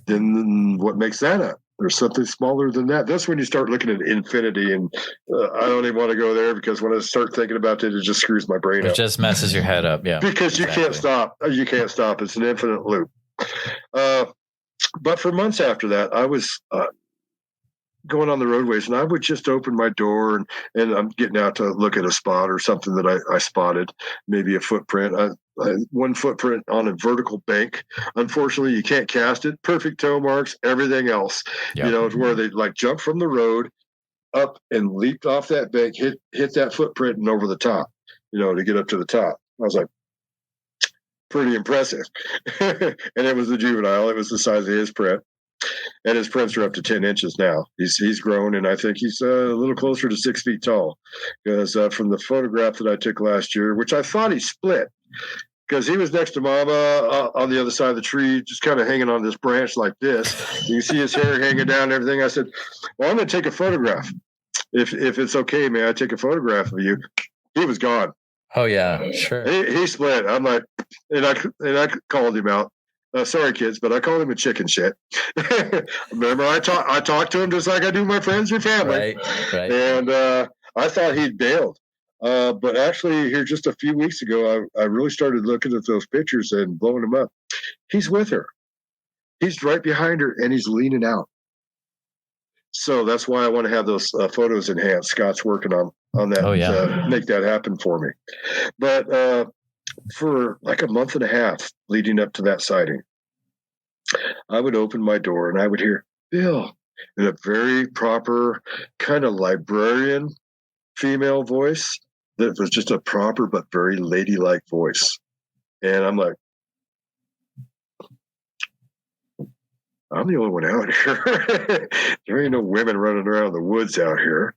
Then what makes that up? There's something smaller than that. That's when you start looking at infinity, and I don't even want to go there, because when I start thinking about it, it just screws my brain up. It just messes your head up, yeah. Because you can't stop. You can't stop. It's an infinite loop. But for months after that, I was going on the roadways, and I would just open my door, and I'm getting out to look at a spot or something that I spotted, maybe a footprint. One footprint on a vertical bank. Unfortunately, you can't cast it. Perfect toe marks, everything else. Yep. You know, it's where they like jumped from the road up and leaped off that bank, hit that footprint and over the top, you know, to get up to the top. I was like, pretty impressive. And it was the juvenile. It was the size of his print. And his prints are up to 10 inches now. He's grown, and I think he's a little closer to 6 feet tall. Because from the photograph that I took last year, which I thought he split, because he was next to Mama on the other side of the tree, just kind of hanging on this branch like this. You can see his hair hanging down and everything. I said, well, I'm going to take a photograph. If it's okay, may I take a photograph of you? He was gone. Oh, yeah, sure. He split. I'm like, and I called him out. Sorry, kids, but I called him a chicken shit. Remember, I talk to him just like I do my friends and family. Right. And I thought he'd bailed. But actually, here just a few weeks ago, I really started looking at those pictures and blowing them up. He's with her. He's right behind her, and he's leaning out. So that's why I want to have those photos enhanced. Scott's working on that. Oh, yeah. Make that happen for me. But for like a month and a half leading up to that sighting, I would open my door and I would hear Bill in a very proper kind of librarian female voice that was just a proper but very ladylike voice. And I'm like, I'm the only one out here. There ain't no women running around the woods out here,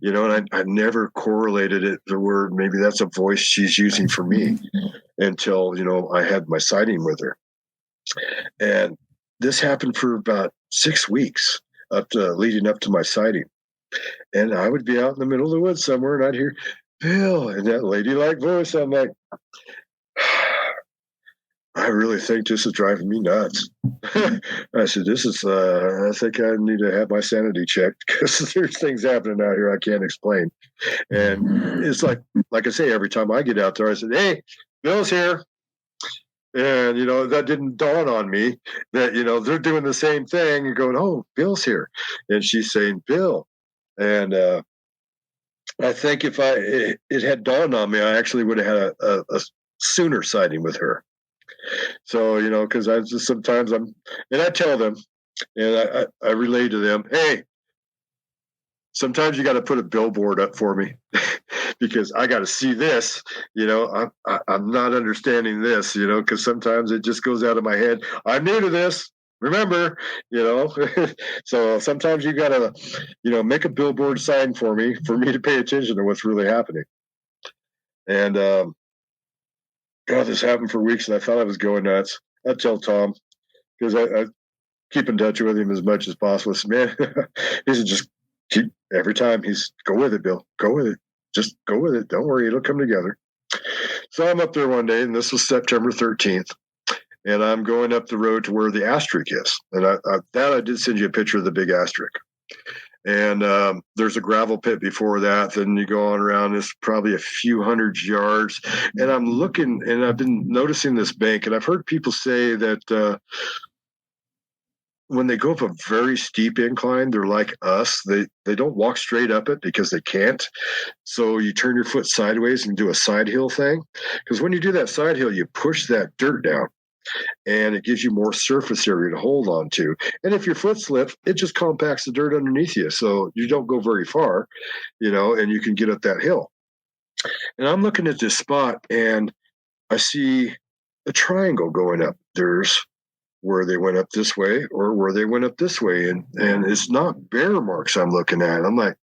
you know. And I never correlated it, the word, maybe that's a voice she's using for me, until, you know, I had my sighting with her. And this happened for about 6 weeks leading up to my sighting. And I would be out in the middle of the woods somewhere, and I'd hear Bill in that ladylike voice. I'm like, I really think this is driving me nuts. I said, this is, I think I need to have my sanity checked, because there's things happening out here I can't explain. And it's like I say, every time I get out there, I said, hey, Bill's here. And, you know, that didn't dawn on me that, you know, they're doing the same thing and going, oh, Bill's here. And she's saying, Bill. And I think if it had dawned on me, I actually would have had a sooner sighting with her. So, you know, because I just sometimes and I tell them, and I relay to them, hey, sometimes you got to put a billboard up for me because I got to see this. I'm not understanding this. Because sometimes it just goes out of my head. I'm new to this. Remember, so sometimes you got to, make a billboard sign for me to pay attention to what's really happening. And God, this happened for weeks, and I thought I was going nuts. I'd tell Tom because I keep in touch with him as much as possible. So, man, he's just every time he's go with it, Bill. Go with it. Just go with it. Don't worry, it'll come together. So I'm up there one day, and this was September 13th, and I'm going up the road to where the asterisk is. And I did send you a picture of the big asterisk. And there's a gravel pit before that. Then you go on around, it's probably a few hundred yards. And I'm looking, and I've been noticing this bank, and I've heard people say that when they go up a very steep incline, they're like us. They don't walk straight up it because they can't. So you turn your foot sideways and do a side hill thing. Because when you do that side hill, you push that dirt down, and it gives you more surface area to hold on to. And if your foot slips, it just compacts the dirt underneath you. So you don't go very far, and you can get up that hill. And I'm looking at this spot, and I see a triangle going up. There's where they went up this way or where they went up this way. And it's not bear marks I'm looking at. I'm like,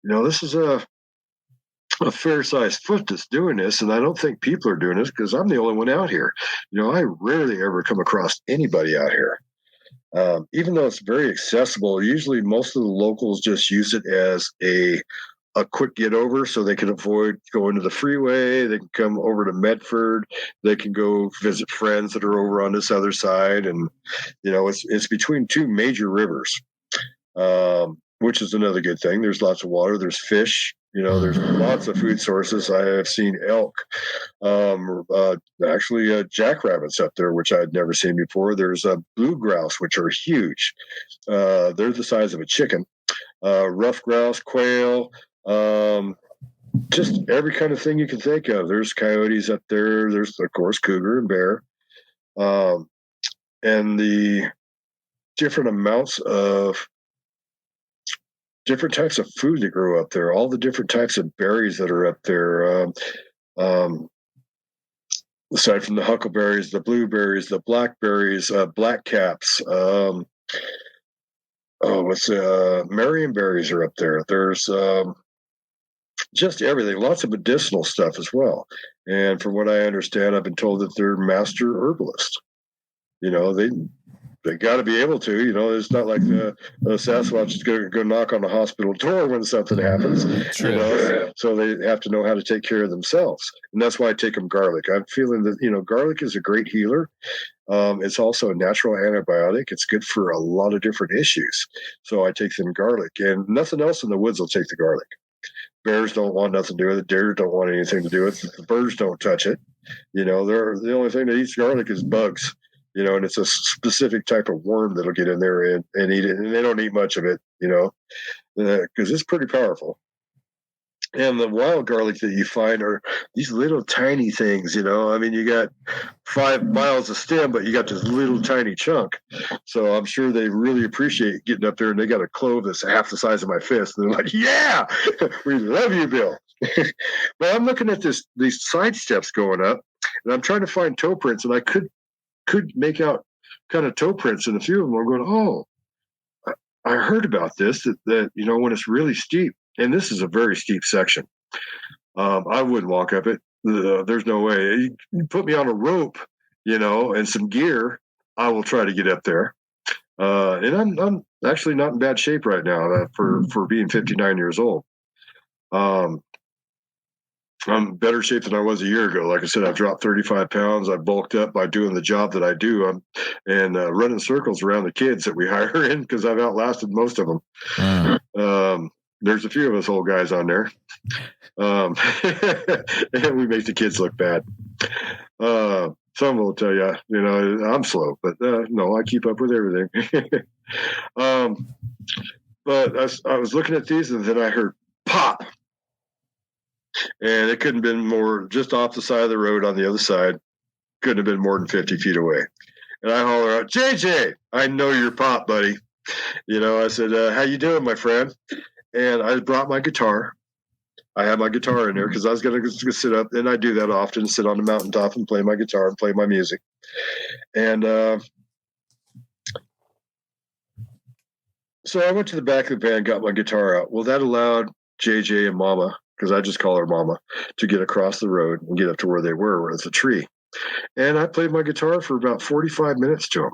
this is a fair-sized foot that's doing this, and I don't think people are doing this because I'm the only one out here. I rarely ever come across anybody out here. Even though it's very accessible, usually most of the locals just use it as a quick get over so they can avoid going to the freeway. They can come over to Medford. They can go visit friends that are over on this other side. And, it's between two major rivers, which is another good thing. There's lots of water. There's fish. There's lots of food sources. I have seen elk, actually jackrabbits up there, which I'd never seen before. There's blue grouse, which are huge. They're the size of a chicken. Rough grouse, quail, just every kind of thing you can think of. There's coyotes up there. There's, of course, cougar and bear. And the different amounts of different types of food that grow up there, all the different types of berries that are up there. Aside from the huckleberries, the blueberries, the blackberries, blackcaps, marionberries are up there. There's just everything, lots of medicinal stuff as well. And from what I understand, I've been told that they're master herbalists. They got to be able to. It's not like the Sasquatch is going to go knock on the hospital door when something happens. True. So they have to know how to take care of themselves, and that's why I take them garlic. I'm feeling that garlic is a great healer. It's also a natural antibiotic. It's good for a lot of different issues. So I take them garlic, and nothing else in the woods will take the garlic. Bears don't want nothing to do with it. Deer don't want anything to do with it. The birds don't touch it. They're the only thing that eats garlic is bugs. And it's a specific type of worm that'll get in there and eat it. And they don't eat much of it, because it's pretty powerful. And the wild garlic that you find are these little tiny things, you got 5 miles of stem, but you got this little tiny chunk. So I'm sure they really appreciate getting up there, and they got a clove that's half the size of my fist. And they're like, yeah, we love you, Bill. Well, I'm looking at these side steps going up, and I'm trying to find toe prints, and I could make out kind of toe prints, and a few of them are going, oh, I heard about this, that when it's really steep, and this is a very steep section, I wouldn't walk up it. There's no way. You put me on a rope, and some gear, I will try to get up there. And I'm actually not in bad shape right now for being 59 years old. I'm in better shape than I was a year ago. Like I said, I've dropped 35 pounds. I've bulked up by doing the job that I do. And running circles around the kids that we hire in because I've outlasted most of them. There's a few of us old guys on there. And we make the kids look bad. Some will tell you, I'm slow, but no, I keep up with everything. But I was looking at these, and then I heard pop. And it couldn't have been more just off the side of the road on the other side. Couldn't have been more than 50 feet away. And I holler out, JJ, I know you're pop, buddy. I said, how you doing, my friend? And I brought my guitar. I had my guitar in there because I was going to sit up, and I do that often, sit on the mountaintop and play my guitar and play my music. And so I went to the back of the van, got my guitar out. Well, that allowed JJ and Mama, because I just call her Mama, to get across the road and get up to where they were at the tree. And I played my guitar for about 45 minutes to them.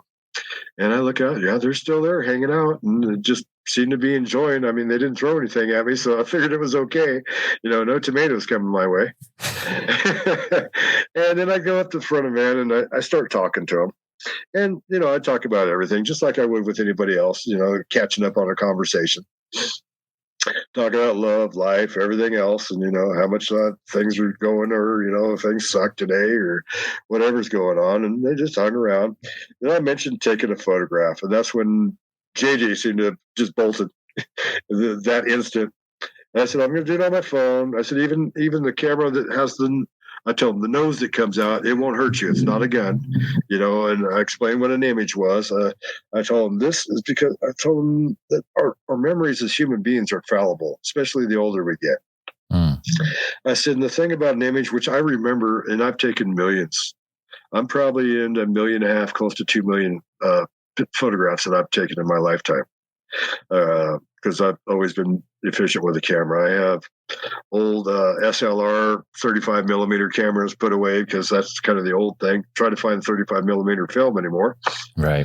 And I look out, yeah, they're still there hanging out and just seemed to be enjoying. I mean, they didn't throw anything at me, so I figured it was okay. No tomatoes coming my way. And then I go up to the front of the van and I start talking to them. And, I talk about everything, just like I would with anybody else, catching up on a conversation. Talking about love, life, everything else, and how much things are going, or if things suck today, or whatever's going on, and they just hung around. Then I mentioned taking a photograph, and that's when JJ seemed to have just bolted that instant. And I said, I'm going to do it on my phone. I said, even the camera that has I told him the nose that comes out, it won't hurt you. It's not a gun, and I explained what an image was. I told him this is because I told him that our memories as human beings are fallible, especially the older we get. I said, and the thing about an image, which I remember, and I've taken millions, I'm probably in 1.5 million, close to 2 million photographs that I've taken in my lifetime. Because I've always been efficient with the camera. I have old SLR 35 millimeter cameras put away because that's kind of the old thing. Try to find 35 millimeter film anymore. Right.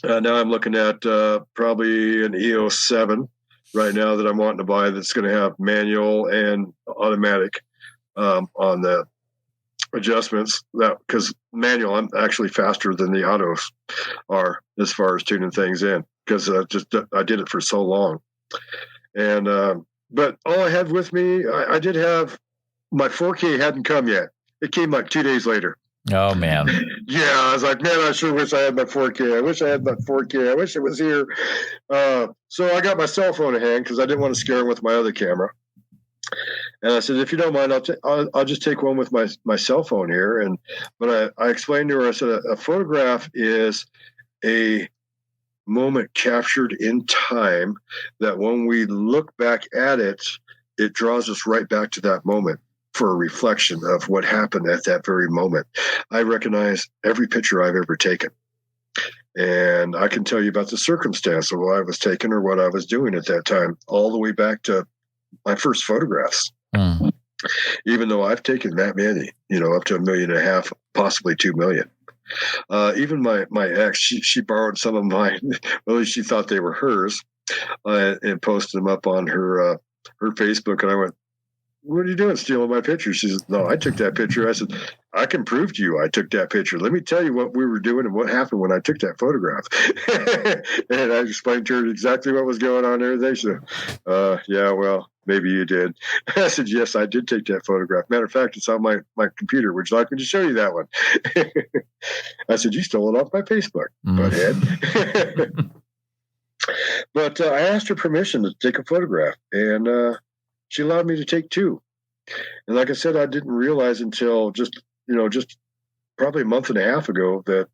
Now I'm looking at probably an EOS 7 right now that I'm wanting to buy that's going to have manual and automatic on the adjustments. That because manual, I'm actually faster than the autos are as far as tuning things in. Because I did it for so long. And but all I had with me, I did have my 4K hadn't come yet. It came like 2 days later. Oh man. Yeah, I was like, man, I sure wish I had my 4K. I wish I had my 4K. I wish it was here. So I got my cell phone in hand because I didn't want to scare him with my other camera. And I said, if you don't mind, I'll just take one with my cell phone here. But I explained to her, I said, a photograph is a moment captured in time that when we look back at it, it draws us right back to that moment for a reflection of what happened at that very moment. I recognize every picture I've ever taken. And I can tell you about the circumstance of why I was taken or what I was doing at that time, all the way back to my first photographs. Even though I've taken that many, up to 1.5 million, possibly 2 million. Even my ex, she borrowed some of mine. Well, at least she thought they were hers, and posted them up on her Facebook. And I went, "What are you doing, stealing my picture?" She said, "No, I took that picture." I said, "I can prove to you I took that picture. Let me tell you what we were doing and what happened when I took that photograph." And I explained to her exactly what was going on there. She said, "Yeah, well, maybe you did." I said, "Yes, I did take that photograph. Matter of fact, it's on my computer. Would you like me to show you that one?" I said, "You stole it off my Facebook, butthead." But I asked her permission to take a photograph, and she allowed me to take 2. And like I said, I didn't realize until just probably 1.5 months ago that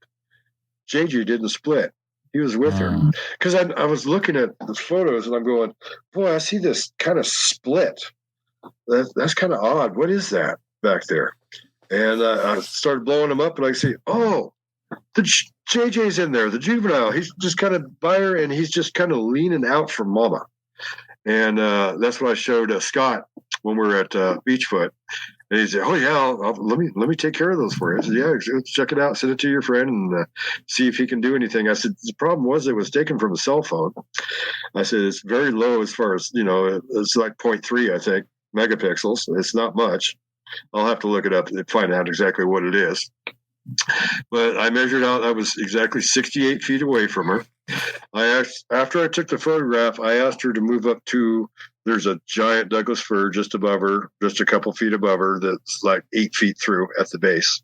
JJ didn't split. He was with her. Because I was looking at the photos and I'm going, boy, I see this kind of split. That's kind of odd. What is that back there? And I started blowing them up and I see, oh, the JJ's in there, the juvenile. He's just kind of by her and he's just kind of leaning out from Mama. And that's what I showed Scott when we were at Beachfoot. And he said, "Oh yeah, let me take care of those for you." I said, "Yeah, let's check it out, send it to your friend, and see if he can do anything." I said, "The problem was it was taken from a cell phone." I said, "It's very low as far as it's like 0.3, I think, megapixels. It's not much. I'll have to look it up and find out exactly what it is." But I measured out. I was exactly 68 feet away from her. After I took the photograph, I asked her to move up to. There's a giant Douglas fir just above her, just a couple feet above her, that's like 8 feet through at the base.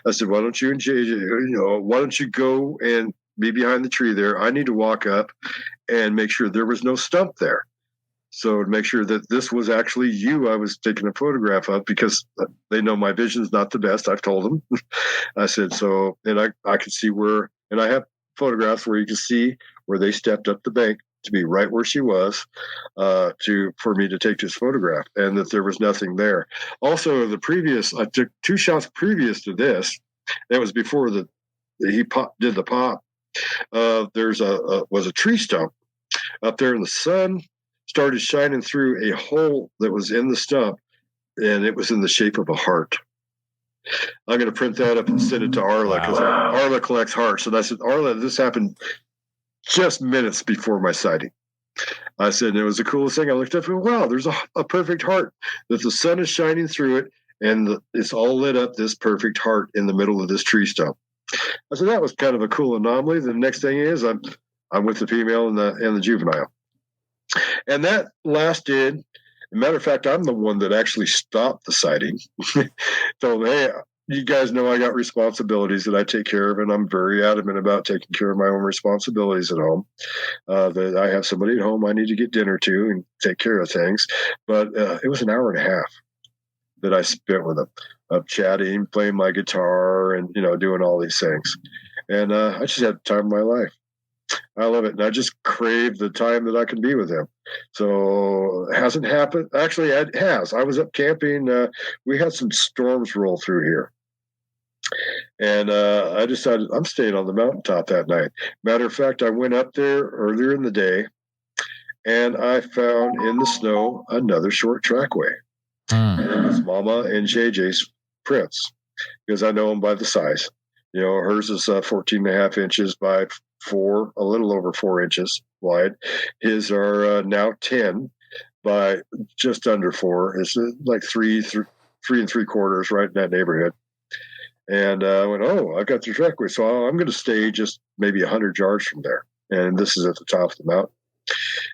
I said, "Why don't you and JJ, why don't you go and be behind the tree there? I need to walk up and make sure there was no stump there. So to make sure that this was actually you I was taking a photograph of, because they know my vision's not the best. I've told them." I said, so, and I could see where, and I have photographs where you can see where they stepped up the bank to be right where she was for me to take this photograph, and that there was nothing there. Also, I took 2 shots previous to this. That was before did the pop. Was a tree stump up there, and the sun started shining through a hole that was in the stump, and it was in the shape of a heart. I'm going to print that up and send it to Arla, because Arla collects hearts. And I said, Arla, this happened just minutes before my sighting. I said, it was the coolest thing. I looked up and, wow, there's a perfect heart that the sun is shining through it, and it's all lit up, this perfect heart in the middle of this tree stump. I said, that was kind of a cool anomaly. The next thing is I'm with the female and the juvenile. And that lasted. Matter of fact, I'm the one that actually stopped the sighting. Told them, hey, you guys know I got responsibilities that I take care of, and I'm very adamant about taking care of my own responsibilities at home. That I have somebody at home I need to get dinner to and take care of things. But it was an hour and a half that I spent with them, of chatting, playing my guitar, and doing all these things. And I just had the time of my life. I love it, and I just crave the time that I can be with him. So it hasn't happened. Actually, it has. I was up camping. We had some storms roll through here, and I decided I'm staying on the mountaintop that night. Matter of fact, I went up there earlier in the day, and I found in the snow another short trackway. It was Mama and JJ's prints, because I know them by the size. Hers is 14 and a half inches by a little over 4 inches wide. His are now 10 by just under 4. It's like 3 3/4, right in that neighborhood. And I went, I got the trackway, so I'm going to stay just maybe 100 yards from there. And this is at the top of the mountain.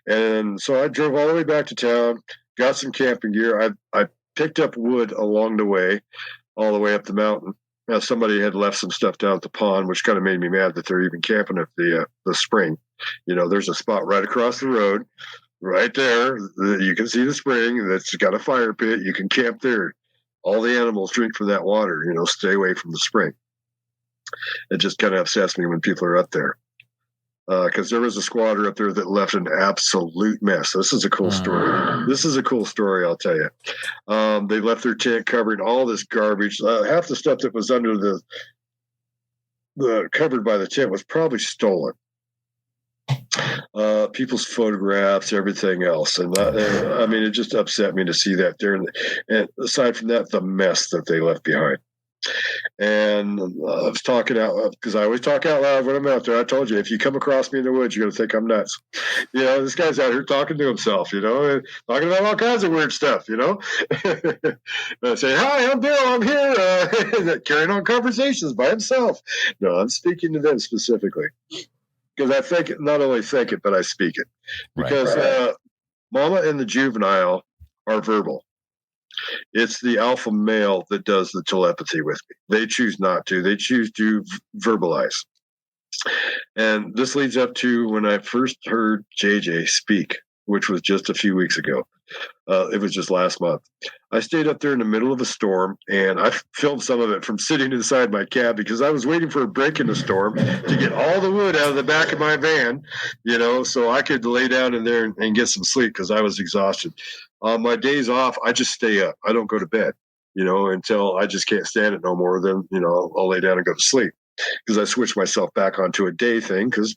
And so I drove all the way back to town, got some camping gear. I picked up wood along the way, all the way up the mountain. Now, somebody had left some stuff down at the pond, which kind of made me mad that they're even camping at the spring. There's a spot right across the road, right there. You can see the spring that's got a fire pit. You can camp there. All the animals drink from that water. Stay away from the spring. It just kind of upsets me when people are up there. Because there was a squatter up there that left an absolute mess. This is a cool story. This is a cool story, I'll tell you. They left their tent covering all this garbage. Half the stuff that was under the covered by the tent was probably stolen. People's photographs, everything else. And it just upset me to see that there. And aside from that, the mess that they left behind. And I was talking out, because I always talk out loud when I'm out there. I told you, if you come across me in the woods, you're going to think I'm nuts. This guy's out here talking to himself, and talking about all kinds of weird stuff, I say, hi, I'm Bill, I'm here, carrying on conversations by himself. No, I'm speaking to them specifically, because I think it, not only think it, but I speak it. Because Mama and the juvenile are verbal. It's the alpha male that does the telepathy with me. They choose not to. They choose to verbalize. And this leads up to when I first heard JJ speak, which was just a few weeks ago. It was just last month. I stayed up there in the middle of a storm, and I filmed some of it from sitting inside my cab, because I was waiting for a break in the storm to get all the wood out of the back of my van, so I could lay down in there and get some sleep, because I was exhausted. On my days off, I just stay up. I don't go to bed, until I just can't stand it no more. Then, I'll lay down and go to sleep, because I switch myself back onto a day thing, because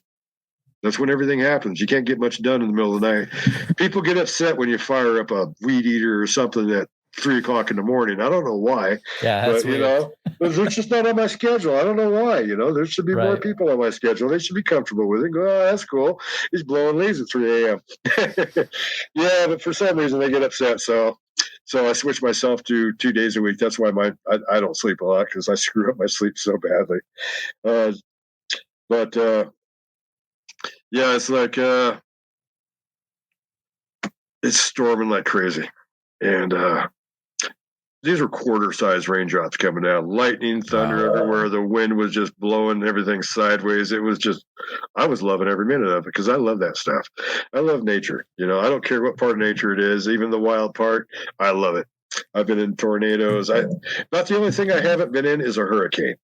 that's when everything happens. You can't get much done in the middle of the night. People get upset when you fire up a weed eater or something at 3 o'clock in the morning. I don't know why. Yeah, that's weird. It's just not on my schedule. I don't know why. There should be more people on my schedule. They should be comfortable with it. Go, that's cool. He's blowing leaves at 3 a.m. Yeah, but for some reason they get upset. So I switch myself to 2 days a week. That's why I don't sleep a lot, because I screw up my sleep so badly. Yeah, it's like it's storming like crazy, and these are quarter-size raindrops coming down, lightning, thunder everywhere. The wind was just blowing everything sideways. It was just, I was loving every minute of it, because I love that stuff. I love nature. I don't care what part of nature it is, even the wild part. I love it. I've been in tornadoes. Not the only thing I haven't been in is a hurricane.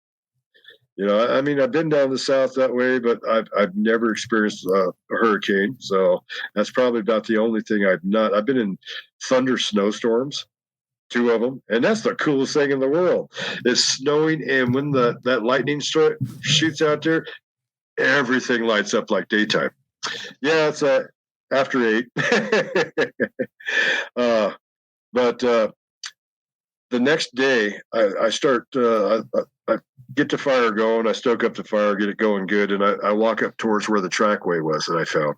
I mean, I've been down the south that way, but I've never experienced a hurricane. So that's probably about the only thing I've not. I've been in thunder snowstorms, 2 of them, and that's the coolest thing in the world. It's snowing, and when that lightning shoots out there, everything lights up like daytime. Yeah, it's after 8. But the next day, I start. I get the fire going. I stoke up the fire, get it going good, and I walk up towards where the trackway was that I found.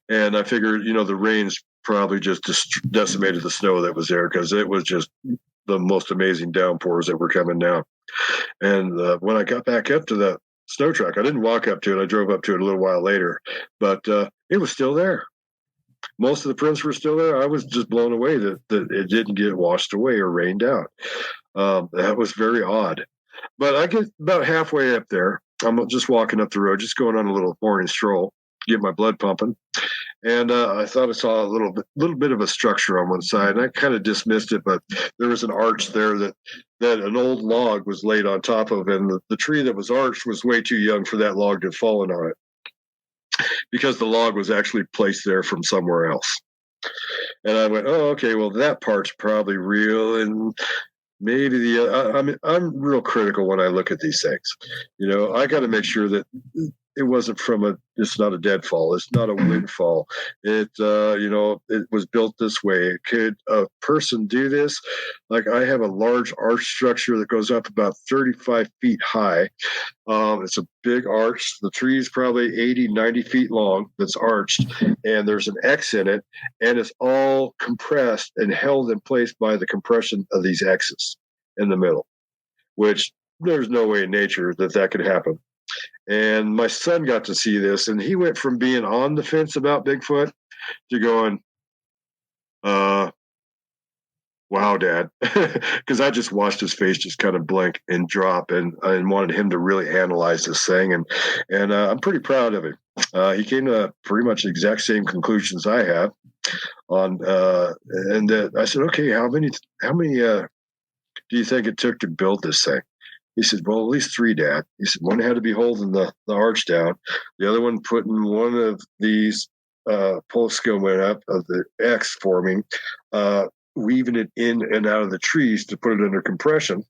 And I figured, the rain's probably just decimated the snow that was there, because it was just the most amazing downpours that were coming down. And when I got back up to the snow track, I didn't walk up to it. I drove up to it a little while later, but it was still there. Most of the prints were still there. I was just blown away that it didn't get washed away or rained out. That was very odd. But I get about halfway up there. I'm just walking up the road, just going on a little morning stroll, get my blood pumping. And I thought I saw a little bit of a structure on one side, and I kind of dismissed it. But there was an arch there that an old log was laid on top of, and the tree that was arched was way too young for that log to have fallen on it, because the log was actually placed there from somewhere else. And I went, oh, okay, well, that part's probably real, and maybe I'm real critical when I look at these things. I got to make sure that it wasn't it's not a deadfall. It's not a windfall. It was built this way. Could a person do this? Like, I have a large arch structure that goes up about 35 feet high. It's a big arch. The tree is probably 80, 90 feet long that's arched, and there's an X in it, and it's all compressed and held in place by the compression of these X's in the middle, which there's no way in nature that could happen. And my son got to see this, and he went from being on the fence about Bigfoot to going, wow, Dad, because I just watched his face just kind of blink and drop, and wanted him to really analyze this thing, and I'm pretty proud of him. He came to pretty much the exact same conclusions I have on, and I said, okay, how many do you think it took to build this thing? He said, well, at least 3, Dad. He said, one had to be holding the arch down. The other one putting one of these posts going up of the X forming, weaving it in and out of the trees to put it under compression.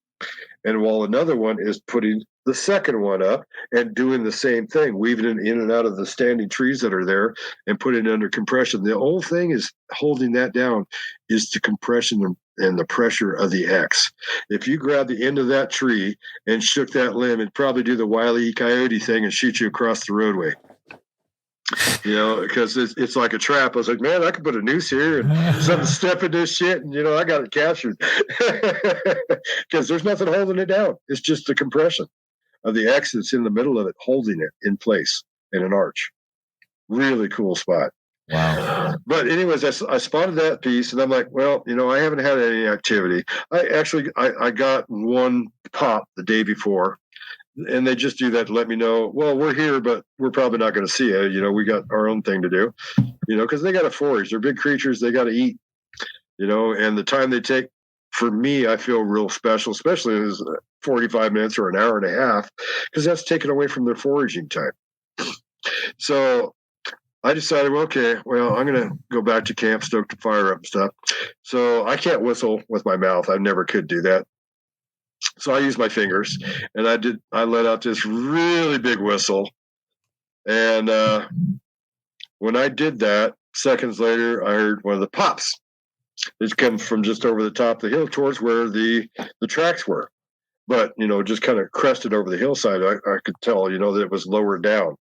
And while another one is putting the second one up and doing the same thing, weaving it in and out of the standing trees that are there and putting it under compression. The whole thing is holding that down is the compression and the pressure of the X. If you grab the end of that tree and shook that limb, it'd probably do the Wile E. Coyote thing and shoot you across the roadway. Because it's like a trap. I was like, man, I could put a noose here and something step in this shit, and I got it captured. Because there's nothing holding it down. It's just the compression of the X that's in the middle of it, holding it in place in an arch. Really cool spot. Wow. But anyways, I spotted that piece, and I'm like, well, I haven't had any activity. I got one pop the day before, and they just do that to let me know, well, we're here, but we're probably not going to see it. We got our own thing to do, because they got to forage. They're big creatures. They got to eat, and the time they take, for me, I feel real special, especially if it's 45 minutes or an hour and a half, because that's taken away from their foraging time. So I decided, I'm going to go back to camp, stoke the fire up and stuff. So I can't whistle with my mouth. I never could do that. So I used my fingers, and I let out this really big whistle. And when I did that, seconds later, I heard one of the pops. It's come from just over the top of the hill towards where the tracks were. But, just kind of crested over the hillside. I could tell, that it was lower down.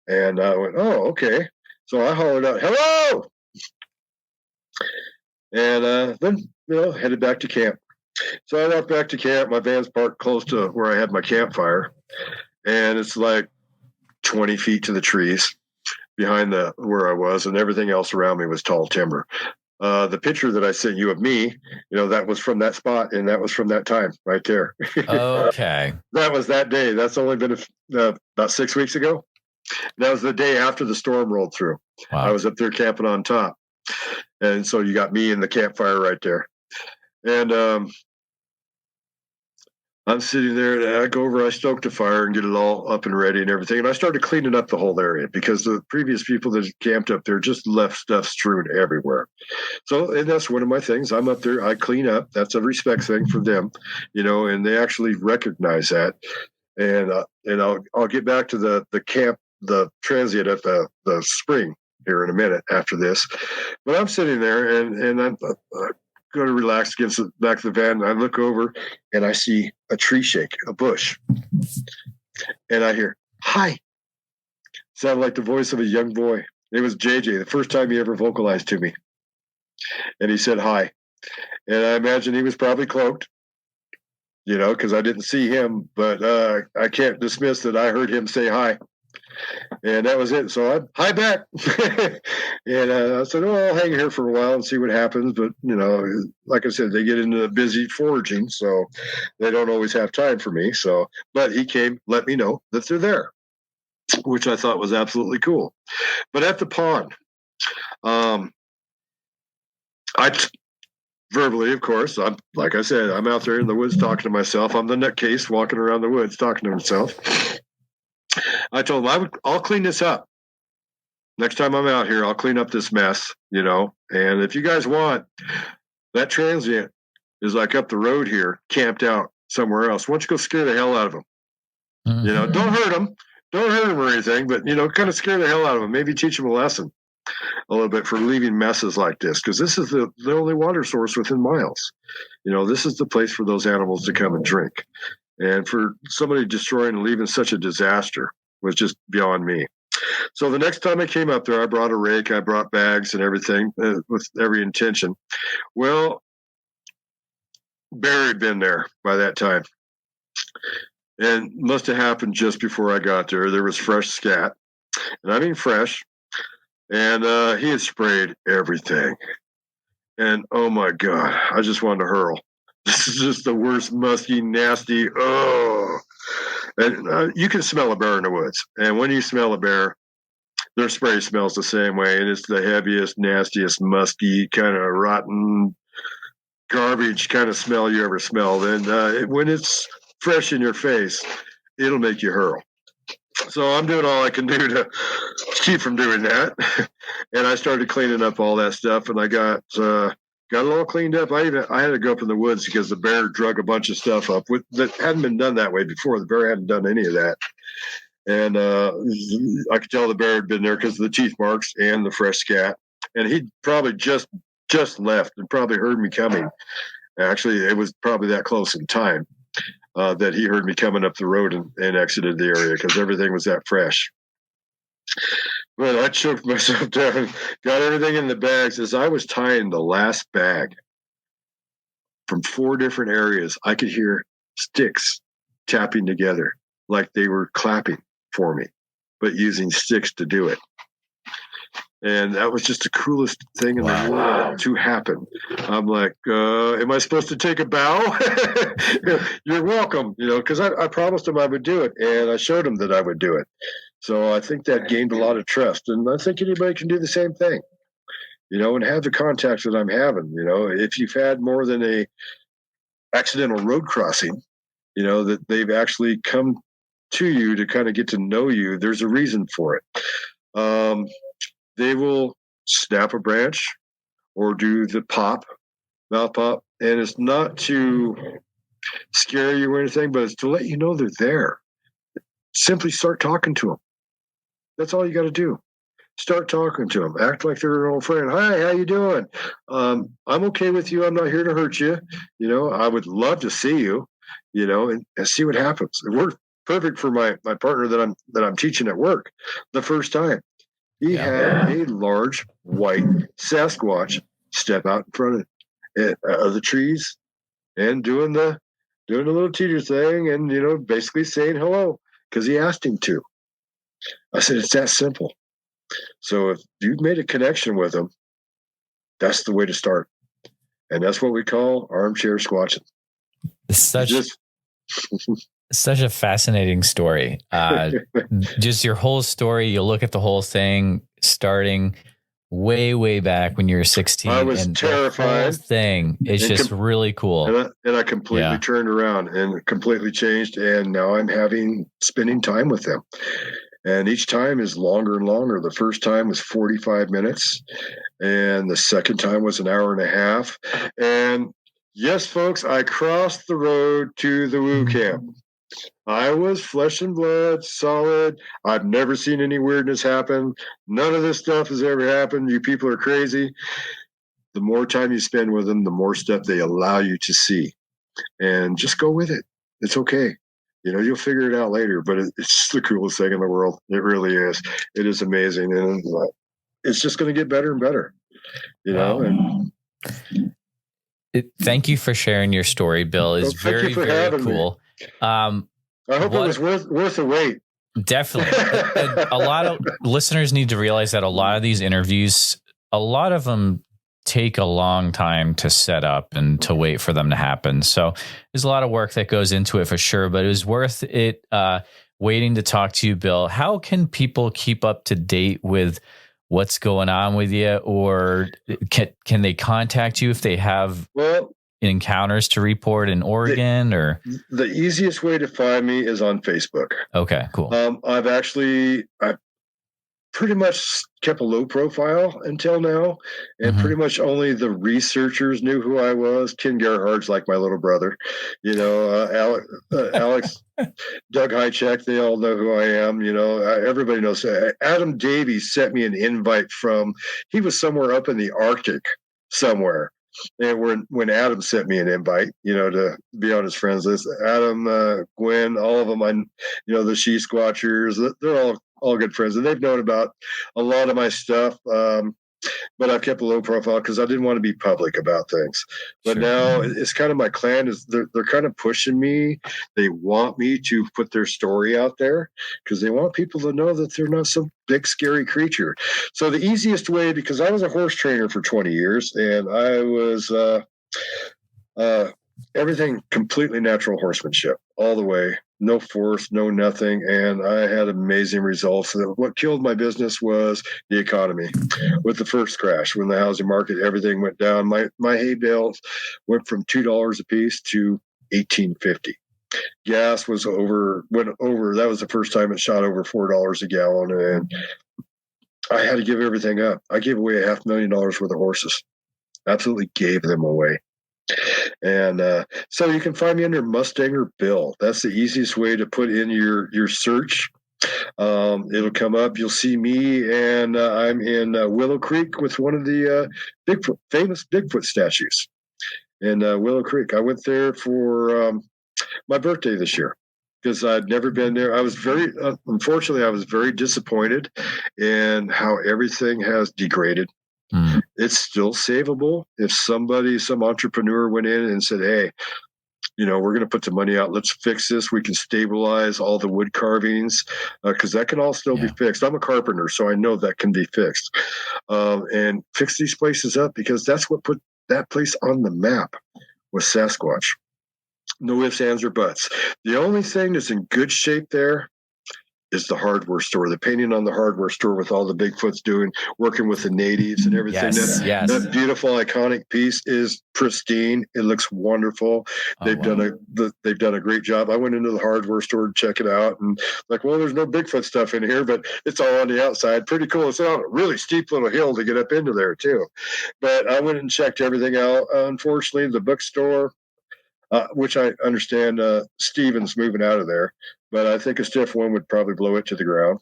And I went, oh, okay. So I hollered out, hello! And then, headed back to camp. So I walked back to camp. My van's parked close to where I had my campfire. And it's like 20 feet to the trees behind where I was, and everything else around me was tall timber. The picture that I sent you of me, that was from that spot, and that was from that time right there. Okay. That was that day. That's only been about 6 weeks ago. That was the day after the storm rolled through. Wow. I was up there camping on top. And so you got me in the campfire right there. And I'm sitting there, and I go over, I stoke the fire and get it all up and ready and everything. And I started cleaning up the whole area because the previous people that camped up there just left stuff strewn everywhere. So, and that's one of my things. I'm up there, I clean up. That's a respect thing for them, and they actually recognize that. And I'll get back to the camp, the transient at the spring here in a minute after this. But I'm sitting there, and I'm going to relax against the back of the van. And I look over, and I see a tree shake, a bush, and I hear, "Hi." Sounded like the voice of a young boy. It was JJ, the first time he ever vocalized to me. And he said hi. And I imagine he was probably cloaked, because I didn't see him, but I can't dismiss that I heard him say hi. And that was it. So hi back. And I said, I'll hang here for a while and see what happens. But, like I said, they get into busy foraging, so they don't always have time for me. So, but he came, let me know that they're there, which I thought was absolutely cool. But at the pond, verbally, of course, like I said, I'm out there in the woods talking to myself. I'm the nutcase walking around the woods talking to myself. I told him I'll clean this up. Next time I'm out here, I'll clean up this mess, and if you guys want, that transient is like up the road here, camped out somewhere else. Why don't you go scare the hell out of them? Mm-hmm. Don't hurt them or anything, but, kind of scare the hell out of them. Maybe teach them a lesson a little bit for leaving messes like this, because this is the only water source within miles. This is the place for those animals to come and drink. And for somebody destroying and leaving such a disaster was just beyond me. So the next time I came up there, I brought a rake, I brought bags and everything with every intention. Well, bear had been there by that time. And must have happened just before I got there. There was fresh scat. And I mean fresh. And he had sprayed everything. And oh my God, I just wanted to hurl. This is just the worst, musky, nasty. Oh, and you can smell a bear in the woods. And when you smell a bear, their spray smells the same way. And it's the heaviest, nastiest, musky, kind of rotten, garbage kind of smell you ever smelled. And when it's fresh in your face, it'll make you hurl. So I'm doing all I can do to keep from doing that. And I started cleaning up all that stuff, and I got it all cleaned up. I had to go up in the woods because the bear drug a bunch of stuff up that hadn't been done that way before. The bear hadn't done any of that. And I could tell the bear had been there because of the teeth marks and the fresh scat. And he'd probably just left and probably heard me coming. Actually, it was probably that close in time that he heard me coming up the road and exited the area because everything was that fresh. But I choked myself down, got everything in the bags. As I was tying the last bag from 4 different areas, I could hear sticks tapping together like they were clapping for me, but using sticks to do it. And that was just the coolest thing in the world to happen. I'm like, am I supposed to take a bow? You're welcome, because I promised him I would do it, and I showed him that I would do it. So I think that gained a lot of trust. And I think anybody can do the same thing, and have the contacts that I'm having. If you've had more than a accidental road crossing, that they've actually come to you to kind of get to know you, there's a reason for it. They will snap a branch or do the mouth pop. And it's not to scare you or anything, but it's to let you know they're there. Simply start talking to them. That's all you got to do. Start talking to them. Act like they're an old friend. Hi, how you doing? I'm okay with you. I'm not here to hurt you. I would love to see you, and see what happens. It worked perfect for my partner that I'm teaching at work the first time. He had a large white Sasquatch step out in front of the trees and doing the little teeter thing and, basically saying hello because he asked him to. I said, it's that simple. So if you've made a connection with him, that's the way to start. And that's what we call armchair squatching. Such a fascinating story. Just your whole story. You look at the whole thing starting way back when you were 16. I was terrified. The whole thing is just really cool. And I completely turned around and completely changed. And now I'm spending time with them. And each time is longer and longer. The first time was 45 minutes. And the second time was an hour and a half. And yes, folks, I crossed the road to the woo camp. I was flesh and blood, solid. I've never seen any weirdness happen. None of this stuff has ever happened. You people are crazy. The more time you spend with them, the more stuff they allow you to see. And just go with it. It's okay. You'll figure it out later, but it's the coolest thing in the world. It really is. It is amazing. And it's just going to get better and better, and thank you for sharing your story, Bill. It's very, very cool. I hope it was worth the wait. Definitely. A lot of listeners need to realize that a lot of these interviews, a lot of them take a long time to set up and to wait for them to happen. So there's a lot of work that goes into it for sure, but it was worth it waiting to talk to you, Bill. How can people keep up to date with what's going on with you, or can they contact you if they have encounters to report in Oregon? Or the easiest way to find me is on Facebook. Okay, cool. I've pretty much kept a low profile until now, and pretty much only the researchers knew who I was. Ken Gerhard's like my little brother, Alex, Doug Hychek, they all know who I am. Everybody knows. Adam Davies sent me an invite he was somewhere up in the Arctic somewhere. And when Adam sent me an invite, to be on his friends list, Adam, Gwen, all of them, the She Squatchers, they're all good friends, and they've known about a lot of my stuff. But I've kept a low profile because I didn't want to be public about things. But now it's kind of my clan is they're kind of pushing me. They want me to put their story out there because they want people to know that they're not some big scary creature. So the easiest way, because I was a horse trainer for 20 years and I was everything completely natural horsemanship all the way. No force, no nothing. And I had amazing results. What killed my business was the economy. With the first crash, when the housing market, everything went down. My hay bales went from $2 a piece to $18.50. Gas went over. That was the first time it shot over $4 a gallon. And I had to give everything up. I gave away $500,000 worth of horses. Absolutely gave them away. And so you can find me under Mustanger Bill. That's the easiest way to put in your search. It'll come up. You'll see me, and I'm in Willow Creek with one of the famous Bigfoot statues in Willow Creek. I went there for my birthday this year because I'd never been there. Unfortunately, I was very disappointed in how everything has degraded. It's still savable. If some entrepreneur went in and said, hey, we're going to put the money out. Let's fix this. We can stabilize all the wood carvings because that can all still be fixed. I'm a carpenter, so I know that can be fixed. And fix these places up because that's what put that place on the map was Sasquatch. No ifs, ands, or buts. The only thing that's in good shape there is the hardware store. The painting on the hardware store with all the Bigfoot's doing, working with the natives and everything. That beautiful, iconic piece is pristine. It looks wonderful. They've done a great job. I went into the hardware store to check it out, and there's no Bigfoot stuff in here, but it's all on the outside. Pretty cool. It's on a really steep little hill to get up into there too. But I went and checked everything out. Unfortunately, the bookstore, which I understand Steven's moving out of there, but I think a stiff one would probably blow it to the ground.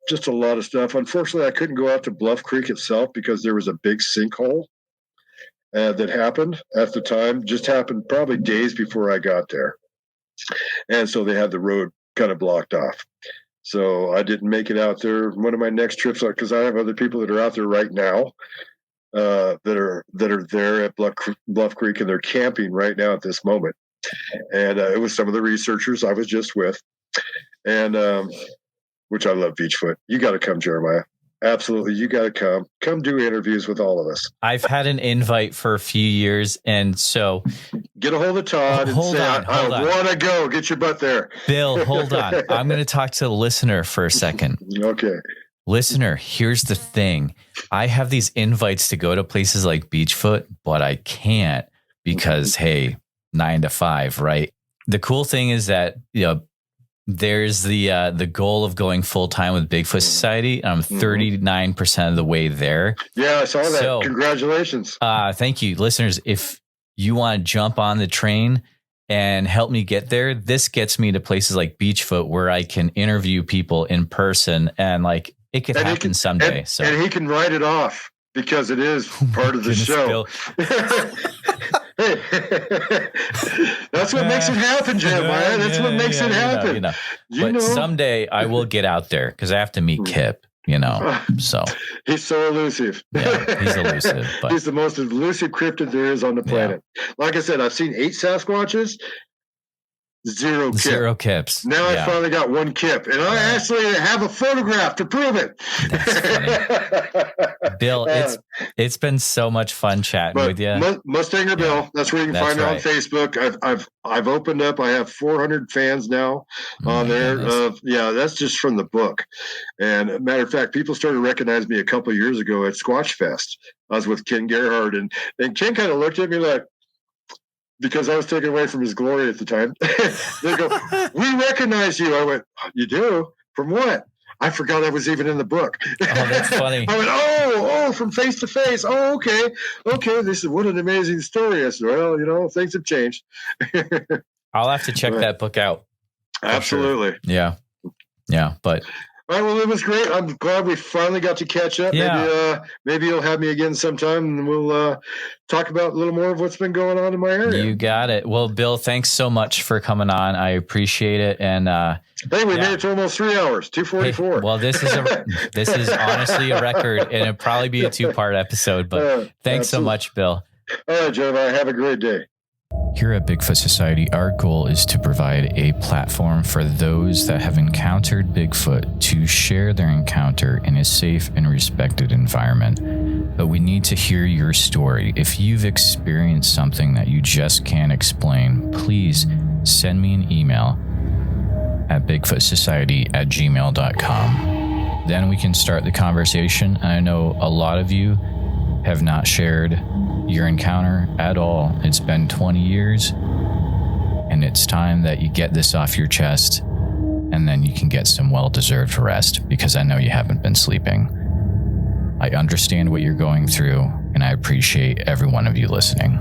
Just a lot of stuff. Unfortunately, I couldn't go out to Bluff Creek itself because there was a big sinkhole that happened at the time. Just happened probably days before I got there. And so they had the road kind of blocked off. So I didn't make it out there. One of my next trips, because I have other people that are out there right now, that are there at Bluff Creek, and they're camping right now at this moment. And it was some of the researchers I was just with, and which I love Beachfoot. You got to come, Jeremiah. Absolutely, you got to come do interviews with all of us. I've had an invite for a few years, and so get a hold of Todd and say, I want to go. Get your butt there. Bill, hold on. I'm going to talk to the listener for a second. Okay. Listener, here's the thing. I have these invites to go to places like Beachfoot, but I can't because, hey, 9 to 5, right? The cool thing is that, there's the goal of going full time with Bigfoot Society. I'm 39% of the way there. Yeah, I saw that. So, congratulations. Thank you. Listeners, if you want to jump on the train and help me get there, this gets me to places like Beachfoot where I can interview people in person, and like it could happen someday. And he can write it off because it is part of the show. That's what makes it happen, Jeremiah. That's what makes it happen. But someday I will get out there because I have to meet Kip. So he's so elusive. Yeah, he's elusive. But he's the most elusive cryptid there is on the planet. Yeah. Like I said, I've seen 8 Sasquatches, 0 Kip. 0 Kips. Now I finally got 1 Kip, and I actually have a photograph to prove it. That's funny. Bill, it's been so much fun chatting with you. Mustanger Bill, that's where you can find it on Facebook. I've opened up. I have 400 fans now on there. That's just from the book. And matter of fact, people started recognizing me a couple of years ago at Squatch Fest. I was with Ken Gerhard, and Ken kind of looked at me like, because I was taken away from his glory at the time. They go, "We recognize you." I went, "You do? From what?" I forgot I was even in the book. Oh, that's funny. I went, oh, from Face to Face. Oh, okay. They said, "What an amazing story." I said, "Well, things have changed." I'll have to check that book out. Absolutely. Sure. Yeah. But all right, well, it was great. I'm glad we finally got to catch up. Yeah. Maybe you'll have me again sometime, and we'll talk about a little more of what's been going on in my area. You got it. Well, Bill, thanks so much for coming on. I appreciate it. And hey, we made it to almost 3 hours, 2:44. Hey, well, this is honestly a record, and it'll probably be a 2-part episode. But thanks so much, Bill. All right, Jeremiah. Have a great day. Here at Bigfoot Society, our goal is to provide a platform for those that have encountered Bigfoot to share their encounter in a safe and respected environment. But we need to hear your story. If you've experienced something that you just can't explain, please send me an email at bigfootsociety@gmail.com. Then we can start the conversation. I know a lot of you have not shared your encounter at all. It's been 20 years, and it's time that you get this off your chest, and then you can get some well-deserved rest, because I know you haven't been sleeping. I understand what you're going through, and I appreciate every one of you listening.